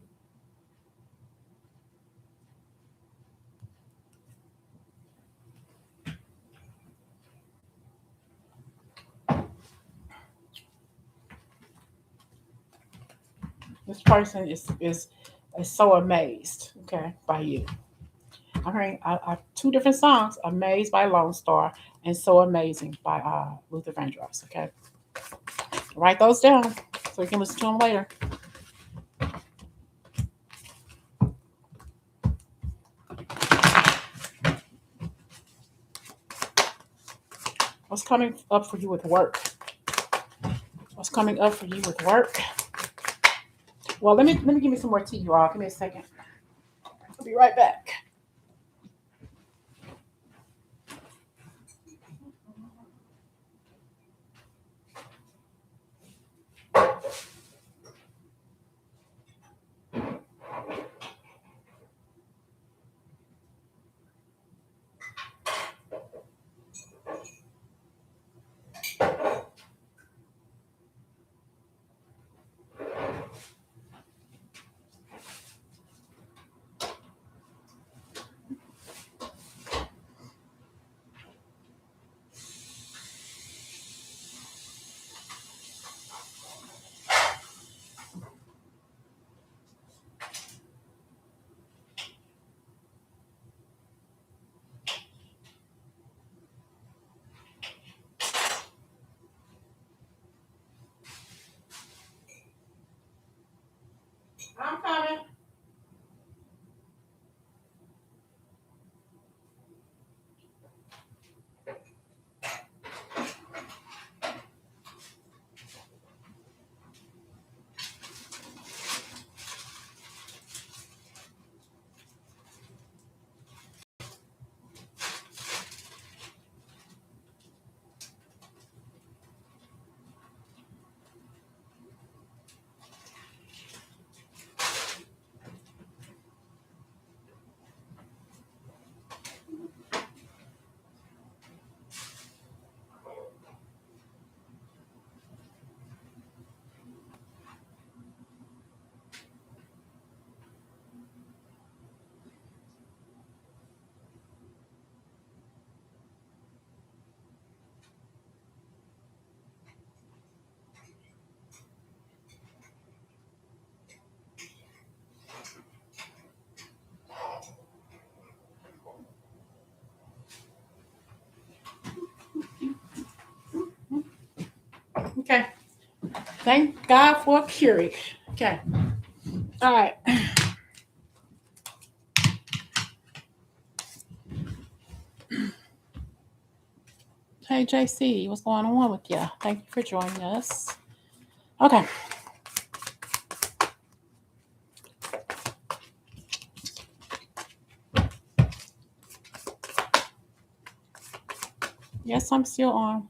This person is so amazed, okay, by you. I'm hearing two different songs: "Amazed" by Lone Star and "So Amazing" by Luther Vandross. Okay, write those down so you can listen to them later. What's coming up for you with work? What's coming up for you with work? Well, let me give me some more tea, you all. Give me a second. I'll be right back. I'm coming. Okay. Thank God for a Keurig. Okay. All right. Hey, JC, what's going on with you? Thank you for joining us. Okay. Yes, I'm still on.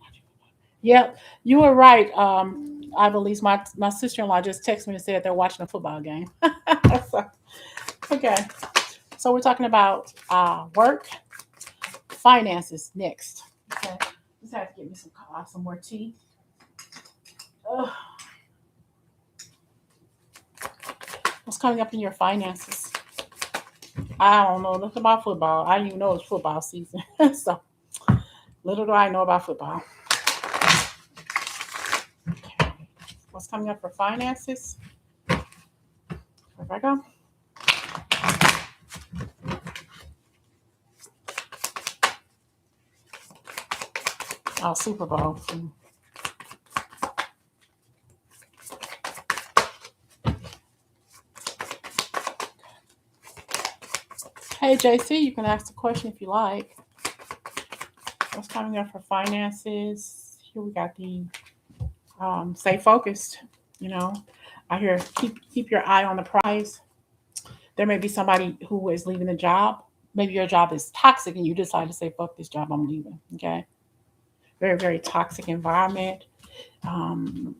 Yep, you were right. I believe my sister-in-law just texted me and said they're watching a football game. So, okay, so we're talking about work, finances next. Okay, just have to get me some more tea. Ugh. What's coming up in your finances? I don't know nothing about football. I didn't even know it's football season. So little do I know about football. What's coming up for finances? Here I go. Oh, Super Bowl. Hey, JC, you can ask the question if you like. What's coming up for finances? Here we got the stay focused. You know, I hear keep your eye on the prize. There may be somebody who is leaving the job. Maybe your job is toxic and you decide to say, fuck this job, I'm leaving. Okay. Very, very toxic environment. Um,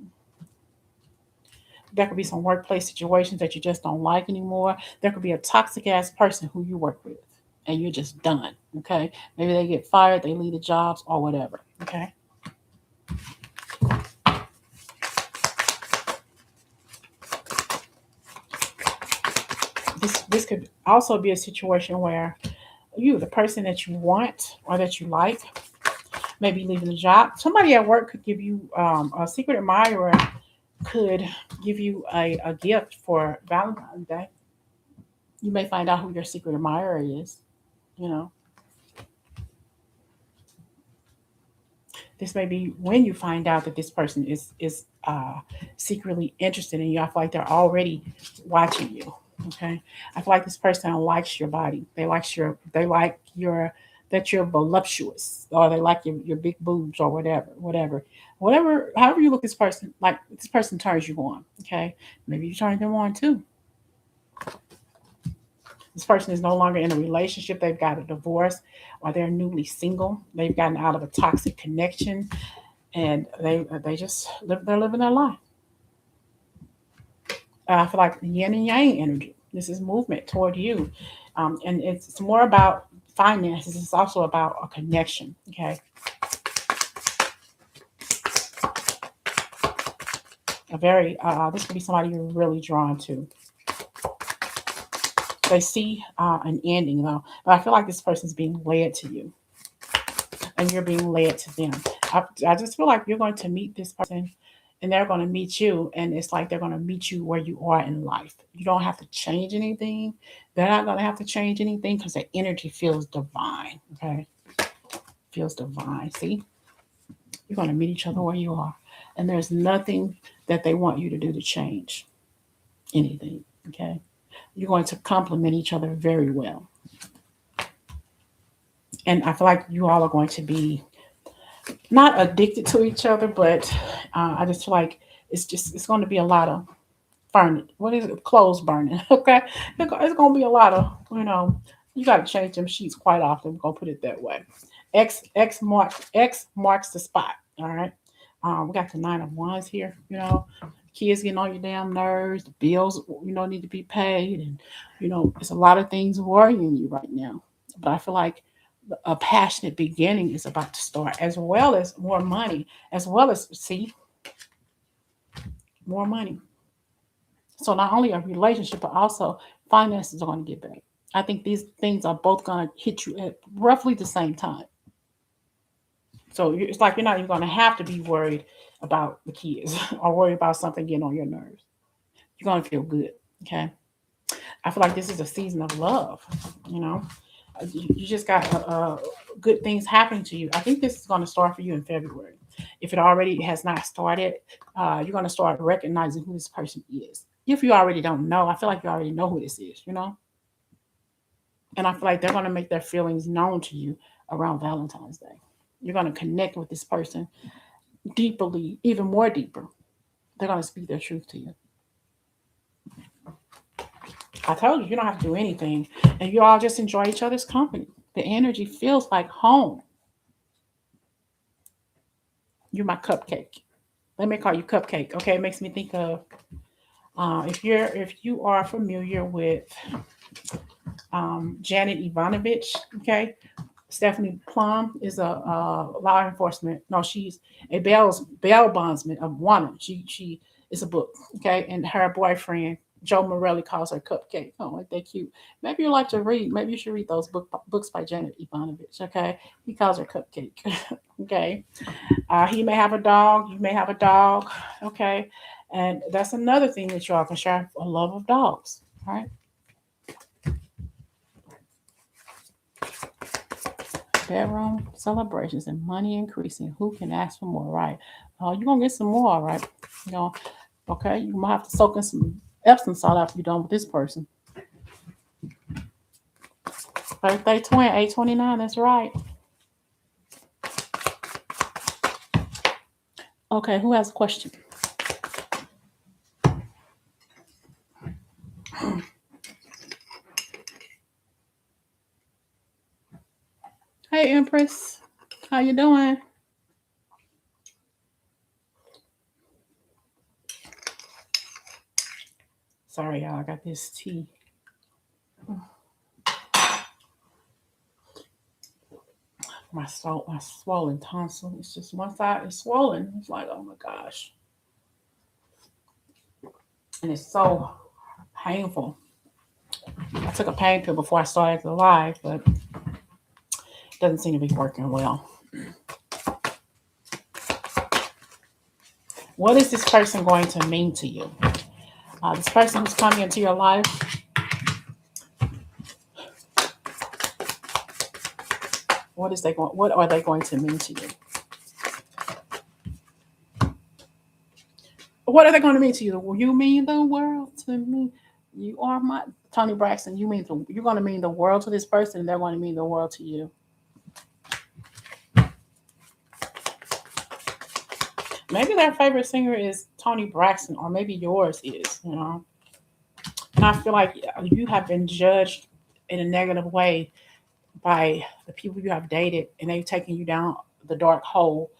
there could be some workplace situations that you just don't like anymore. There could be a toxic ass person who you work with and you're just done. Okay. Maybe they get fired, they leave the jobs or whatever. Okay. This could also be a situation where you, the person that you want or that you like, maybe leaving the job. Somebody at work could give you a secret admirer could give you a gift for Valentine's Day. You may find out who your secret admirer is. You know, this may be when you find out that this person is secretly interested in you. I feel like they're already watching you. Okay, I feel like this person likes your body. They like your that you're voluptuous, or they like your big boobs, or whatever. However you look, this person turns you on. Okay, maybe you turn them on too. This person is no longer in a relationship. They've got a divorce, or they're newly single. They've gotten out of a toxic connection, and they just they're living their life. I feel like yin and yang energy. This is movement toward you, and it's more about finances. It's also about a connection. Okay, a very this could be somebody you're really drawn to. They see an ending though, but I feel like this person's being led to you, and you're being led to them. I just feel like you're going to meet this person and they're going to meet you, and it's like they're going to meet you where you are in life. You don't have to change anything. They're not going to have to change anything because the energy feels divine. Okay, feels divine. See, you're going to meet each other where you are, and there's nothing that they want you to do to change anything. Okay, you're going to complement each other very well, and I feel like you all are going to be not addicted to each other, but I just feel like it's going to be a lot of burning. What is it? Clothes burning. Okay, it's going to be a lot of you got to change them sheets quite often. We're going to put it that way. X marks the spot. All right. We got the 9 of Wands here. Kids getting on your damn nerves. The bills need to be paid, and it's a lot of things worrying you right now. But I feel like a passionate beginning is about to start, as well as more money, as well as more money. So not only a relationship, but also finances are going to get better. I think these things are both going to hit you at roughly the same time. So it's like you're not even going to have to be worried about the kids or worry about something getting on your nerves. You're going to feel good. Okay. I feel like this is a season of love. You know, you just got good things happening to you. I think this is going to start for you in February. If it already has not started, you're going to start recognizing who this person is. If you already don't know, I feel like you already know who this is, And I feel like they're going to make their feelings known to you around Valentine's Day. You're going to connect with this person deeply, even more deeper. They're going to speak their truth to you. I told you don't have to do anything, and you all just enjoy each other's company. The energy feels like home. You're my cupcake. Let me call you cupcake. Okay, it makes me think of if you are familiar with Janet Ivanovich. Okay, Stephanie Plum is a law enforcement. No, she's a bail bondsman, a woman. She is a book. Okay, and her boyfriend Joe Morelli calls her cupcake. Oh, like that cute. Maybe you like to read. Maybe you should read those books by Janet Ivanovich. Okay, he calls her cupcake. Okay, he may have a dog. You may have a dog. Okay, and that's another thing that y'all can share: a love of dogs. All right. Bedroom celebrations and money increasing. Who can ask for more, right? You're gonna get some more, all right? You know, okay. You might have to soak in some Epsom salt after you're done with this person. Birthday twin, 829. That's right. Okay, who has a question? Hey, Empress, how you doing? Sorry, y'all. I got this tea. My swollen tonsil. It's just one side is swollen. It's like, oh my gosh, and it's so painful. I took a pain pill before I started the live, but it doesn't seem to be working well. What is this person going to mean to you? This person who's coming into your life, what are they going to mean to you? What are they going to mean to you? You mean the world to me. You are my Tony Braxton. You're going to mean the world to this person, and they're going to mean the world to you. Maybe their favorite singer is Tony Braxton, or maybe yours is. And I feel like you have been judged in a negative way by the people you have dated, and they've taken you down the dark hole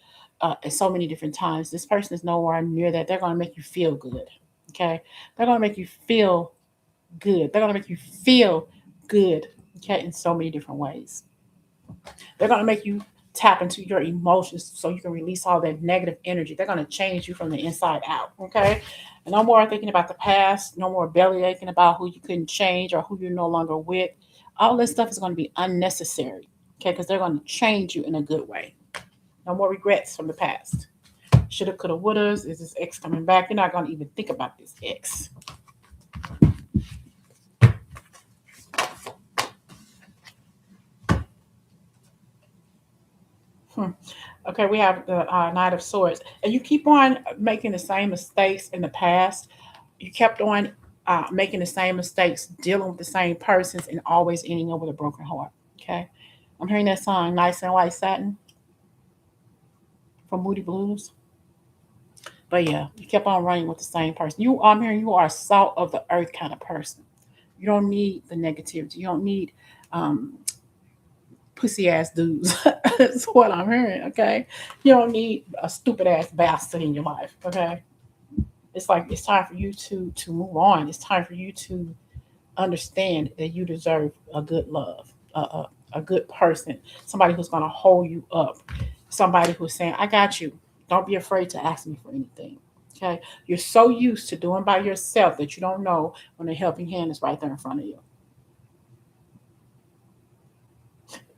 at so many different times. This person is nowhere near that. They're going to make you feel good. Okay, they're going to make you feel good. They're going to make you feel good. Okay, in so many different ways. They're going to make you tap into your emotions so you can release all that negative energy. They're going to change you from the inside out. Okay, and no more thinking about the past. No more belly aching about who you couldn't change or who you're no longer with. All this stuff is going to be unnecessary. Okay, because they're going to change you in a good way. No more regrets from the past. Shoulda, coulda, woulda. Is this ex coming back? You're not going to even think about this ex. Okay, we have the Knight of Swords. And you keep on making the same mistakes in the past. You kept on making the same mistakes, dealing with the same persons, and always ending up with a broken heart. Okay, I'm hearing that song, Nice and White Satin from Moody Blues. But yeah, you kept on running with the same person. I'm hearing you are a salt of the earth kind of person. You don't need the negativity. You don't need um, pussy ass dudes. That's what I'm hearing. Okay, you don't need a stupid ass bastard in your life. Okay, it's like it's time for you to move on. It's time for you to understand that you deserve a good love, a good person, somebody who's going to hold you up, somebody who's saying, "I got you. Don't be afraid to ask me for anything." Okay, you're so used to doing by yourself that you don't know when a helping hand is right there in front of you.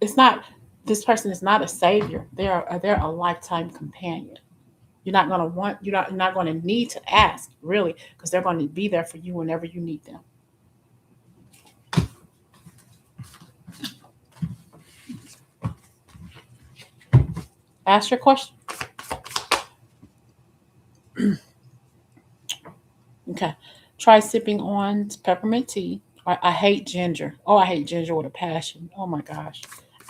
It's not. This person is not a savior. They're a lifetime companion. You're not going to need to ask really because they're going to be there for you whenever you need them. Ask your question. Okay. Try sipping on peppermint tea. I hate ginger. Oh, I hate ginger with a passion. Oh my gosh.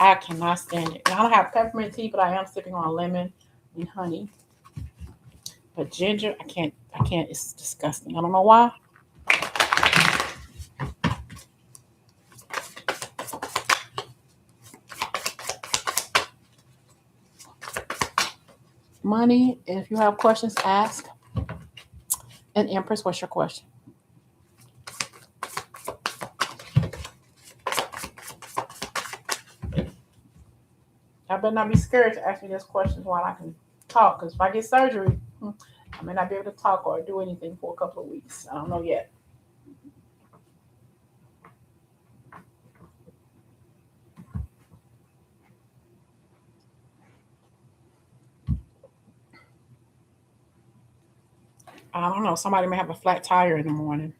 I cannot stand it. And I don't have peppermint tea, but I am sipping on lemon and honey. But ginger, I can't. I can't. It's disgusting. I don't know why. Money. If you have questions, ask. And Empress, what's your question? I better not be scared to ask me these questions while I can talk. Because if I get surgery, I may not be able to talk or do anything for a couple of weeks. I don't know yet. I don't know. Somebody may have a flat tire in the morning.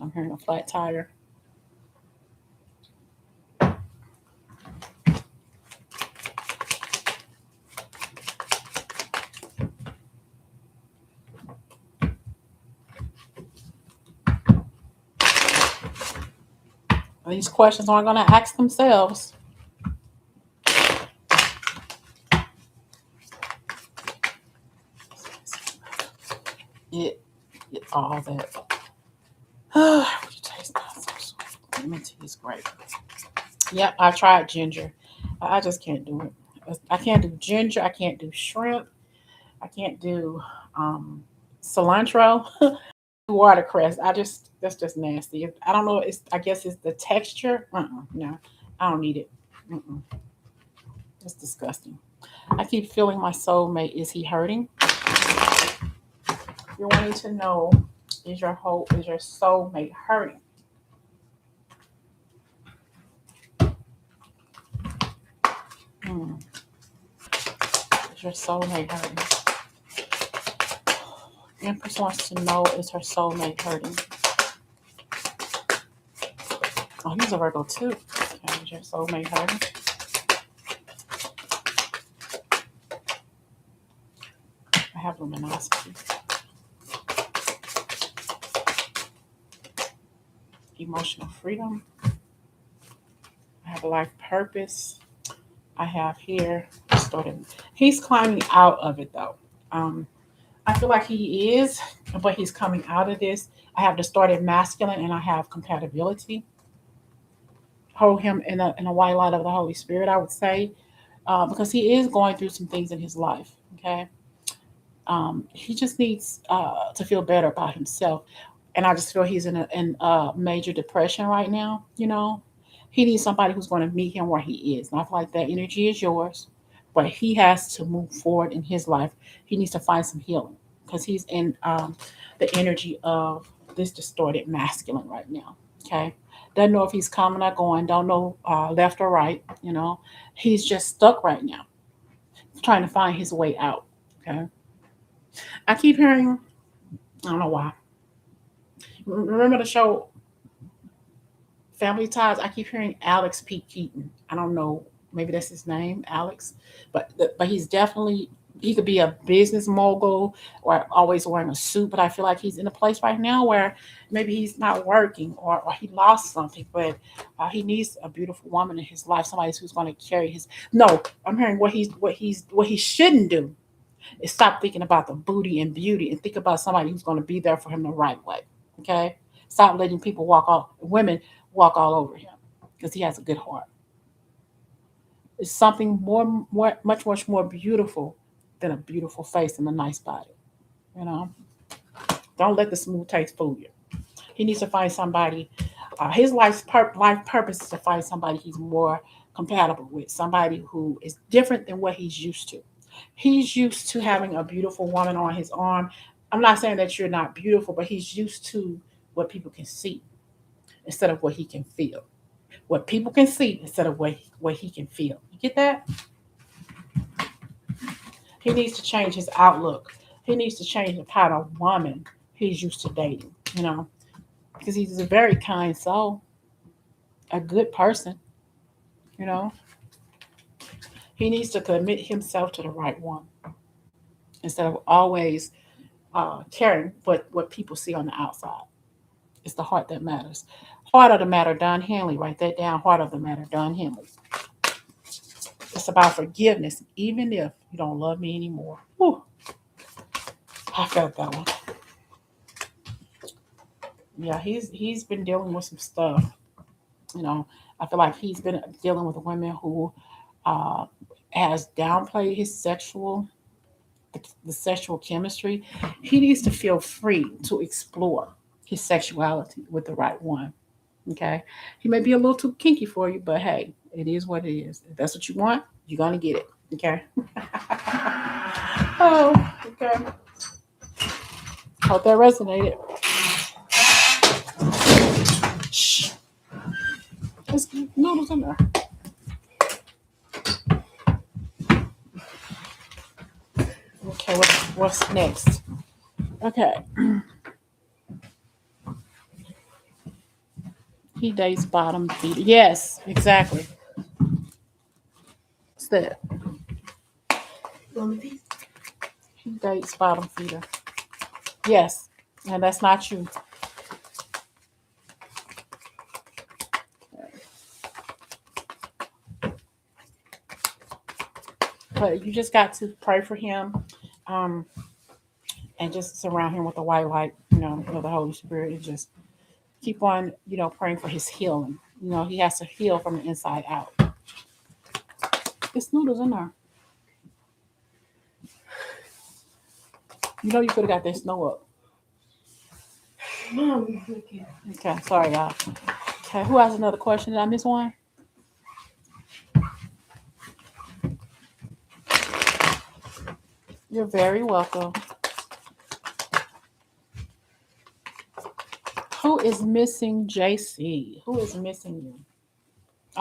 I'm hearing a flat tire. These questions aren't going to ask themselves. It, all that. Would you taste that? So sweet. Lemon tea is great. Yep, I tried ginger. I just can't do it. I can't do ginger. I can't do shrimp. I can't do cilantro. Watercress. That's just nasty. I don't know. I guess it's the texture. No, I don't need it. Mm-mm. It's disgusting. I keep feeling my soulmate. Is he hurting? You're wanting to know, is your soulmate hurting? Hmm. Is your soulmate hurting? Empress wants to know, is her soulmate hurting? Oh, he's a Virgo too. Okay, is your soulmate hurting? I have luminosity. Emotional freedom. I have a life purpose. I have here started. He's climbing out of it though. I feel like he is, but he's coming out of this. I have distorted masculine and I have compatibility. Hold him in a white light of the Holy Spirit, I would say, because he is going through some things in his life. Okay, he just needs to feel better about himself, and I just feel he's in a major depression right now. He needs somebody who's going to meet him where he is. And I feel like that energy is yours, but he has to move forward in his life. He needs to find some healing because he's in the energy of this distorted masculine right now. Okay, doesn't know if he's coming or going. Don't know left or right. He's just stuck right now, trying to find his way out. Okay, I keep hearing. I don't know why. Remember the show Family Ties? I keep hearing Alex P. Keaton. I don't know. Maybe that's his name, Alex. But he's definitely, he could be a business mogul or always wearing a suit. But I feel like he's in a place right now where maybe he's not working or he lost something. But he needs a beautiful woman in his life, somebody who's going to carry his. No, I'm hearing what he shouldn't do is stop thinking about the booty and beauty and think about somebody who's going to be there for him the right way. Okay, stop letting people women walk all over him because he has a good heart. It's something much more beautiful than a beautiful face and a nice body. You know, don't let the smooth taste fool you. He needs to find somebody. His life purpose is to find somebody he's more compatible with, somebody who is different than what he's used to. He's used to having a beautiful woman on his arm. I'm not saying that you're not beautiful, but he's used to what people can see instead of what he can feel. What people can see instead of what he can feel. You get that? He needs to change his outlook. He needs to change the kind of woman he's used to dating, because he's a very kind soul, a good person, you know. He needs to commit himself to the right one instead of always caring what people see on the outside. It's the heart that matters. Heart of the matter, Don Henley. Write that down. Heart of the matter, Don Henley. It's about forgiveness, even if you don't love me anymore. Whew. I felt that one. Yeah, he's been dealing with some stuff. You know, I feel like he's been dealing with women who uh, has downplayed his the sexual chemistry. He needs to feel free to explore his sexuality with the right one. Okay, he may be a little too kinky for you, but hey, it is what it is. If that's what you want, you're gonna get it. Okay. Oh, okay. Hope that resonated. Shh. There's noodles in there. Okay, what's next? Okay. He dates bottom feeder. Yes, exactly. What's that? He dates bottom feeder. Yes. And that's not you. But you just got to pray for him. Um, and just surround him with the white light, of the Holy Spirit, and just keep on, praying for his healing. He has to heal from the inside out. There's noodles in there. You could have got that snow up. Okay, sorry, y'all. Okay, who has another question? Did I miss one? You're very welcome. Who is missing JC? Who is missing you?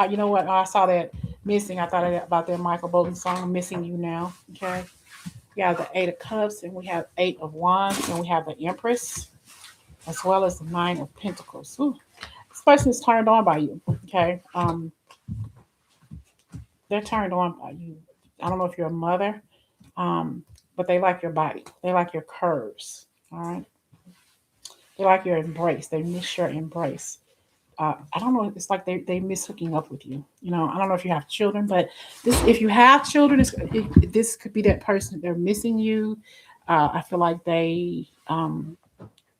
You know what? I saw that missing. I thought about that Michael Bolton song, Missing You Now. Okay. We have the Eight of Cups, and we have Eight of Wands, and we have the Empress, as well as the Nine of Pentacles. Ooh, this person is turned on by you. Okay. They're turned on by you. I don't know if you're a mother, but they like your body. They like your curves. All right. They like your embrace. They miss your embrace. I don't know. It's like they miss hooking up with you. I don't know if you have children, but if you have children, this could be that person. They're missing you. I feel like they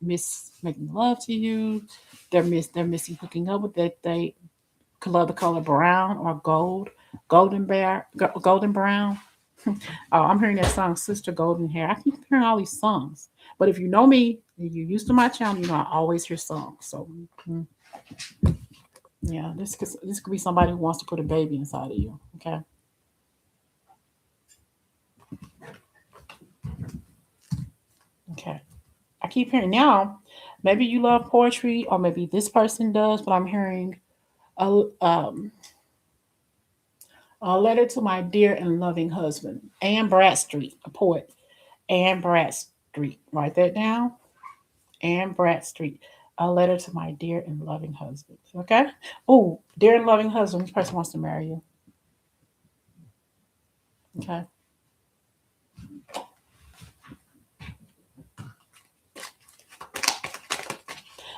miss making love to you. They're missing hooking up with that. They could love the color brown or golden brown. Oh, I'm hearing that song, Sister Golden Hair. I keep hearing all these songs. But if you know me, if you're used to my channel, I always hear songs. So, yeah, this could be somebody who wants to put a baby inside of you. Okay. Okay. I keep hearing now. Maybe you love poetry, or maybe this person does. But I'm hearing a a letter to my dear and loving husband, Anne Bradstreet, a poet. Anne Bradstreet. Write that down. Anne Bradstreet. A letter to my dear and loving husband. Okay? Oh, dear and loving husband, this person wants to marry you. Okay?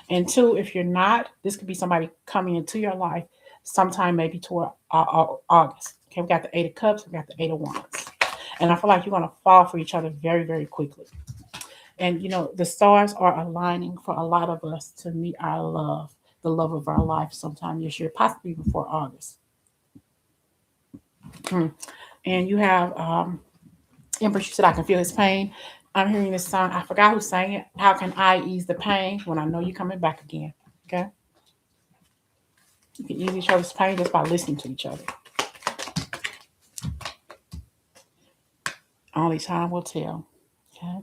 And two, if you're not, this could be somebody coming into your life sometime maybe toward August. Okay, we got the Eight of Cups, we got the Eight of Wands. And I feel like you're going to fall for each other very, very quickly. And the stars are aligning for a lot of us to meet our love, the love of our life sometime this year, possibly before August. And you have Empress, you said I can feel his pain. I'm hearing this song. I forgot who sang it. How can I ease the pain when I know you're coming back again? Okay. You can ease each other's pain just by listening to each other. Only time will tell. Okay.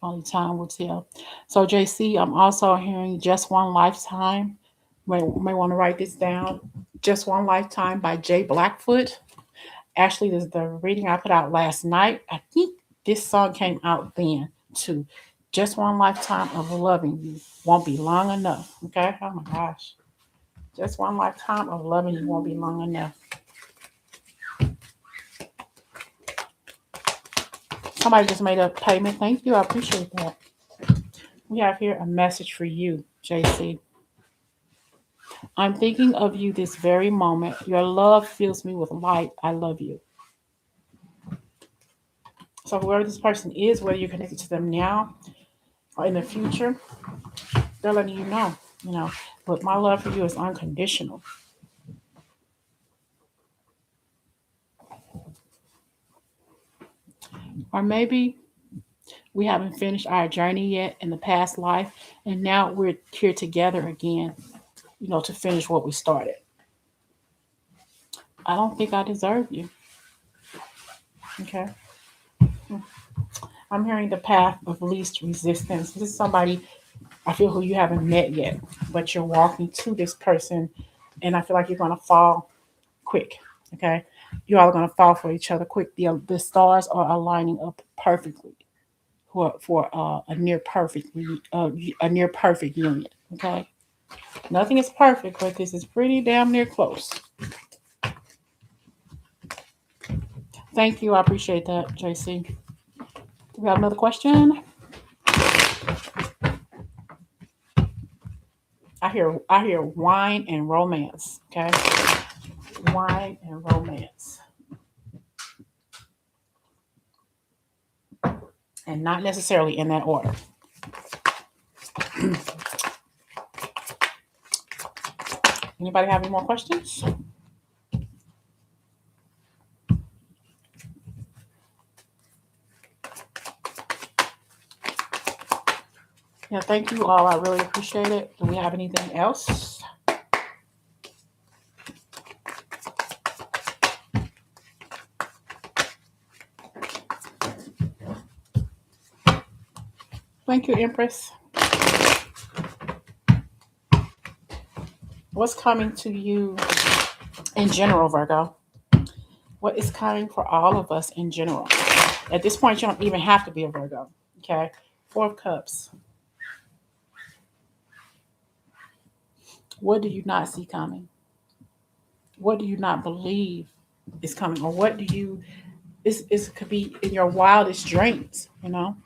Only time will tell. So, JC, I'm also hearing Just One Lifetime. May want to write this down. Just One Lifetime by Jay Blackfoot. Actually, this is the reading I put out last night. I think this song came out then too. Just One Lifetime of Loving You won't be long enough. Okay. Oh my gosh. Just one lifetime of loving you won't be long enough. Somebody just made a payment. Thank you. I appreciate that. We have here a message for you, JC. I'm thinking of you this very moment. Your love fills me with light. I love you. So whoever this person is, whether you're connected to them now or in the future, they're letting you know, but my love for you is unconditional. Or maybe we haven't finished our journey yet in the past life, and now we're here together again, to finish what we started. I don't think I deserve you. Okay. I'm hearing the path of least resistance. This is somebody I feel who you haven't met yet, but you're walking to this person, and I feel like you're going to fall quick. Okay. You all are going to fall for each other quick. The stars are aligning up perfectly. for a near perfect union. Okay, nothing is perfect, but this is pretty damn near close. Thank you, I appreciate that, JC. Do we have another question? I hear wine and romance. Okay, wine and romance, and not necessarily in that order. Anybody have any more questions? Yeah, thank you all. I really appreciate it. Do we have anything else? Thank you, Empress. What's coming to you in general, Virgo? What is coming for all of us in general? At this point, you don't even have to be a Virgo. Okay. Four of Cups. What do you not see coming? What do you not believe is coming? Or what do you, it could be in your wildest dreams, you know?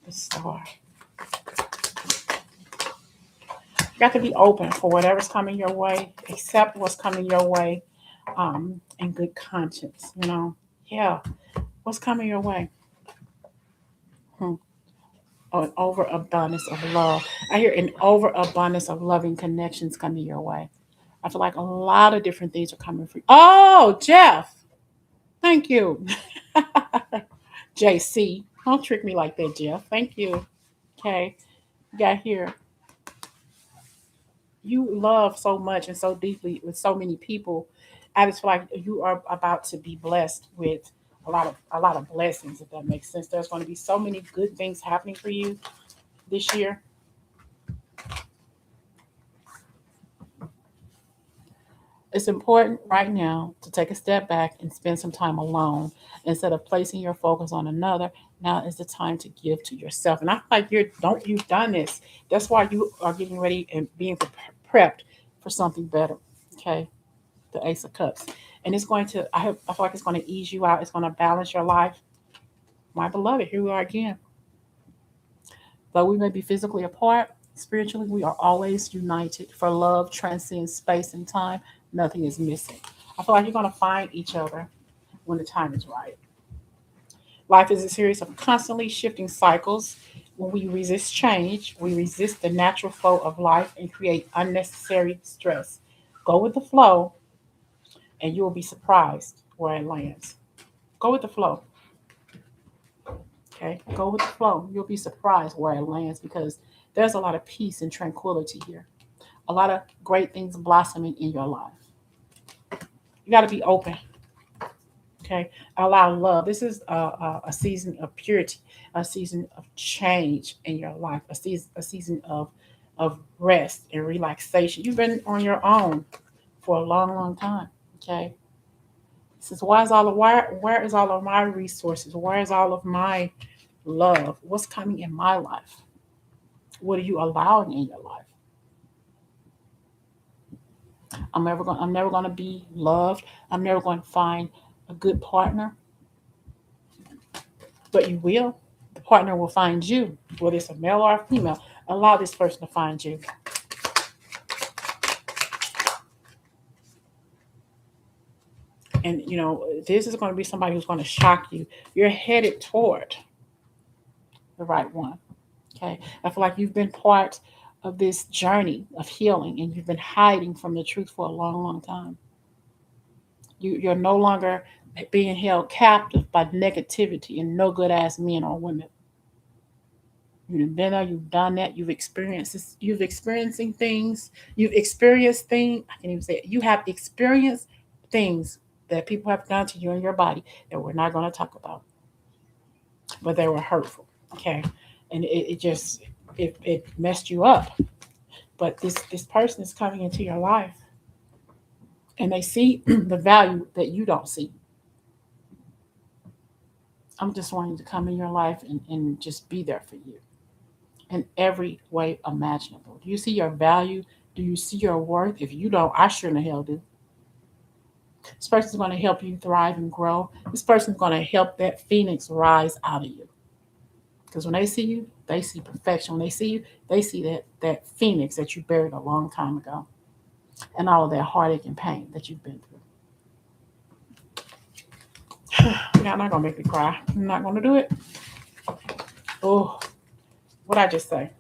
The Star. You got to be open for whatever's coming your way, accept what's coming your way, in good conscience, you know? Yeah. What's coming your way? Hmm. Oh, an overabundance of love. I hear an overabundance of loving connections coming your way. I feel like a lot of different things are coming for you. Oh, Jeff. Thank you. JC. Don't trick me like that, Jeff. Thank you. Okay. You got here. You love so much and so deeply with so many people. I just feel like you are about to be blessed with a lot of blessings, if that makes sense. There's going to be so many good things happening for you this year. It's important right now to take a step back and spend some time alone instead of placing your focus on another. Now is the time to give to yourself. And I feel like you've done this. That's why you are getting ready and being prepped for something better. Okay, the Ace of Cups, and it's going to. I feel like it's going to ease you out. It's going to balance your life. My beloved, here we are again. Though we may be physically apart, spiritually we are always united. For love transcends space and time. Nothing is missing. I feel like you're going to find each other when the time is right. Life is a series of constantly shifting cycles. When we resist change, we resist the natural flow of life and create unnecessary stress. Go with the flow, and you will be surprised where it lands. Go with the flow. Okay? Go with the flow. You'll be surprised where it lands because there's a lot of peace and tranquility here. A lot of great things blossoming in your life. You got to be open. Okay, allow love. This is a season of purity, a season of change in your life, a season of rest and relaxation. You've been on your own for a long, long time. Okay, this is where is all of my resources? Where is all of my love? What's coming in my life? What are you allowing in your life? I'm never gonna be loved. I'm never going to find a good partner, but you will. The partner will find you, whether it's a male or a female. Allow this person to find you. And this is going to be somebody who's going to shock you. You're headed toward the right one. Okay. I feel like you've been part of this journey of healing and you've been hiding from the truth for a long, long time. You're no longer being held captive by negativity and no good ass men or women. You've been there, you've done that, you've experienced this, you've experiencing things, you've experienced things, I can't even say it. You have experienced things that people have done to you and your body that we're not going to talk about. But they were hurtful. Okay. And it just it messed you up. But this person is coming into your life, and they see the value that you don't see. I'm just wanting to come in your life and just be there for you in every way imaginable. Do you see your value? Do you see your worth? If you don't, I sure in the hell do. This person's going to help you thrive and grow. This person's going to help that phoenix rise out of you. Because when they see you, they see perfection. When they see you, they see that phoenix that you buried a long time ago, and all of that heartache and pain that you've been through. You're not gonna make me cry. I'm not gonna do it. Oh, what I just say?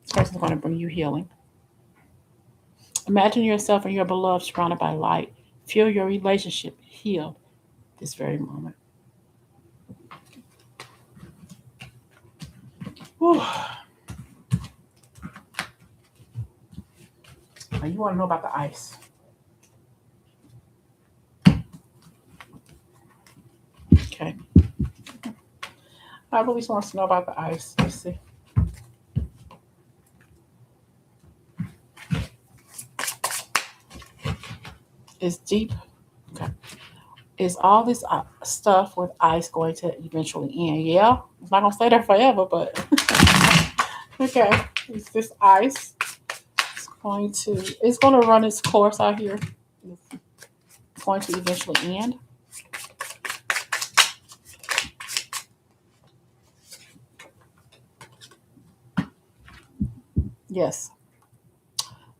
This person's gonna bring you healing. Imagine yourself and your beloved surrounded by light. Feel your relationship heal this very moment. Whew. Now you want to know about the ice. Okay. I really wants to know about the ice. Let's see. It's deep. Okay. Is all this stuff with ice going to eventually end? Yeah. It's not going to stay there forever, but okay. It's this ice. It's going to run its course out here. It's going to eventually end. Yes.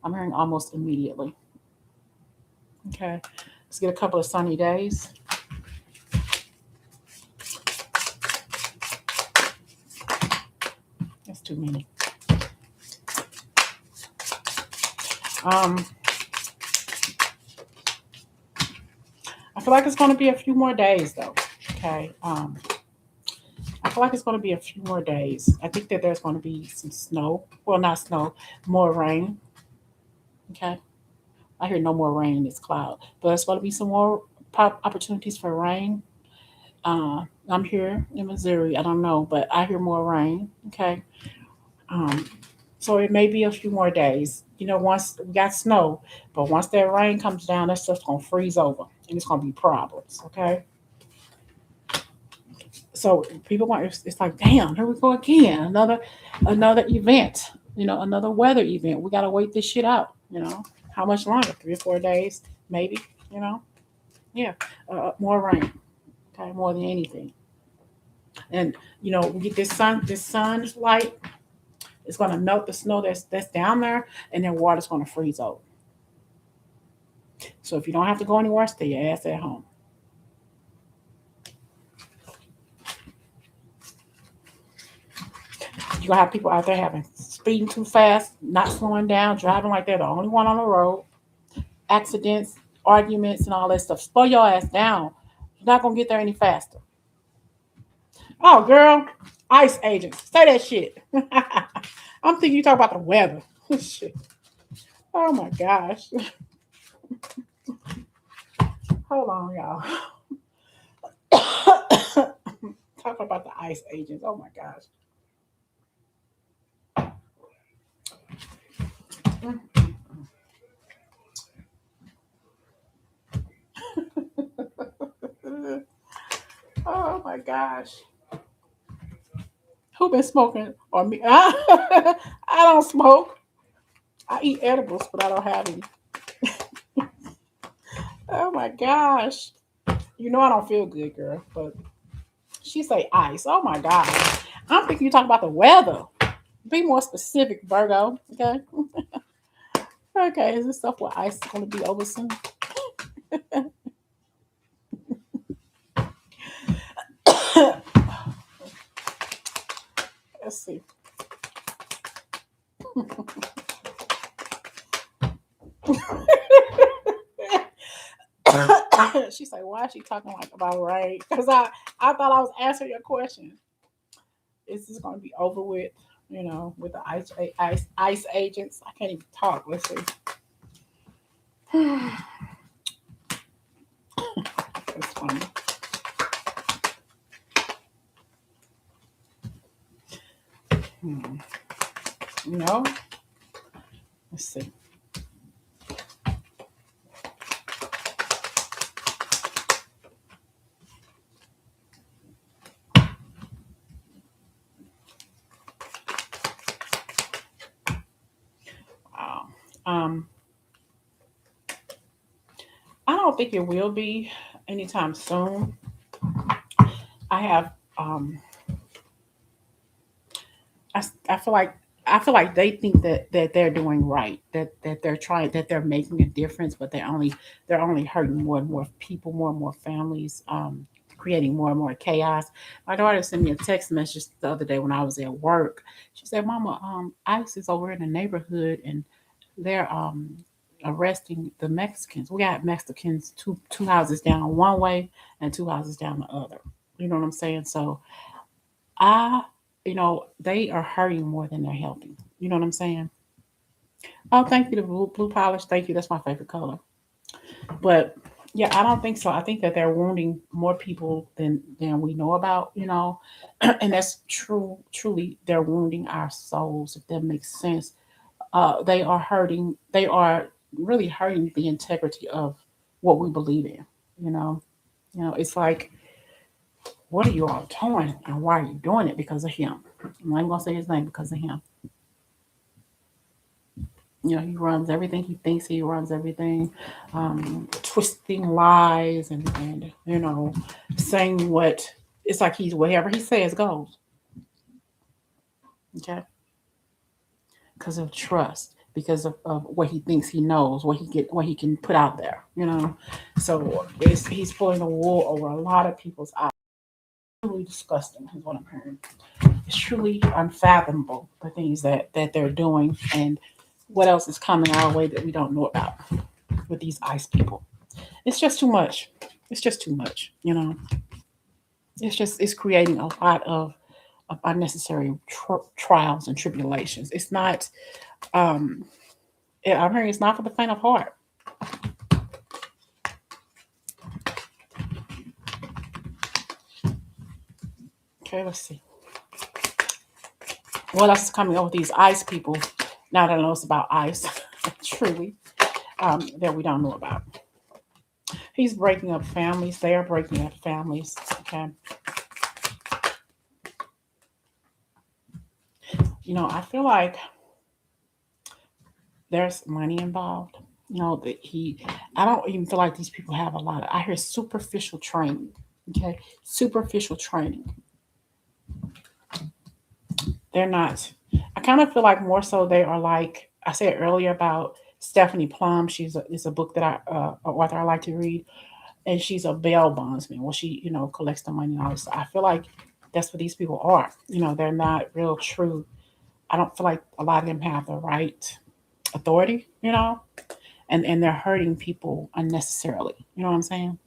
I'm hearing almost immediately. Okay. Let's get a couple of sunny days. That's too many. I feel like it's going to be a few more days, though. Okay. I feel like it's going to be a few more days. I think that there's going to be some snow. Well, not snow, more rain. Okay. I hear no more rain. It's cloud, but there's going to be some more opportunities for rain. I'm here in Missouri. I don't know, but I hear more rain. Okay. Um, so it may be a few more days. Once we got snow, but once that rain comes down, that stuff's gonna freeze over, and it's gonna be problems. Okay. So people want it's like, damn, here we go again, another event. Another weather event. We gotta wait this shit out. How much longer? 3 or 4 days, maybe. You know, yeah, more rain. Okay, more than anything. And we get this sun's light. It's going to melt the snow that's down there, and then water's going to freeze over. So if you don't have to go anywhere, stay your ass at home. You're going to have people out there speeding too fast, not slowing down, driving like they're the only one on the road, accidents, arguments, and all that stuff. Slow your ass down. You're not going to get there any faster. Oh, girl, ice agents. Say that shit. I'm thinking you talk about the weather. Shit. Oh, my gosh. Hold on, y'all. Talk about the ice agents. Oh my gosh. Oh my gosh. Who been smoking? Or me? I don't smoke. I eat edibles, but I don't have any. Oh my gosh. I don't feel good, girl. But she say ice. Oh my gosh. I'm thinking you talking about the weather. Be more specific, Virgo. Okay. Okay. Is this stuff where ice is going to be over soon? Let's see. She's like, why is she talking like about rain? Because I thought I was answering your question. Is this going to be over with? With the ice agents. I can't even talk. Let's see. That's funny. Hmm. You know, let's see. Wow. Um, I don't think it will be anytime soon. I have I feel like they think that they're doing right, that they're trying, that they're making a difference, but they're only hurting more and more people, more and more families, creating more and more chaos. My daughter sent me a text message the other day when I was at work. She said, "Mama, ICE is over in the neighborhood and they're arresting the Mexicans. We got Mexicans two houses down one way and two houses down the other." You know what I'm saying? So I, they are hurting more than they're helping. You know what I'm saying? Oh, thank you, the blue polish. Thank you. That's my favorite color. But yeah, I don't think so. I think that they're wounding more people than we know about. And that's true. Truly, they're wounding our souls. If that makes sense, they are hurting. They are really hurting the integrity of what we believe in. You know. It's like, what are you all doing, and why are you doing it? Because of him. I'm not even gonna say his name because of him. He runs everything. He thinks he runs everything, twisting lies and saying what it's like he's whatever he says goes. Okay, because of trust, because of what he thinks he knows, what he can put out there. So he's pulling the wool over a lot of people's eyes. Truly disgusting is what I'm hearing. It's truly unfathomable the things that they're doing and what else is coming our way that we don't know about with these ICE people. It's just too much. It's just too much. It's creating a lot of unnecessary trials and tribulations. It's not. I'm hearing it's not for the faint of heart. Okay, let's see. What else is coming up with these ICE people? Now that I know it's about ICE, truly, that we don't know about. He's breaking up families. They are breaking up families. Okay. I feel like there's money involved. That I don't even feel like these people have a lot of, I hear superficial training. Okay. Superficial training. They're not, I kind of feel like more so they are like, I said earlier about Stephanie Plum. It's a book that an author I like to read, and she's a bail bondsman. Well, she, collects the money and all this. I feel like that's what these people are. They're not real true. I don't feel like a lot of them have the right authority, and they're hurting people unnecessarily. You know what I'm saying?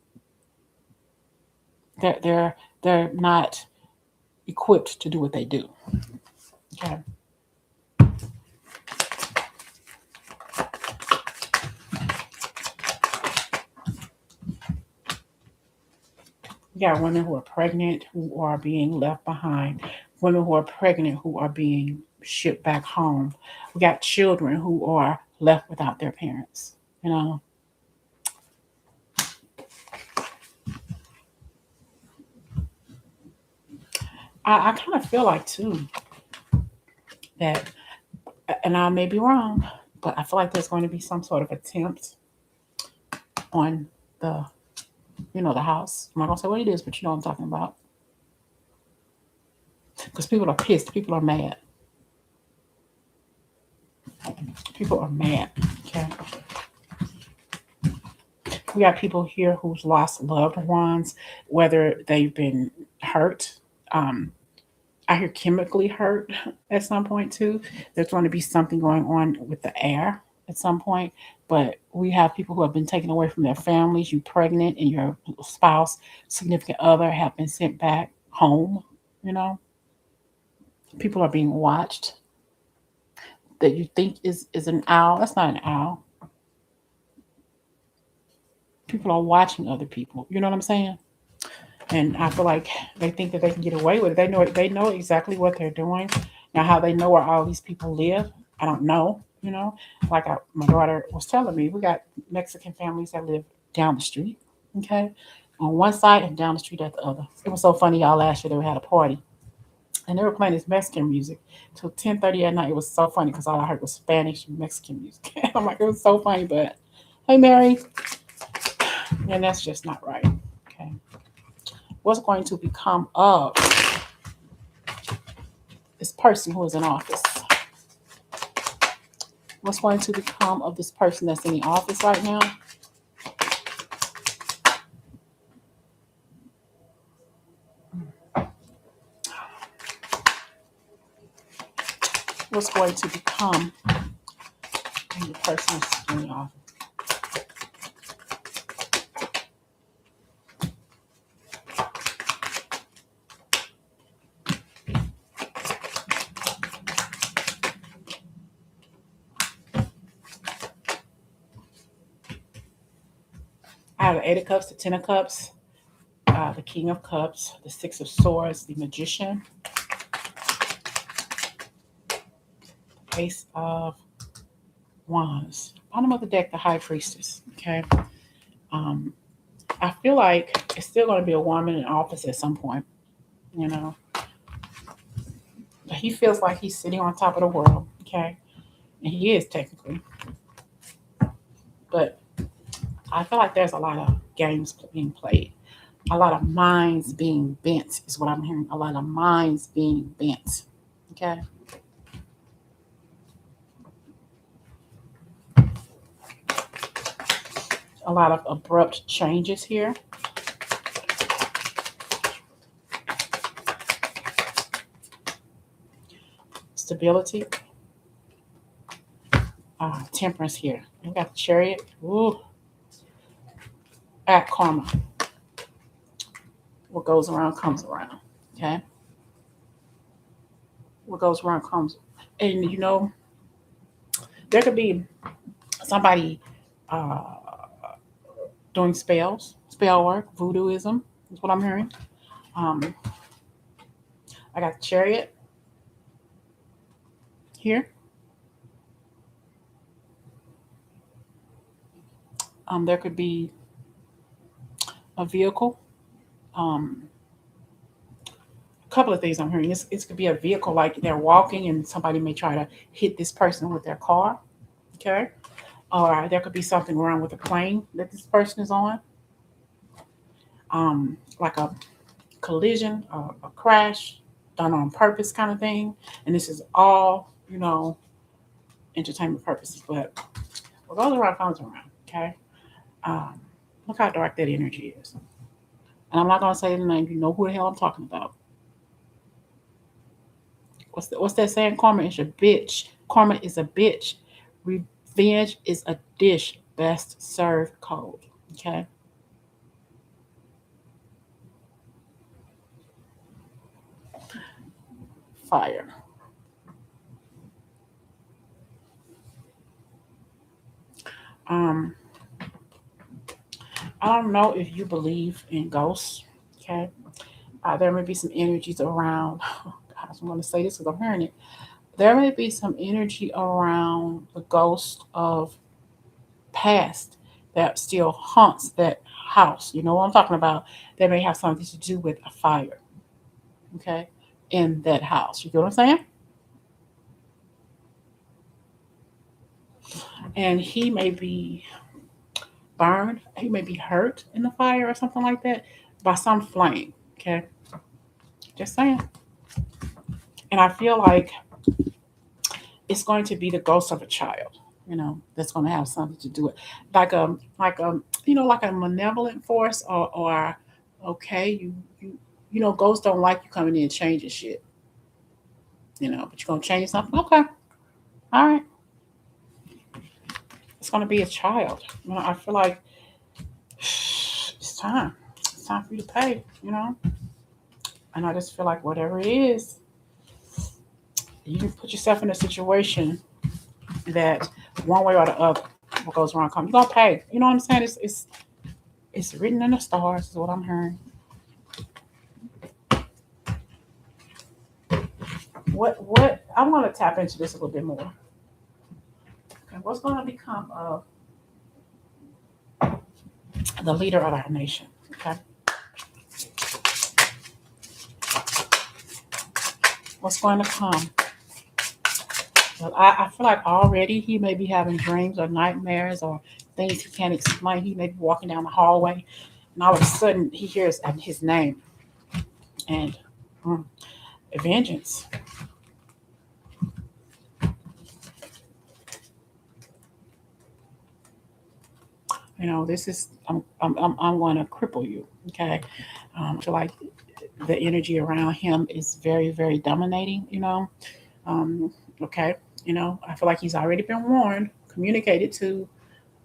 They're not equipped to do what they do. Okay. You got women who are pregnant who are being left behind, women who are pregnant who are being shipped back home. We got children who are left without their parents. You know, I kind of feel like too that, and I may be wrong, but I feel like there's going to be some sort of attempt on the, the house. I'm not gonna say what it is, but you know what I'm talking about. Because people are pissed, people are mad, people are mad. Okay, we got people here who's lost loved ones, whether they've been hurt. Um, I hear chemically hurt at some point too. There's going to be something going on with the air at some point. But we have people who have been taken away from their families. You pregnant and your spouse, significant other have been sent back home. You know, people are being watched. That you think is an owl. That's not an owl. People are watching other people. You know what I'm saying? And I feel like they think that they can get away with it. They know exactly what they're doing. Now, how they know where all these people live, I don't know. You know, like my daughter was telling me, we got Mexican families that live down the street. Okay, on one side and down the street at the other. It was so funny, y'all. Last year they had a party and they were playing this Mexican music till 10:30 at night. It was so funny because all I heard was Spanish and Mexican music. I'm like, it was so funny. But hey, Mary, and that's just not right. Okay, what's going to become of this person who is in office? What's going to become of this person that's in the office right now? What's going to become of the person that's in the office? I have the Eight of Cups, the Ten of Cups, the King of Cups, the Six of Swords, the Magician, Ace of Wands. Bottom of the deck, the High Priestess. Okay. Um, I feel like it's still going to be a woman in office at some point, you know. But he feels like he's sitting on top of the world. Okay. And he is technically. But I feel like there's a lot of games being played. A lot of minds being bent is what I'm hearing. A lot of minds being bent. Okay. A lot of abrupt changes here. Stability. Temperance here. We got the Chariot. Ooh. At karma. What goes around comes around. Okay. What goes around comes. And you know, there could be somebody uh, doing spell work, voodooism is what I'm hearing. Um, I got the Chariot here. There could be a vehicle. Um, a couple of things I'm hearing. It could be a vehicle like they're walking and somebody may try to hit this person with their car. Okay. Or there could be something wrong with the plane that this person is on. Like a collision, a crash done on purpose kind of thing. And this is all, you know, entertainment purposes. But what goes around comes around. Okay. Um, look how dark that energy is. And I'm not gonna say the name. You know who the hell I'm talking about. What's that saying? Karma is a bitch. Karma is a bitch. Revenge is a dish best served cold. Okay. Fire. Um, I don't know if you believe in ghosts. Okay. There may be some energies around. Oh, gosh, I'm going to say this because I'm hearing it. There may be some energy around the ghost of past that still haunts that house. You know what I'm talking about? That may have something to do with a fire. Okay. In that house. You get what I'm saying? And he may be burned. He may be hurt in the fire or something like that by some flame. Okay. Just saying. And I feel like it's going to be the ghost of a child, you know, that's going to have something to do with you know, like a malevolent force or okay, you know, ghosts don't like you coming in and changing shit, you know, but you're going to change something. Okay. All right. It's going to be a child. You know, I feel like it's time. It's time for you to pay, you know, and I just feel like whatever it is, you can put yourself in a situation that one way or the other, what goes wrong, come. You're gonna pay. You know what I'm saying? It's written in the stars, is what I'm hearing. What I want to tap into this a little bit more. Okay, what's going to become of the leader of our nation? Okay, what's going to come? Well, I feel like already he may be having dreams or nightmares or things he can't explain. He may be walking down the hallway, and all of a sudden he hears his name and mm, vengeance. This is I'm going to cripple you. Okay, I feel like the energy around him is very very dominating. Um, okay, I feel like he's already been warned, communicated to.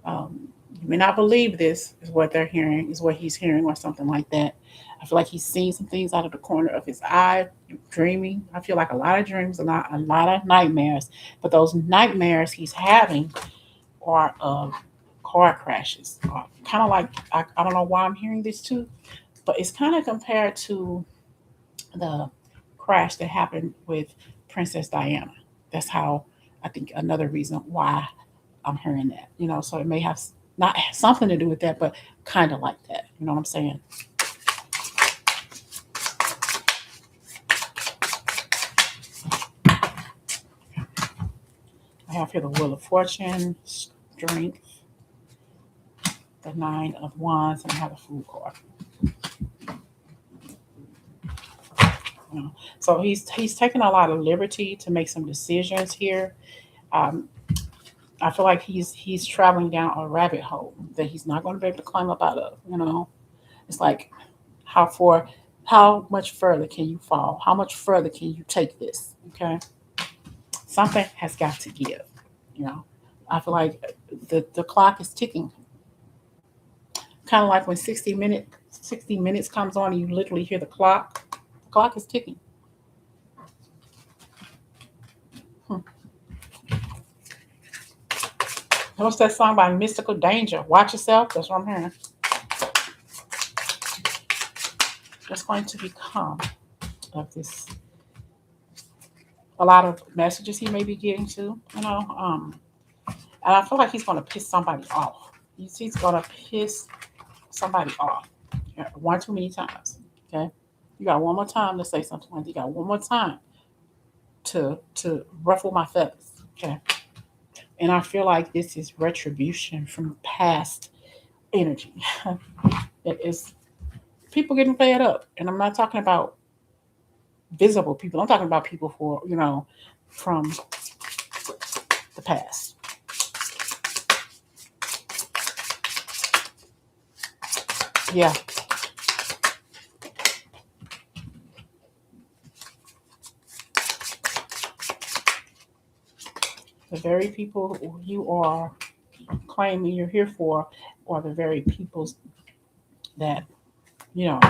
Um, you may not believe this is what they're hearing, is what he's hearing, or something like that. I feel like he's seeing some things out of the corner of his eye, dreaming. I feel like a lot of dreams, a lot of nightmares. But those nightmares he's having are of car crashes. Kind of like, I don't know why I'm hearing this too, but it's kind of compared to the crash that happened with Princess Diana. That's how I think another reason why I'm hearing that. So it may have not something to do with that, but kind of like that. You know what I'm saying? I have here the Wheel of Fortune, Strength, the Nine of Wands, and I have a Fool card. So he's taking a lot of liberty to make some decisions here. Um, I feel like he's traveling down a rabbit hole that he's not going to be able to climb up out of. It's like how far, how much further can you fall? How much further can you take this? Okay, something has got to give. You know, I feel like the clock is ticking. Kind of like when 60 minutes comes on, and you literally hear the clock. The clock is ticking. Hmm. What's that song by Mystical Danger? Watch yourself. That's what I'm hearing. What's going to become of this? A lot of messages he may be getting to. And I feel like he's going to piss somebody off. He's going to piss somebody off. Yeah, one too many times. Okay, you got one more time to say something like that. You got one more time to ruffle my feathers. Okay, and I feel like this is retribution from past energy. It is people getting fed up, and I'm not talking about visible people. I'm talking about people from the past. Yeah, the very people who you are claiming you're here for are the very peoples that you know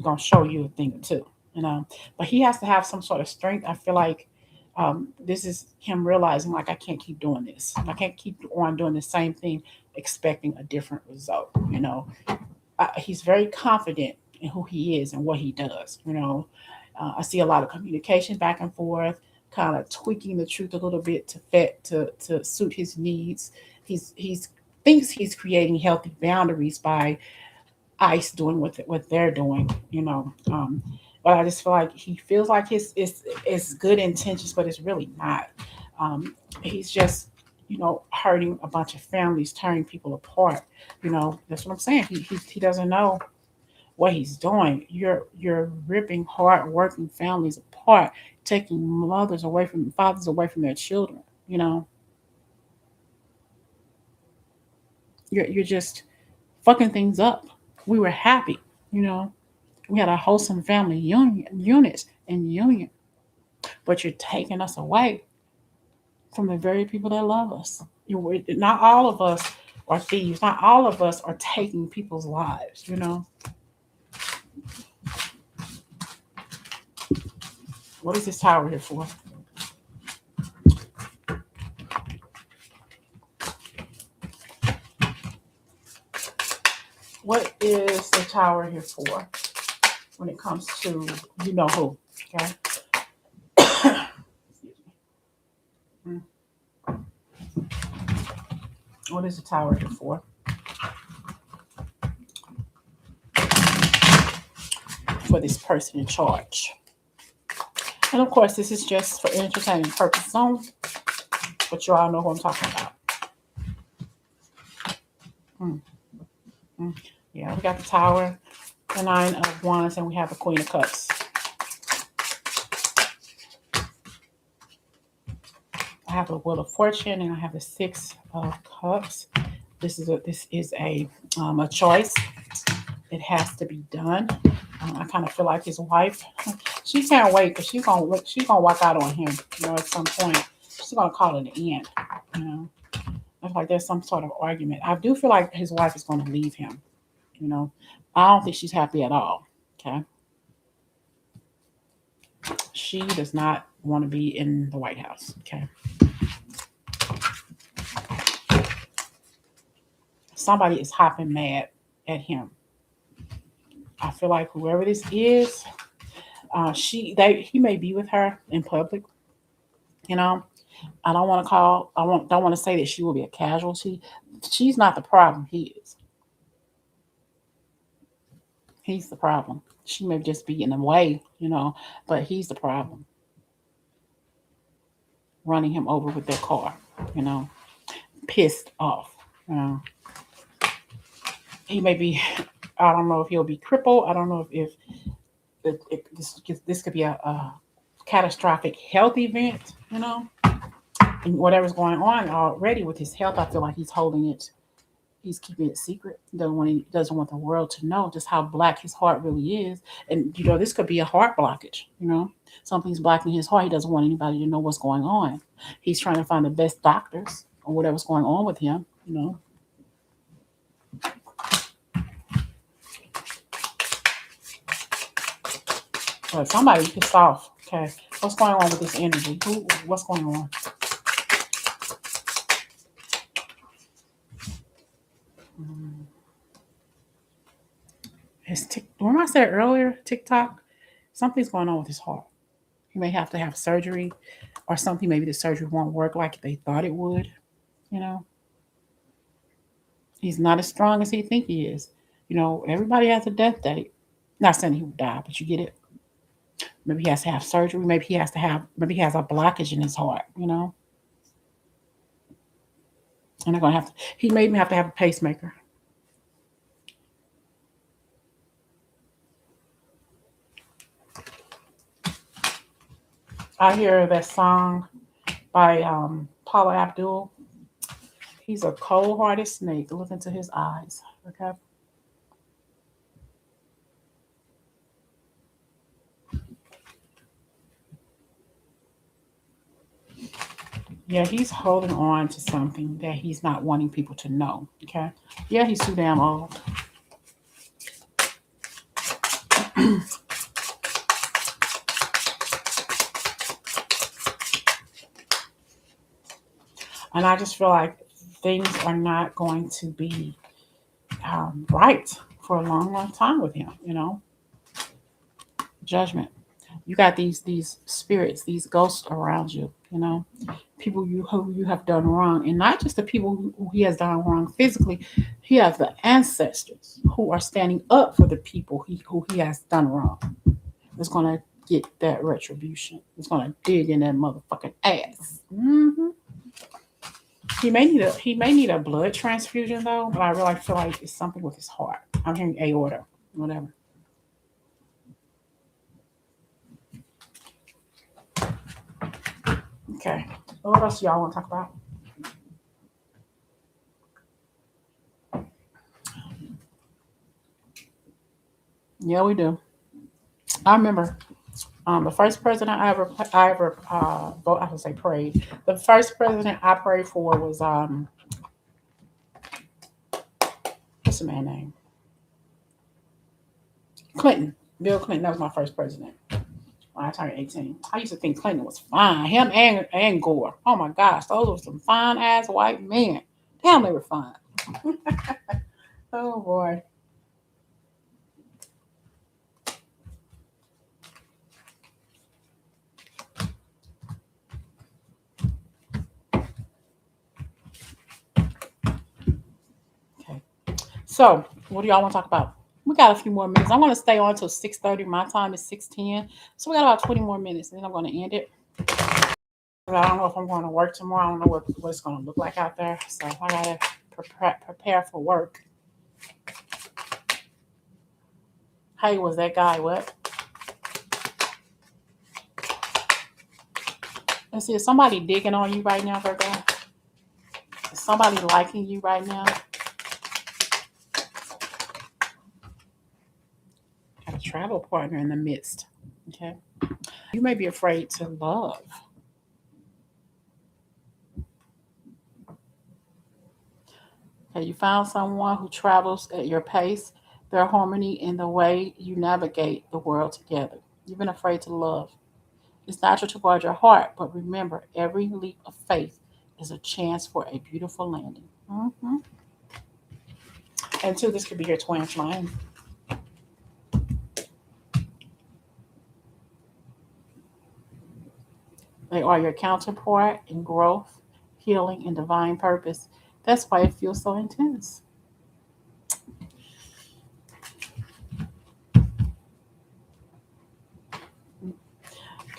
gonna show you a thing or two. But he has to have some sort of strength. I feel like this is him realizing like I can't keep doing this. I can't keep on doing the same thing expecting a different result. He's very confident in who he is and what he does. I see a lot of communication back and forth, kind of tweaking the truth a little bit to fit to suit his needs. He's thinks he's creating healthy boundaries by ICE doing what they're doing. But I just feel like he feels like it's good intentions, but it's really not. He's just hurting a bunch of families, tearing people apart. That's what I'm saying. He doesn't know what he's doing. You're ripping hard working families apart, taking mothers away from fathers away from their children. You know, you're just fucking things up. We were happy. You know, we had a wholesome family units and union, but you're taking us away from the very people that love us. Not all of us are thieves. Not all of us are taking people's lives. What is this tower here for? What is the tower here for when it comes to you know who? Okay. Mm. What is the Tower here for this person in charge? And of course, this is just for entertainment purposes only, but you all know who I'm talking about. Mm, mm. Yeah, we got the Tower, the Nine of Wands, and we have the Queen of Cups. I have the Wheel of Fortune, and I have the Six of Cups. This is a choice. It has to be done. I kind of feel like his wife, she can't wait because she's gonna walk out on him. At some point, she's gonna call it an end. You know, I feel like there's some sort of argument. I do feel like his wife is gonna leave him. I don't think she's happy at all. Okay, she does not want to be in the White House. Okay, somebody is hopping mad at him. I feel like whoever this is, he may be with her in public. You know, I don't want to don't want to say that she will be a casualty. She's not the problem. He is. He's the problem. She may just be in the way, but he's the problem. Running him over with their car, you know, pissed off. You know, he may be. I don't know if he'll be crippled. I don't know if this could be a catastrophic health event. And whatever's going on already with his health, I feel like he's holding it. He's keeping it secret. Doesn't want the world to know just how black his heart really is. And this could be a heart blockage. Something's blocking his heart. He doesn't want anybody to know what's going on. He's trying to find the best doctors or whatever's going on with him. But somebody pissed off. Okay, what's going on with this energy? What's going on? When I said earlier, TikTok, something's going on with his heart. He may have to have surgery or something. Maybe the surgery won't work like they thought it would. You know, he's not as strong as he think he is. Everybody has a death date. Not saying he would die, but you get it. Maybe he has to have surgery. Maybe he has a blockage in his heart. And they're gonna have to. He may even have to have a pacemaker. I hear that song by Paula Abdul. He's a cold-hearted snake. Look into his eyes. Okay. Yeah, he's holding on to something that he's not wanting people to know. Okay. Yeah, he's too damn old. And I just feel like things are not going to be right for a long, long time with him. Judgment. You got these spirits, these ghosts around you. People who you have done wrong, and not just the people who he has done wrong physically. He has the ancestors who are standing up for the people who he has done wrong. It's gonna get that retribution. It's gonna dig in that motherfucking ass. Mm-hmm. He may need a blood transfusion though, but I really feel like it's something with his heart. I'm hearing aorta, whatever. Okay. What else y'all want to talk about? Yeah, we do. I remember the first president I ever vote. I would say prayed. The first president I prayed for was what's the man name? Clinton. Bill Clinton. That was my first president when I turned 18. I used to think Clinton was fine. Him and Gore. Oh my gosh, those were some fine ass white men. Damn, they were fine. Oh boy. So, what do y'all want to talk about? We got a few more minutes. I'm going to stay on until 6:30. My time is 6:10. So, we got about 20 more minutes, and then I'm going to end it. I don't know if I'm going to work tomorrow. I don't know what it's going to look like out there. So, I got to prepare for work. Hey, was that guy what? Let's see, is somebody digging on you right now, Virgo? Is somebody liking you right now? Got a travel partner in the midst. Okay. You may be afraid to love. Okay, you found someone who travels at your pace, their harmony in the way you navigate the world together. You've been afraid to love. It's natural to guard your heart, but remember, every leap of faith is a chance for a beautiful landing. Hmm. And two, this could be your twin flame. They are your counterpart in growth, healing, and divine purpose. That's why it feels so intense.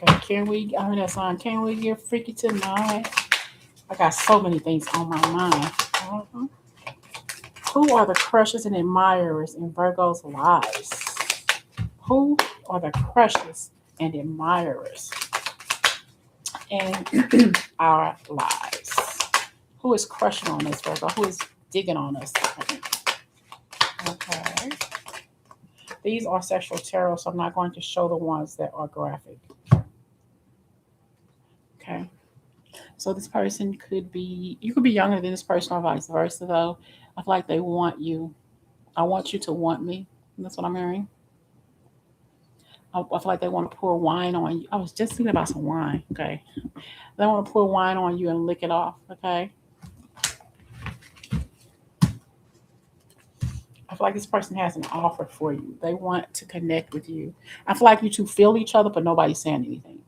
Okay, can we? I heard that song. Can we get freaky tonight? I got so many things on my mind. Mhm. Who are the crushes and admirers in Virgo's lives? Who are the crushes and admirers in our lives? Who is crushing on us, Virgo? Who is digging on us? Okay. These are sexual tarot, so I'm not going to show the ones that are graphic. Okay. So this person could be, you could be younger than this person or vice versa, though. I feel like they want you. I want you to want me. That's what I'm hearing. I feel like they want to pour wine on you. I was just thinking about some wine. Okay. They want to pour wine on you and lick it off. Okay. I feel like this person has an offer for you. They want to connect with you. I feel like you two feel each other, but nobody's saying anything.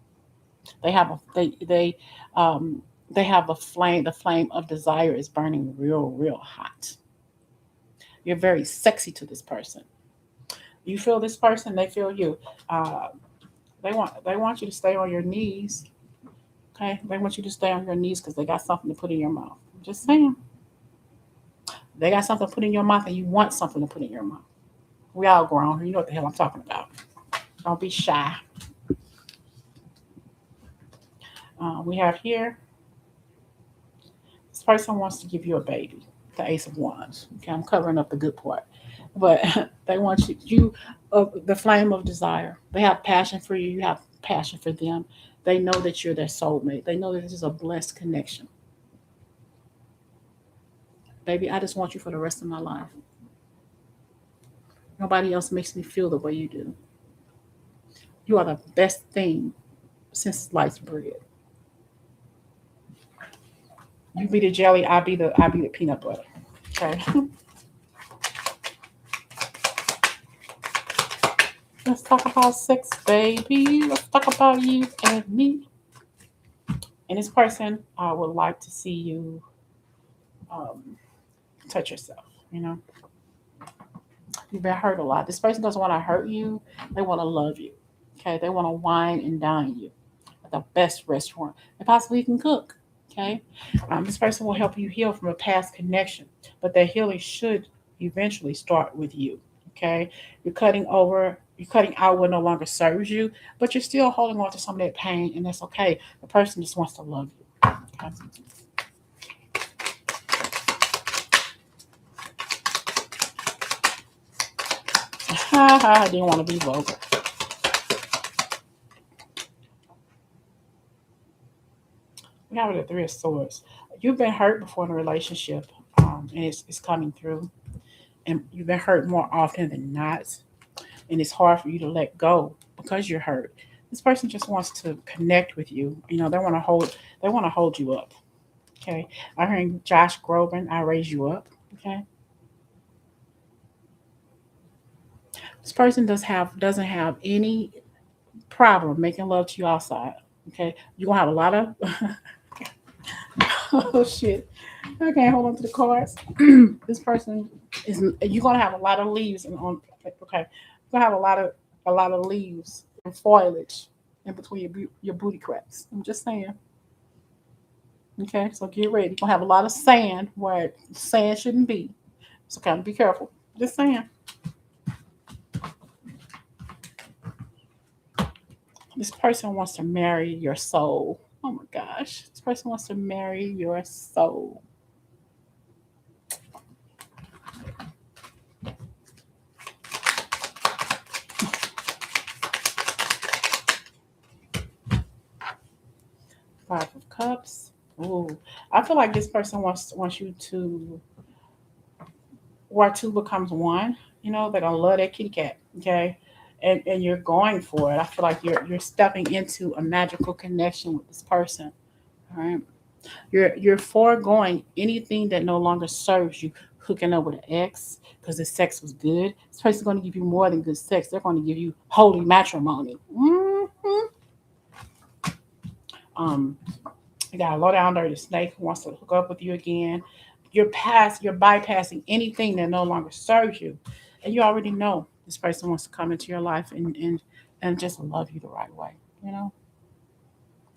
They have a they have a flame. The flame of desire is burning real hot. You're very sexy to this person. You feel this person, they feel you. Uh, they want you to stay on your knees. Okay, they want you to stay on your knees because they got something to put in your mouth. I'm just saying, they got something to put in your mouth, and you want something to put in your mouth. We all grown. You know what the hell I'm talking about. Don't be shy. We have here, this person wants to give you a baby. The Ace of Wands. Okay, I'm covering up the good part, but they want the flame of desire. They have passion for you. You have passion for them. They know that you're their soulmate. They know that this is a blessed connection. Baby, I just want you for the rest of my life. Nobody else makes me feel the way you do. You are the best thing since sliced bread. You be the jelly, I be the peanut butter. Okay. Let's talk about sex, baby. Let's talk about you and me. And this person would like to see you um, touch yourself. You know, you've been hurt a lot. This person doesn't want to hurt you. They want to love you. Okay, they want to wine and dine you at the best restaurant. They possibly can cook. Okay, this person will help you heal from a past connection, but that healing should eventually start with you. Okay, you're cutting out what no longer serves you, but you're still holding on to some of that pain, and that's okay. The person just wants to love you. Okay? I didn't want to be vulgar. We have the Three of Swords. You've been hurt before in a relationship, and it's coming through. And you've been hurt more often than not, and it's hard for you to let go because you're hurt. This person just wants to connect with you. You know, they want to hold you up. Okay. I heard Josh Groban, I raise you up. Okay. This person doesn't have any problem making love to you outside. Okay. You're gonna have a lot of oh shit. Okay, hold on to the cards. This person is, you're gonna have a lot of leaves on. Okay, you're gonna have a lot of leaves and foliage in between your booty cracks. I'm just saying. Okay, so get ready. You're gonna have a lot of sand where sand shouldn't be. So kind of be careful. Just saying. This person wants to marry your soul. Oh my gosh, this person wants to marry your soul. 5 of Cups. Ooh, I feel like this person wants you to, where two becomes one. You know, they're gonna love that kitty cat. Okay, and you're going for it. I feel like you're stepping into a magical connection with this person. All right, you're foregoing anything that no longer serves you. Hooking up with an ex because the sex was good. This person's going to give you more than good sex. They're going to give you holy matrimony. Um, You got a low down dirty snake who wants to hook up with you again. You're bypassing anything that no longer serves you. And you already know this person wants to come into your life and just love you the right way. You know?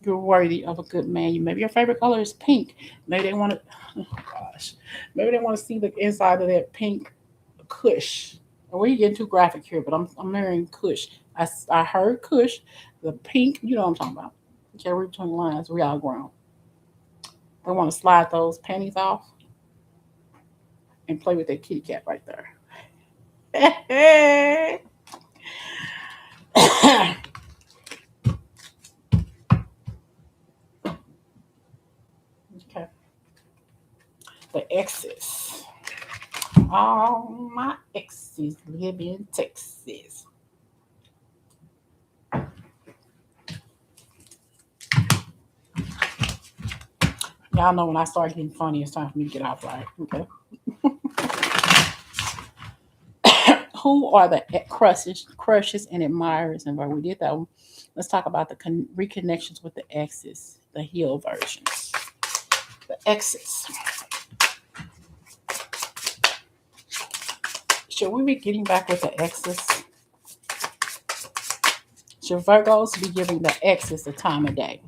You're worthy of a good man. Maybe your favorite color is pink. Maybe they want to oh gosh. Maybe they want to see the inside of that pink kush. And we're getting too graphic here, but I'm marrying kush. I heard kush, the pink, you know what I'm talking about. Okay, read between the lines. We all grown. They want to slide those panties off and play with that kitty cat right there. Okay. The exes. All my exes live in Texas. Y'all know when I start getting funny, it's time for me to get off, right? Okay. Who are the crushes and admirers? And where we did that one, let's talk about the reconnections with the exes, the healed versions. The exes. Should we be getting back with the exes? Should Virgos be giving the exes the time of day?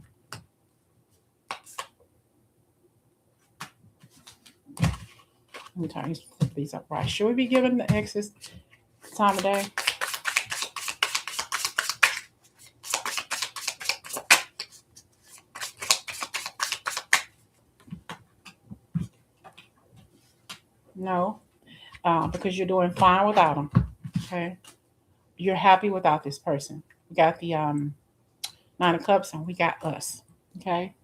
Let me turn these up right. Should we be giving the exes the time of day? No, because you're doing fine without them. Okay, you're happy without this person. We got the 9 of Cups and we got us. Okay,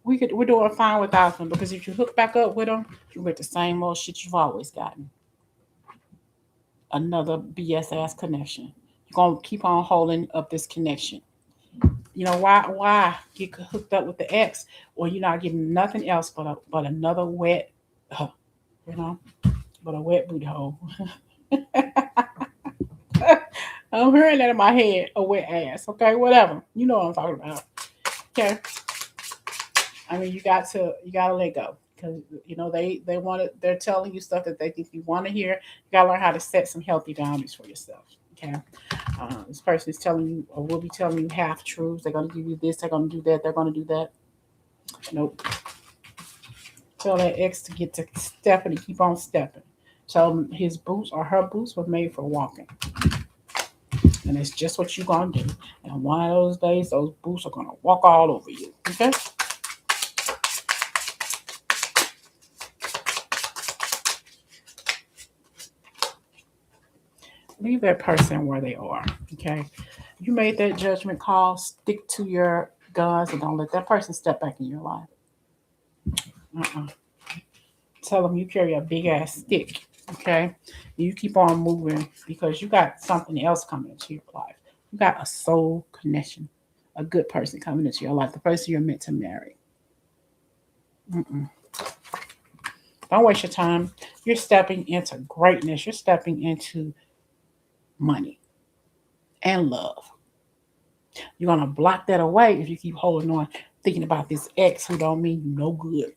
we're doing fine without them because if you hook back up with them, you get the same old shit you've always gotten. Another BS ass connection. You're gonna keep on holding up this connection. You know why get hooked up with the ex, or you're not getting nothing else but another wet, you know, but a wet booty hole. I'm hearing that in my head, a wet ass. Okay, whatever. You know what I'm talking about. Okay. I mean, you gotta let go because you know they want it. They're telling you stuff that they think you want to hear. You gotta learn how to set some healthy boundaries for yourself. Okay. This person is telling you or will be telling you half truths. They're gonna give you this. They're gonna do that. They're gonna do that. Nope. Tell that ex to get to stepping and keep on stepping. Tell him his boots or her boots were made for walking. And it's just what you're gonna do. And one of those days, those boots are gonna walk all over you. Okay? Leave that person where they are. Okay? You made that judgment call. Stick to your guns and don't let that person step back in your life. Uh-uh. Tell them you carry a big ass stick. Okay? You keep on moving because you got something else coming into your life. You got a soul connection, a good person coming into your life, the person you're meant to marry. Mm-mm. Don't waste your time. You're stepping into greatness. You're stepping into money and love. You're gonna block that away if you keep holding on, thinking about this ex who don't mean you no good.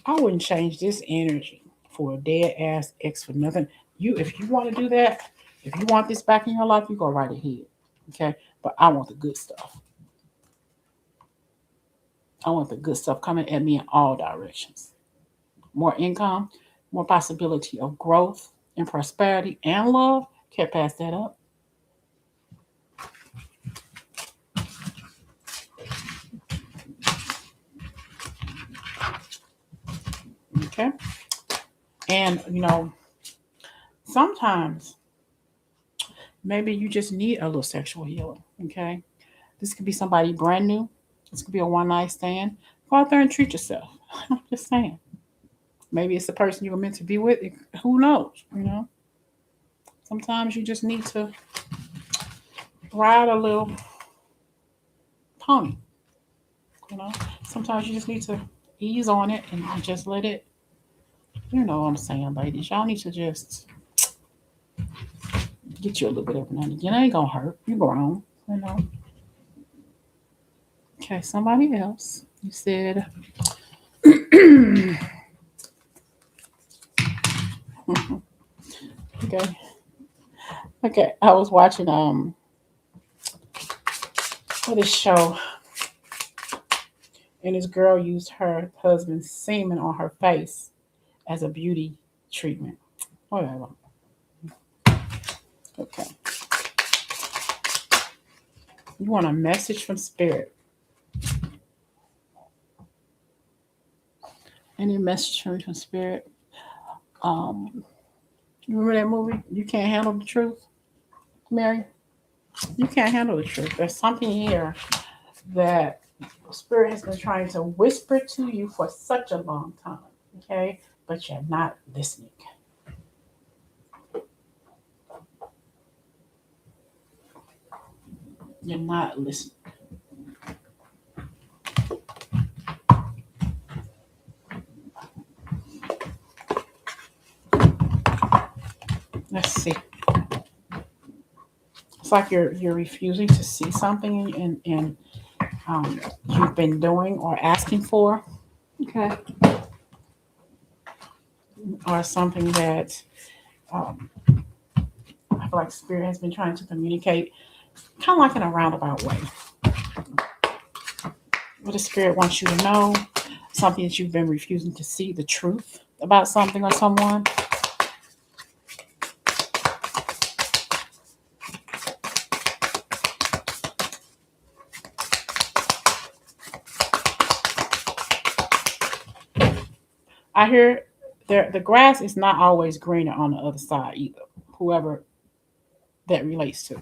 I wouldn't change this energy for a dead ass ex for nothing. If you want to do that, if you want this back in your life, you go right ahead. Okay. But I want the good stuff. I want the good stuff coming at me in all directions. More income, more possibility of growth and prosperity and love. Can't pass that up. Okay. And, sometimes maybe you just need a little sexual healing. Okay. This could be somebody brand new. This could be a one night stand. Go out there and treat yourself. I'm just saying. Maybe it's the person you were meant to be with. Who knows? Sometimes you just need to ride a little pony. You know, sometimes you just need to ease on it and just let it. You know what I'm saying, ladies. Y'all need to just get you a little bit every now and again. It ain't gonna hurt. You grown. You know. Okay, somebody else. You said. Okay. Okay. I was watching for this show, and this girl used her husband's semen on her face as a beauty treatment. Whatever. Okay. You want a message from spirit? Any message from spirit? You remember that movie? You Can't Handle the Truth, Mary? You can't handle the truth. There's something here that spirit has been trying to whisper to you for such a long time. Okay, but you're not listening. You're not listening. Let's see. It's like you're refusing to see something and you've been doing or asking for. Okay. Or something that um, I feel like spirit has been trying to communicate, kind of like in a roundabout way. What the spirit wants you to know, something that you've been refusing to see, the truth about something or someone. I hear the grass is not always greener on the other side either. Whoever that relates to.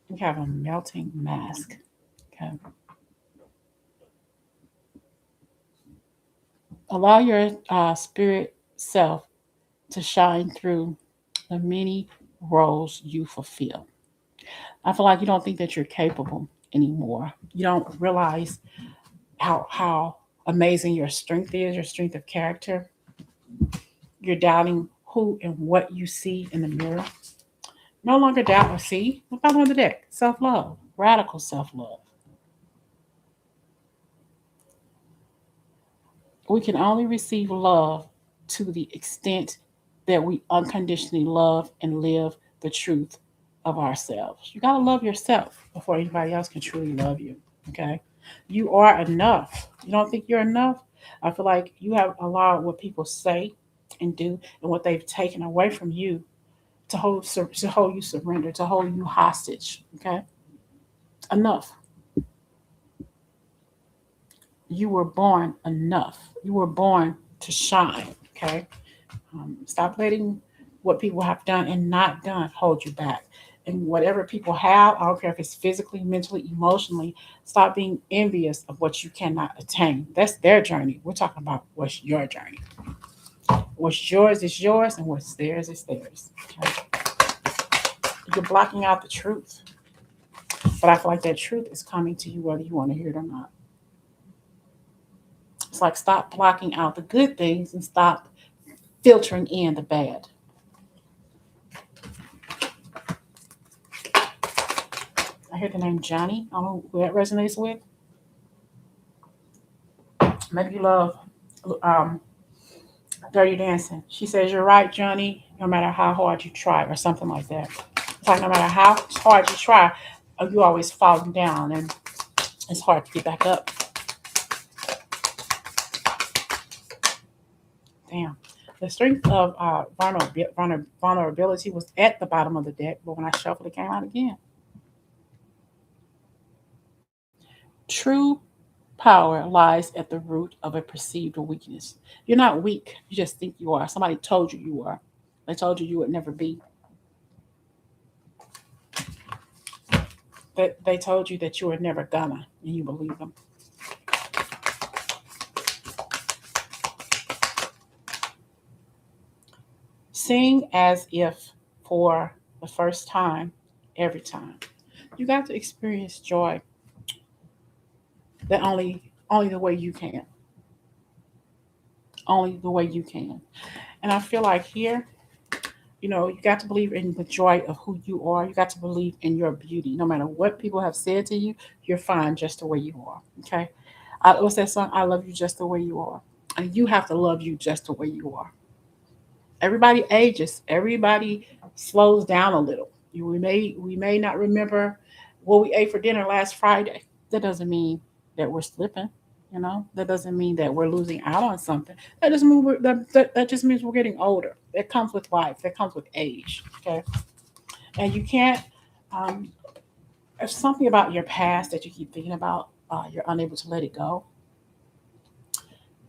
We have a melting mask. Okay. Allow your spirit self to shine through the many roles you fulfill. I feel like you don't think that you're capable anymore. You don't realize how amazing your strength is, your strength of character. You're doubting who and what you see in the mirror. No longer doubt or see. Look out on the deck. Self love, radical self love. We can only receive love to the extent that we unconditionally love and live the truth of ourselves. You got to love yourself before anybody else can truly love you. Okay. You are enough. You don't think you're enough? I feel like you have allowed what people say and do and what they've taken away from you to hold you surrender, to hold you hostage. Okay. Enough. You were born enough. You were born to shine. Okay. Stop letting what people have done and not done hold you back. And whatever people have, I don't care if it's physically, mentally, emotionally, stop being envious of what you cannot attain. That's their journey. We're talking about what's your journey. What's yours is yours, and what's theirs is theirs. Okay? You're blocking out the truth. But I feel like that truth is coming to you whether you want to hear it or not. It's like stop blocking out the good things and stop filtering in the bad. I hear the name Johnny. I don't know who that resonates with. Maybe you love um, Dirty Dancing. She says, "You're right, Johnny, no matter how hard you try," or something like that. It's like no matter how hard you try, you always falling down and it's hard to get back up. Damn. The strength of vulnerability was at the bottom of the deck, but when I shuffled, it came out again. True power lies at the root of a perceived weakness. You're not weak. You just think you are. Somebody told you you are. They told you you would never be. That they told you that you were never gonna, and you believe them. Sing as if for the first time, every time. You got to experience joy that only the way you can. Only the way you can. And I feel like here, you got to believe in the joy of who you are. You got to believe in your beauty. No matter what people have said to you, you're fine just the way you are. Okay. What's that song? I love you just the way you are. And you have to love you just the way you are. Everybody ages. Everybody slows down a little. We may not remember what we ate for dinner last Friday. That doesn't mean that we're slipping. That doesn't mean that we're losing out on something. That doesn't mean that just means we're getting older. That comes with life. That comes with age. Okay, and you can't. Um, if something about your past that you keep thinking about, you're unable to let it go.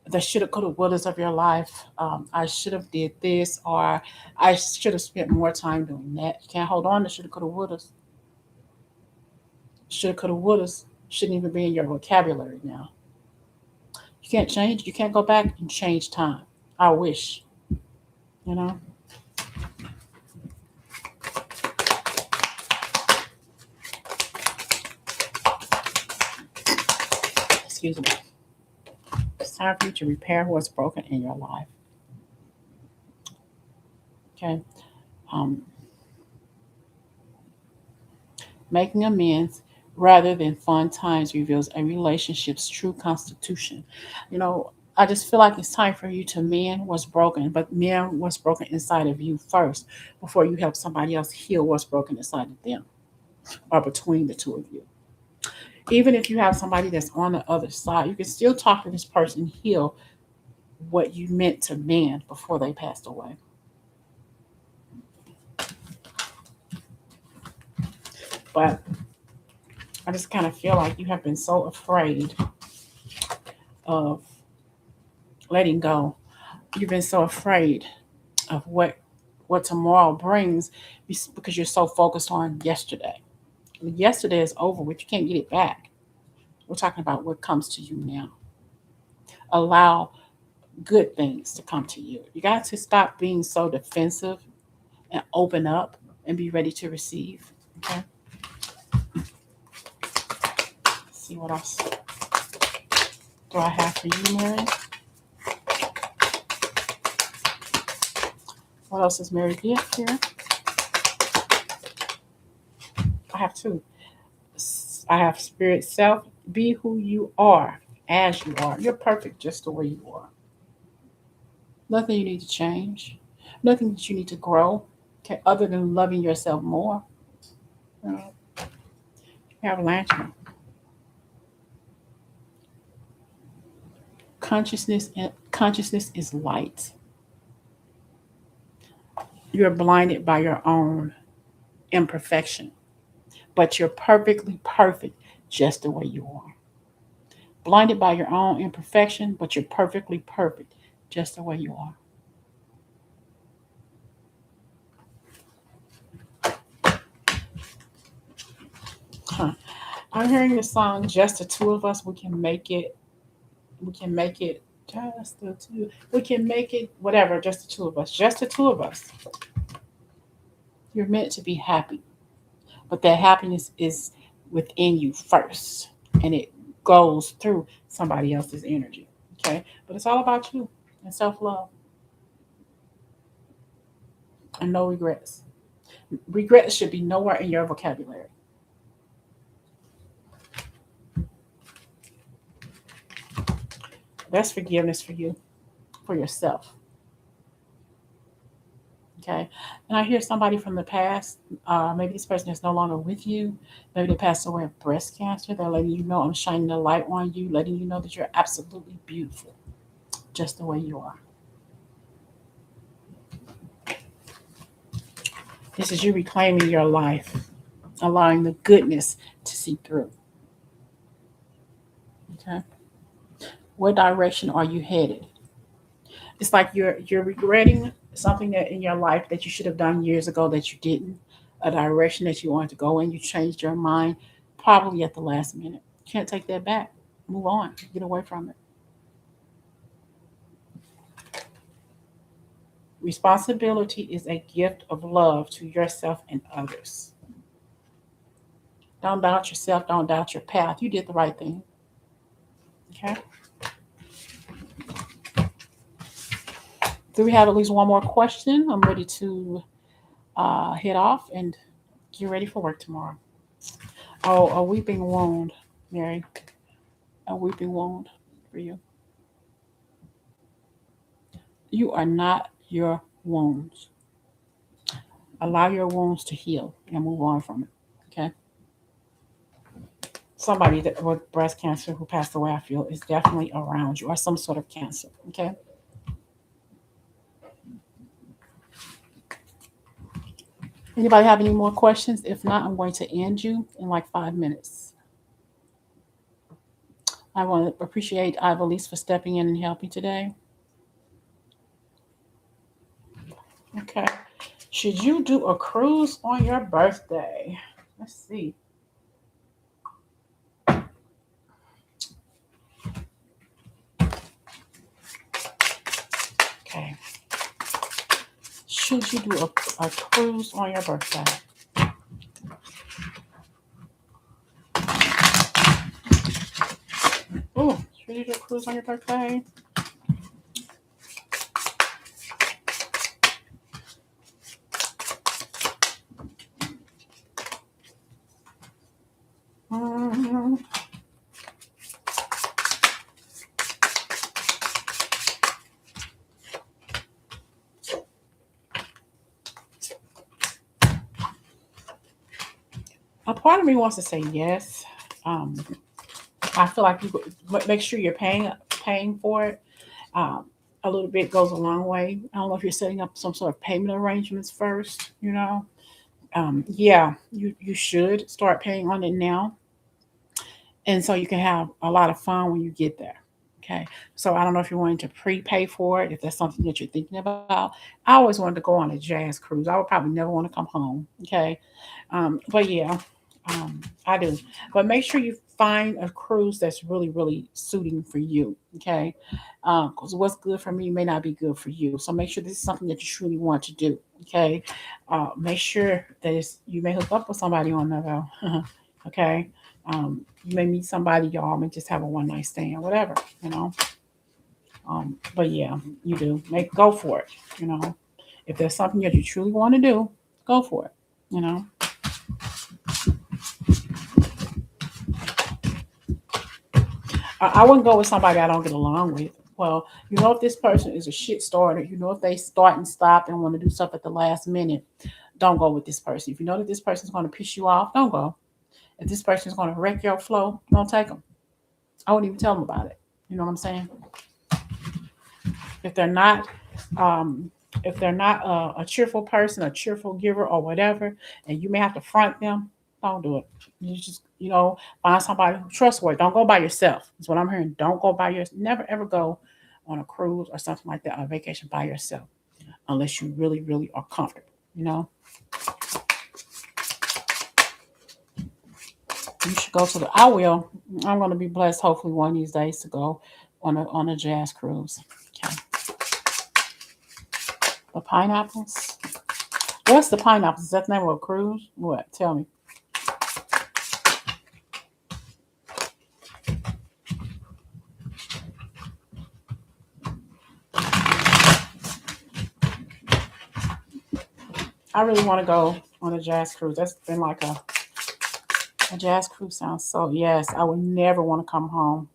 The shoulda, coulda, wouldas of your life. I should have did this, or I should have spent more time doing that. You can't hold on to shoulda, coulda, wouldas. Shoulda, coulda, wouldas shouldn't even be in your vocabulary now. You can't change. You can't go back and change time. I wish. You know. Excuse me. It's time for you to repair what's broken in your life. Okay. Um, Making amends rather than fun times reveals a relationship's true constitution. You know, I just feel like it's time for you to mend what's broken, but mend what's broken inside of you first before you help somebody else heal what's broken inside of them or between the two of you. Even if you have somebody that's on the other side, you can still talk to this person, heal what you meant to mend before they passed away. But I just kind of feel like you have been so afraid of letting go. You've been so afraid of what tomorrow brings because you're so focused on yesterday. Yesterday is over with. You can't get it back. We're talking about what comes to you now. Allow good things to come to you. You got to stop being so defensive and open up and be ready to receive. Okay. Let's see what else do I have for you, Mary? What else is Mary gift here? I have two. I have spirit self. Be who you are as you are. You're perfect just the way you are. Nothing you need to change. Nothing that you need to grow. Okay, other than loving yourself more. You know, you have lantern. Consciousness is light. You're blinded by your own imperfection, but you're perfectly perfect just the way you are. Blinded by your own imperfection, but you're perfectly perfect just the way you are. Huh. I'm hearing the song "Just the Two of Us." We can make it. We can make it. Just the two. We can make it. Whatever. Just the two of us. Just the two of us. You're meant to be happy, but that happiness is within you first, and it goes through somebody else's energy. Okay, but it's all about you and self love and no regrets. Regrets should be nowhere in your vocabulary. That's forgiveness for you, for yourself. Okay. And I hear somebody from the past, maybe this person is no longer with you. Maybe they passed away of breast cancer. They're letting you know, I'm shining the light on you, letting you know that you're absolutely beautiful, just the way you are. This is you reclaiming your life, allowing the goodness to seep through. Okay. What direction are you headed? It's like you're regretting something that in your life that you should have done years ago that you didn't, a direction that you wanted to go in. You changed your mind probably at the last minute. Can't take that back. Move on. Get away from it. Responsibility is a gift of love to yourself and others. Don't doubt yourself. Don't doubt your path. You did the right thing. Okay. Do we have at least one more question? I'm ready to head off and get ready for work tomorrow. Oh, a weeping wound, Mary. A weeping wound for you. You are not your wounds. Allow your wounds to heal and move on from it. Okay. Somebody that with breast cancer who passed away, I feel, is definitely around you, or some sort of cancer. Okay. Anybody have any more questions? If not, I'm going to end you in like 5 minutes. I want to appreciate Ivelisse for stepping in and helping today. Okay. Should you do a cruise on your birthday? Let's see. Okay. Should you do a cruise on your birthday? Oh, should you do a cruise on your birthday? Mm, a part of me wants to say yes. Um, I feel like you make sure you're paying for it. Um, a little bit goes a long way. I don't know if you're setting up some sort of payment arrangements first. Yeah, you should start paying on it now, and so you can have a lot of fun when you get there. Okay, so I don't know if you're wanting to prepay for it, if that's something that you're thinking about. I always wanted to go on a jazz cruise. I would probably never want to come home. Okay, but yeah, I do. But make sure you find a cruise that's really, really suiting for you. Okay, because what's good for me may not be good for you. So make sure this is something that you truly want to do. Okay, make sure that you may hook up with somebody on there. Okay, you may meet somebody, y'all may just have a one night stand, whatever, you know. But yeah, you do go for it. You know, if there's something that you truly want to do, go for it. You know. I wouldn't go with somebody I don't get along with. Well, you know, if this person is a shit starter, you know, if they start and stop and want to do stuff at the last minute, don't go with this person. If you know that this person is going to piss you off, don't go. If this person is going to wreck your flow, don't take them. I wouldn't even tell them about it. You know what I'm saying? If they're not, um, if they're not a cheerful person, a cheerful giver, or whatever, and you may have to front them, don't do it. You just, find somebody who's trustworthy. Don't go by yourself. That's what I'm hearing. Don't go by yourself. Never ever go on a cruise or something like that on a vacation by yourself, unless you really, really are comfortable. You know, you should go to the. I will. I'm going to be blessed. Hopefully, one of these days to go on a jazz cruise. Okay. The pineapples. What's the pineapples? Is that the name of a cruise? What? Tell me. I really want to go on a jazz cruise. That's been like a jazz cruise sounds so. Yes, I would never want to come home.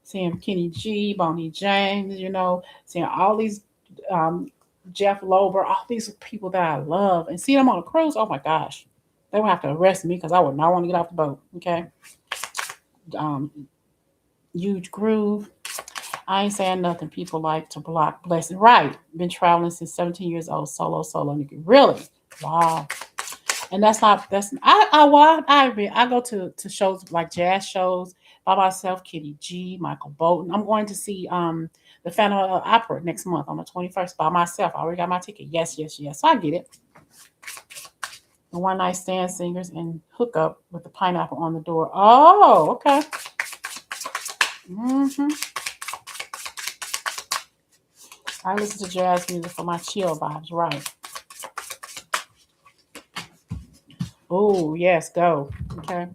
Seeing Kenny G, Bonnie James, seeing all these um, Jeff Lober, all these people that I love, and see them on a cruise. Oh my gosh, they would have to arrest me because I would not want to get off the boat. Okay, huge groove. I ain't saying nothing. People like to block blessing. Right. Been traveling since 17 years old. Solo, Nikki. Really? Wow. And I agree. I go to shows like jazz shows by myself, Kitty G, Michael Bolton. I'm going to see the Phantom Opera next month on the 21st by myself. I already got my ticket. Yes, yes, yes. So I get it. The one night stand singers and hook up with the pineapple on the door. Oh, okay. Mm-hmm. I listen to jazz music for my chill vibes, right? Oh, yes, go. Okay.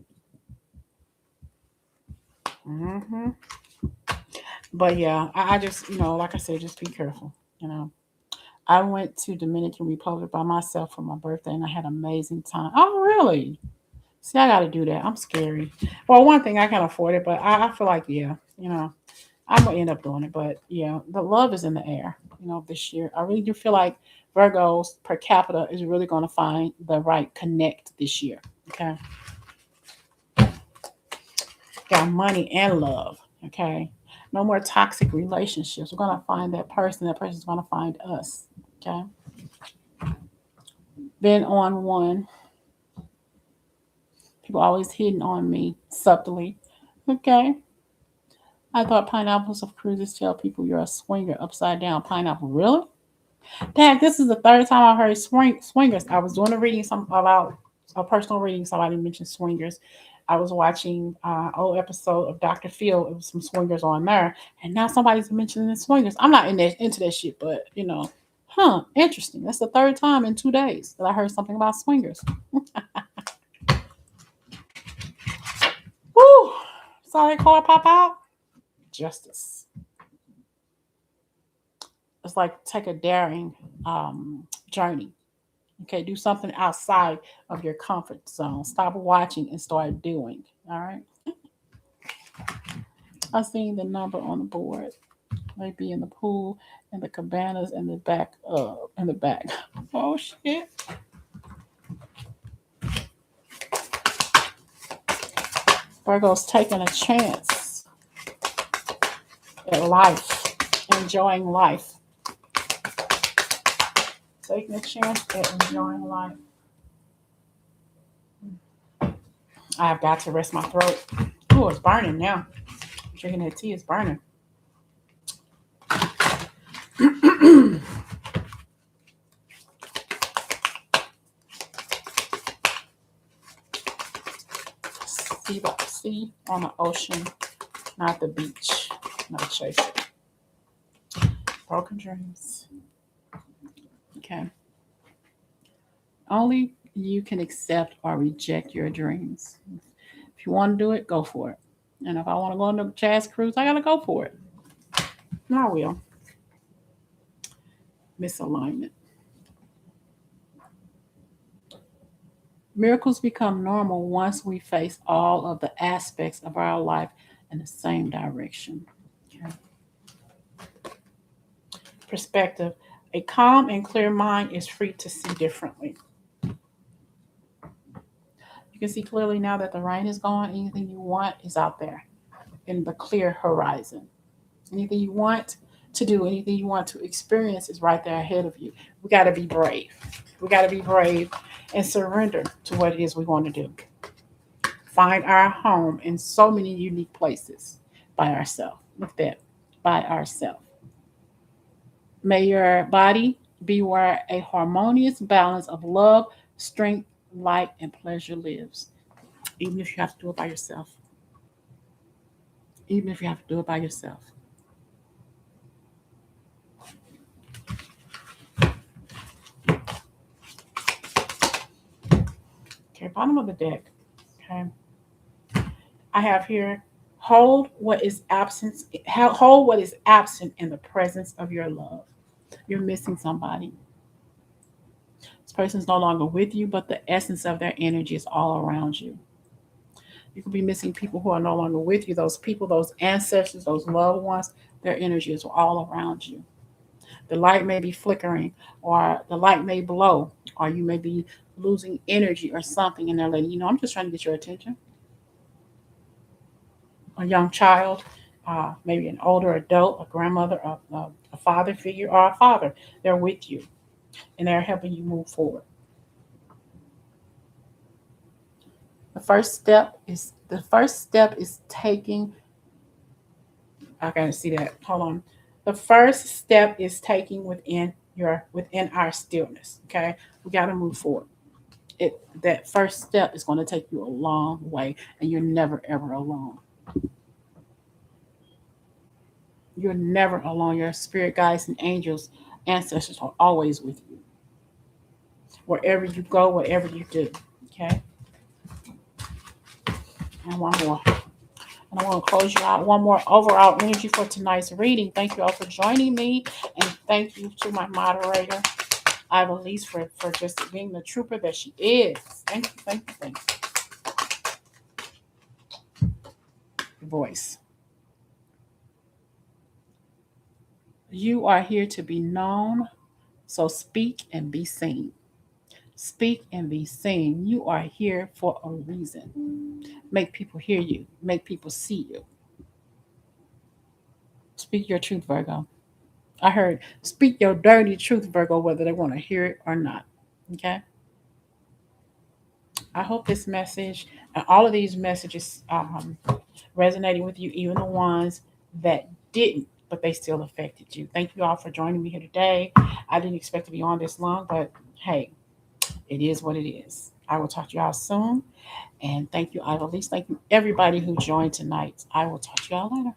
Hmm. But yeah, I just, like I said, just be careful. You know, I went to Dominican Republic by myself for my birthday and I had an amazing time. Oh, really? See, I got to do that. I'm scary. Well, one thing I can afford it, but I feel like, yeah, I'm going to end up doing it. But yeah, the love is in the air, this year. I really do feel like Virgos per capita is really going to find the right connect this year. Okay. Got money and love. Okay. No more toxic relationships. We're going to find that person. That person's going to find us. Okay. Been on one. People always hitting on me subtly. Okay. I thought pineapples of cruises tell people you're a swinger upside down pineapple. Really? Dad, this is the third time I heard swingers. I was doing a reading about a personal reading. Somebody mentioned swingers. I was watching old episode of Dr. Phil. It was some swingers on there, and now somebody's mentioning the swingers. I'm not into that shit, but interesting. That's the third time in 2 days that I heard something about swingers. Woo! Saw that card pop out. Justice. It's like take a daring journey. Okay, do something outside of your comfort zone. Stop watching and start doing. All right. I seen the number on the board. Maybe in the pool, in the cabanas, in the back. Oh shit. Virgo's taking a chance at life, enjoying life. Taking a chance at enjoying life. I have got to rest my throat. Oh, it's burning now. Drinking that tea is burning. Sea on the ocean, not the beach. Not chase it. Broken dreams. Okay. Only you can accept or reject your dreams. If you want to do it, go for it. And if I want to go on a jazz cruise, I gotta go for it. And I will. Misalignment. Miracles become normal once we face all of the aspects of our life in the same direction. Okay. Perspective. A calm and clear mind is free to see differently. You can see clearly now that the rain is gone. Anything you want is out there in the clear horizon. Anything you want to do, anything you want to experience is right there ahead of you. We got to be brave. We got to be brave and surrender to what it is we want to do. Find our home in so many unique places by ourselves. Look at that, by ourselves. May your body be where a harmonious balance of love, strength, light, and pleasure lives. Even if you have to do it by yourself. Even if you have to do it by yourself. Okay, bottom of the deck. Okay. I have here hold what is absent in the presence of your love. You're missing somebody. This person's no longer with you, but the essence of their energy is all around you. You could be missing people who are no longer with you. Those people, those ancestors, those loved ones, their energy is all around you. The light may be flickering, or the light may blow, or you may be losing energy or something, and they're letting you know, I'm just trying to get your attention. A young child, maybe an older adult, a grandmother, a father figure, or a father, they're with you and they're helping you move forward. The first step is taking. I gotta see that. Hold on. The first step is taking within our stillness. Okay, we got to move forward. That first step is going to take you a long way, and you're never ever alone. You're never alone. Your spirit guides and angels, ancestors are always with you, wherever you go, whatever you do. Okay, and one more. And I want to close you out. One more overall energy for tonight's reading. Thank you all for joining me. And thank you to my moderator, Iva for just being the trooper that she is. Thank you, thank you, thank you. Voice. You are here to be known, so speak and be seen. Speak and be seen. You are here for a reason. Make people hear you, make people see you. Speak your truth, Virgo. I heard speak your dirty truth, Virgo, whether they want to hear it or not. Okay? I hope this message and all of these messages resonating with you, even the ones that didn't, but they still affected you. Thank you all for joining me here today. I didn't expect to be on this long, but hey, it is what it is. I will talk to y'all soon. And thank you, Iva. Thank you, everybody who joined tonight. I will talk to y'all later.